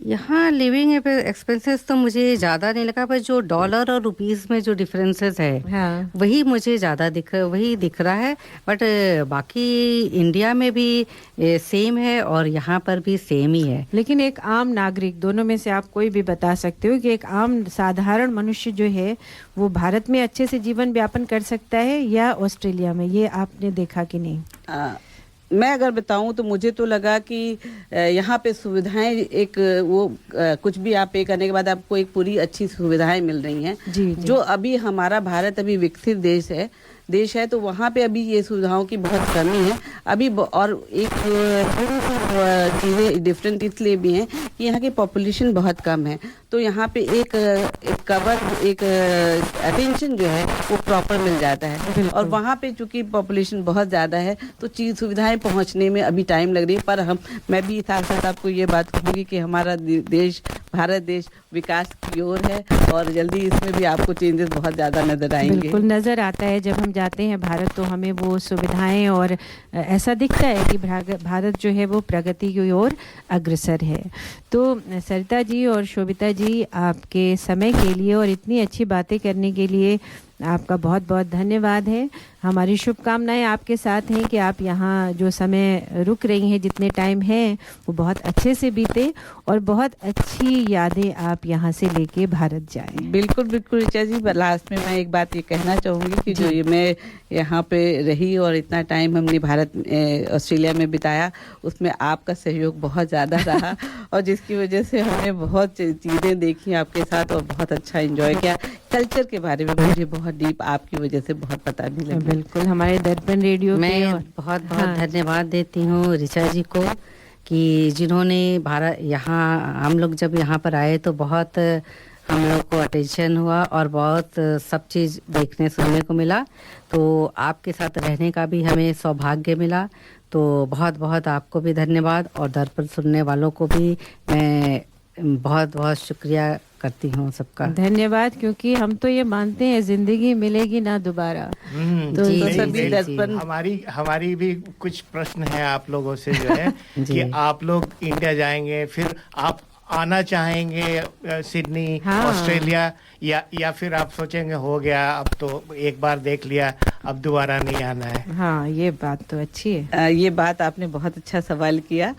[SPEAKER 19] यहाँ लिविंग एक्सपेंसेस तो मुझे ज़्यादा नहीं लगा, पर जो डॉलर और रुपीस में जो डिफरेंसेस है
[SPEAKER 5] हाँ।
[SPEAKER 19] वही मुझे ज़्यादा दिख रहा है। बट बाकी इंडिया में भी सेम है और यहाँ पर भी सेम ही है।
[SPEAKER 5] लेकिन एक आम नागरिक, दोनों में से आप कोई भी बता सकते हो कि एक आम साधारण मनुष्य जो है वो भारत में अच्छे से जीवन यापन कर सकता है या ऑस्ट्रेलिया में? ये आपने देखा कि नहीं?
[SPEAKER 18] मैं अगर बताऊं तो मुझे तो लगा कि यहाँ पे सुविधाएं एक वो कुछ भी आप पे करने के बाद आपको एक पूरी अच्छी सुविधाएं मिल रही हैं।
[SPEAKER 5] जी।
[SPEAKER 18] जो अभी हमारा भारत अभी विकसित देश है तो वहाँ पे अभी ये सुविधाओं की बहुत कमी है अभी। और एक चीज़ें डिफरेंट इसलिए भी हैं कि यहाँ की पॉपुलेशन बहुत कम है, तो यहाँ पे एक अटेंशन जो है वो प्रॉपर मिल जाता है। और वहाँ पे चूंकि पॉपुलेशन बहुत ज़्यादा है तो चीज़ सुविधाएं पहुँचने में अभी टाइम लग रही है। पर मैं भी साथ साथ आपको ये बात कहूँगी कि हमारा देश, भारत देश विकास की ओर है और जल्दी इसमें भी आपको चेंजेस बहुत ज़्यादा नजर आएंगे।
[SPEAKER 5] बिल्कुल नज़र आता है। जब हम जाते हैं भारत तो हमें वो सुविधाएं और ऐसा दिखता है कि भारत जो है वो प्रगति की ओर अग्रसर है। तो सरिता जी और शोभिता जी, आपके समय के लिए और इतनी अच्छी बातें करने के लिए आपका बहुत बहुत धन्यवाद है। हमारी शुभकामनाएं आपके साथ हैं कि आप यहाँ जो समय रुक रही हैं, जितने टाइम है वो बहुत अच्छे से बीते और बहुत अच्छी यादें आप यहाँ से लेके भारत जाएं।
[SPEAKER 18] बिल्कुल बिल्कुल ऋचा जी, लास्ट में मैं एक बात ये कहना चाहूँगी कि जो ये मैं यहाँ पे रही और इतना टाइम हमने ऑस्ट्रेलिया में बिताया, उसमें आपका सहयोग बहुत ज़्यादा रहा और जिसकी वजह से हमने बहुत चीज़ें देखी आपके साथ और बहुत अच्छा एंजॉय किया। कल्चर के बारे में मुझे बहुत डीप आपकी वजह से बहुत पता भी लगा।
[SPEAKER 5] बिल्कुल, हमारे दर्पण रेडियो
[SPEAKER 19] मैं बहुत धन्यवाद देती हूँ ऋचा जी को कि जिन्होंने भारत, यहाँ हम लोग जब यहाँ पर आए तो बहुत हम लोग को अटेंशन हुआ और बहुत सब चीज़ देखने सुनने को मिला। तो आपके साथ रहने का भी हमें सौभाग्य मिला। तो बहुत बहुत आपको भी धन्यवाद और दर्पण सुनने वालों को भी मैं बहुत बहुत शुक्रिया करती हूँ सबका।
[SPEAKER 5] धन्यवाद, क्योंकि हम तो ये मानते हैं जिंदगी मिलेगी ना दोबारा।
[SPEAKER 4] तो सभी दर्पण हमारी भी कुछ प्रश्न है आप लोगों से जो है कि आप लोग इंडिया जाएंगे, फिर आप आना चाहेंगे सिडनी, ऑस्ट्रेलिया, या फिर आप सोचेंगे हो गया अब तो एक बार देख लिया अब दोबारा नहीं आना है?
[SPEAKER 5] हाँ, ये बात तो अच्छी है।
[SPEAKER 18] ये बात आपने बहुत अच्छा सवाल किया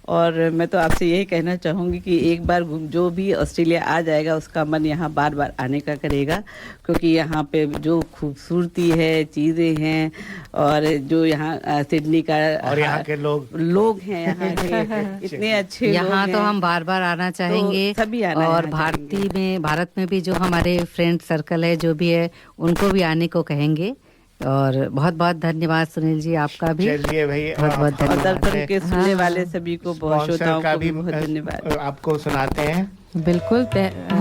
[SPEAKER 18] और मैं तो आपसे यही कहना चाहूँगी कि एक बार जो भी ऑस्ट्रेलिया आ जाएगा उसका मन यहाँ बार बार आने का करेगा, क्योंकि यहाँ पे जो खूबसूरती है, चीज़ें हैं और जो यहाँ सिडनी का
[SPEAKER 4] और यहाँ के
[SPEAKER 18] लोग हैं यहाँ के इतने अच्छे
[SPEAKER 19] यहाँ तो हम बार बार आना चाहेंगे।
[SPEAKER 18] तो सभी आना
[SPEAKER 19] और भारत में भी जो हमारे फ्रेंड सर्कल है जो भी है उनको भी आने को कहेंगे। और बहुत बहुत धन्यवाद सुनील जी, आपका भी
[SPEAKER 4] चलिए भाई,
[SPEAKER 19] बहुत बहुत धन्यवाद।
[SPEAKER 18] दर्पण के सुनने वाले सभी को बहुत धन्यवाद।
[SPEAKER 4] आपको सुनाते हैं।
[SPEAKER 5] बिल्कुल।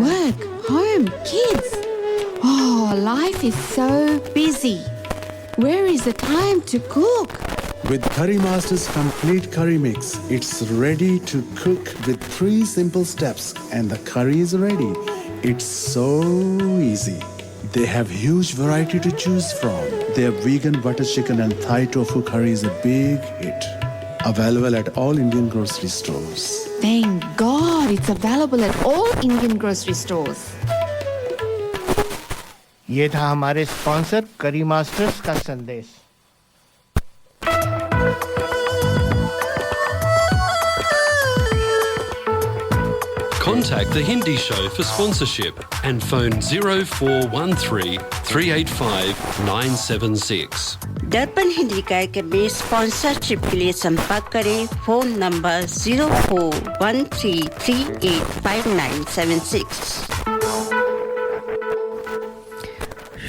[SPEAKER 16] Work, home, kids. Oh, life is so busy. Where is the time to cook?
[SPEAKER 9] With Curry Master's complete curry mix, it's ready to cook with 3 simple steps and the curry is ready. It's so easy. They have huge variety to choose from. Their vegan butter chicken and Thai tofu curry is a big hit. Available at all Indian grocery stores.
[SPEAKER 16] Thank God it's available at all Indian grocery stores.
[SPEAKER 4] ये था हमारे sponsor करी masters का संदेश।
[SPEAKER 1] Contact the Hindi Show for sponsorship and phone 0413 385 976.
[SPEAKER 2] दर्पण हिंदी कार्यक्रम में sponsorship के लिए संपर्क करें फोन नंबर 0413385976।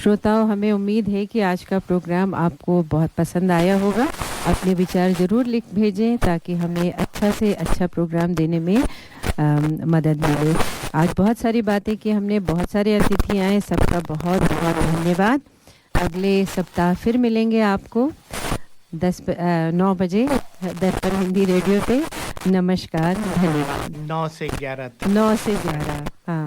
[SPEAKER 5] श्रोताओं, हमें उम्मीद है कि आज का प्रोग्राम आपको बहुत पसंद आया होगा। अपने विचार ज़रूर लिख भेजें ताकि हमें अच्छा से अच्छा प्रोग्राम देने में मदद मिले। आज बहुत सारी बातें की हमने, बहुत सारे अतिथि आए, सबका बहुत बहुत धन्यवाद। अगले सप्ताह फिर मिलेंगे आपको 9 बजे दर्पण हिंदी रेडियो पे। नमस्कार, धन्यवाद।
[SPEAKER 4] 9 से 11
[SPEAKER 5] हाँ।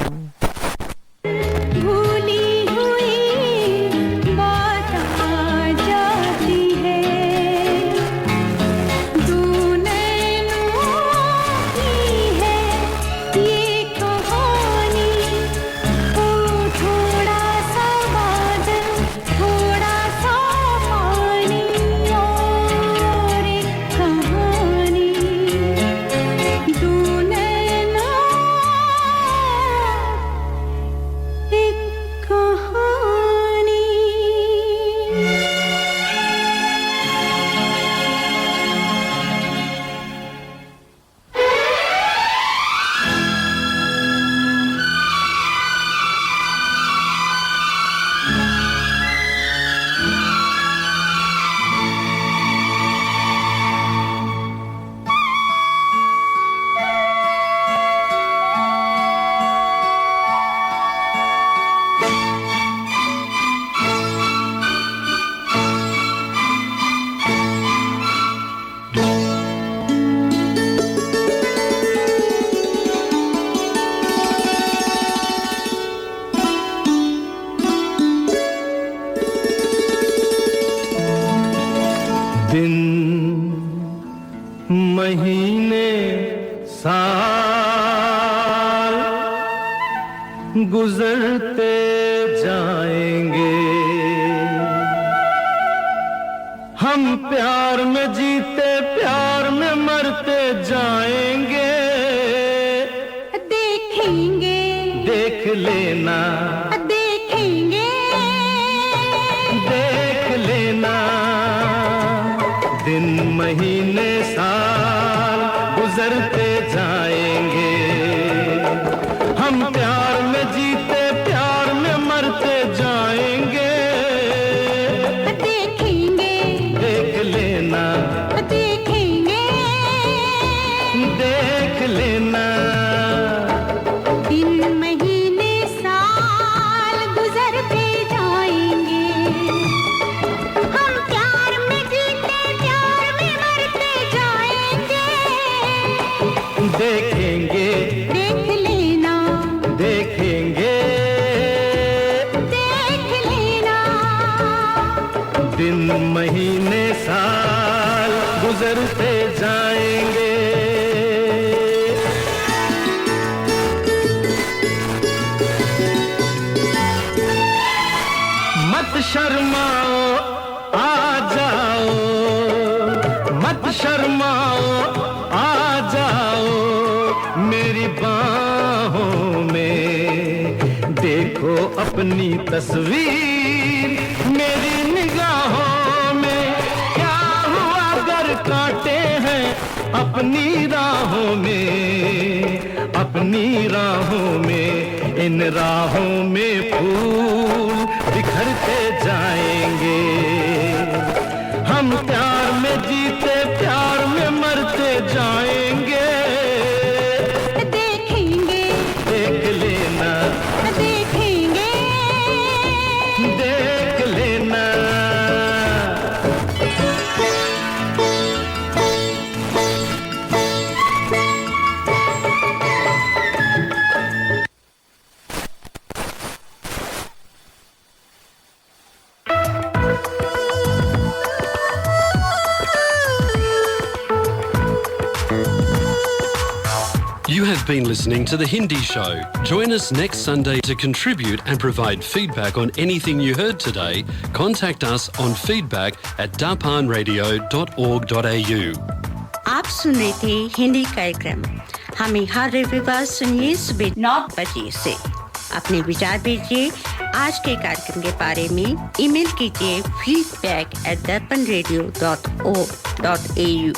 [SPEAKER 6] गुजरते जाएंगे, हम प्यार में जीते प्यार में मरते जाएंगे।
[SPEAKER 8] देखेंगे,
[SPEAKER 6] देख लेना,
[SPEAKER 8] देखेंगे,
[SPEAKER 6] देख लेना। दिन महीने साल गुजरते जाएंगे, हम प्यार में जीते प्यार में मरते जाएंगे।
[SPEAKER 8] देखेंगे,
[SPEAKER 6] देख लेना,
[SPEAKER 8] देखेंगे,
[SPEAKER 6] देख लेना।
[SPEAKER 8] दिन महीने साल गुजरते जाएंगे, हम प्यार में जीते प्यार में मरते जाएंगे।
[SPEAKER 6] देखेंगे,
[SPEAKER 8] देख लेना,
[SPEAKER 6] देखेंगे,
[SPEAKER 8] देख लेना।
[SPEAKER 6] दिन महीने साल गुजरते जाएंगे। मत शर्माओ, आ जाओ, मत शर्माओ, आ जाओ मेरी बाहों में। देखो अपनी तस्वीर मेरी निगाहों में। क्या हुआ अगर कांटे हैं अपनी राहों में, अपनी राहों में। इन राहों में फूल बिखरते जाएंगे, हम प्यार में जीते प्यार में मरते जाएंगे।
[SPEAKER 8] देखेंगे,
[SPEAKER 6] देख लेना,
[SPEAKER 8] देखेंगे,
[SPEAKER 6] देख लेना।
[SPEAKER 1] You have been listening to The Hindi Show. Join us next Sunday to contribute and provide feedback on anything you heard today. Contact us on feedback@darpanradio.org.au.
[SPEAKER 2] आप सुन रहे थे हिंदी कार्यक्रम। हमें हर रविवार सुनिए सुबह 9 बजे से। अपने विचार भेजिए आज के कार्यक्रम के बारे में। ईमेल कीजिए feedback@darpanradio.org.au।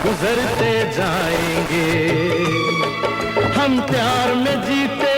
[SPEAKER 6] गुजरते जाएंगे हम प्यार में जीते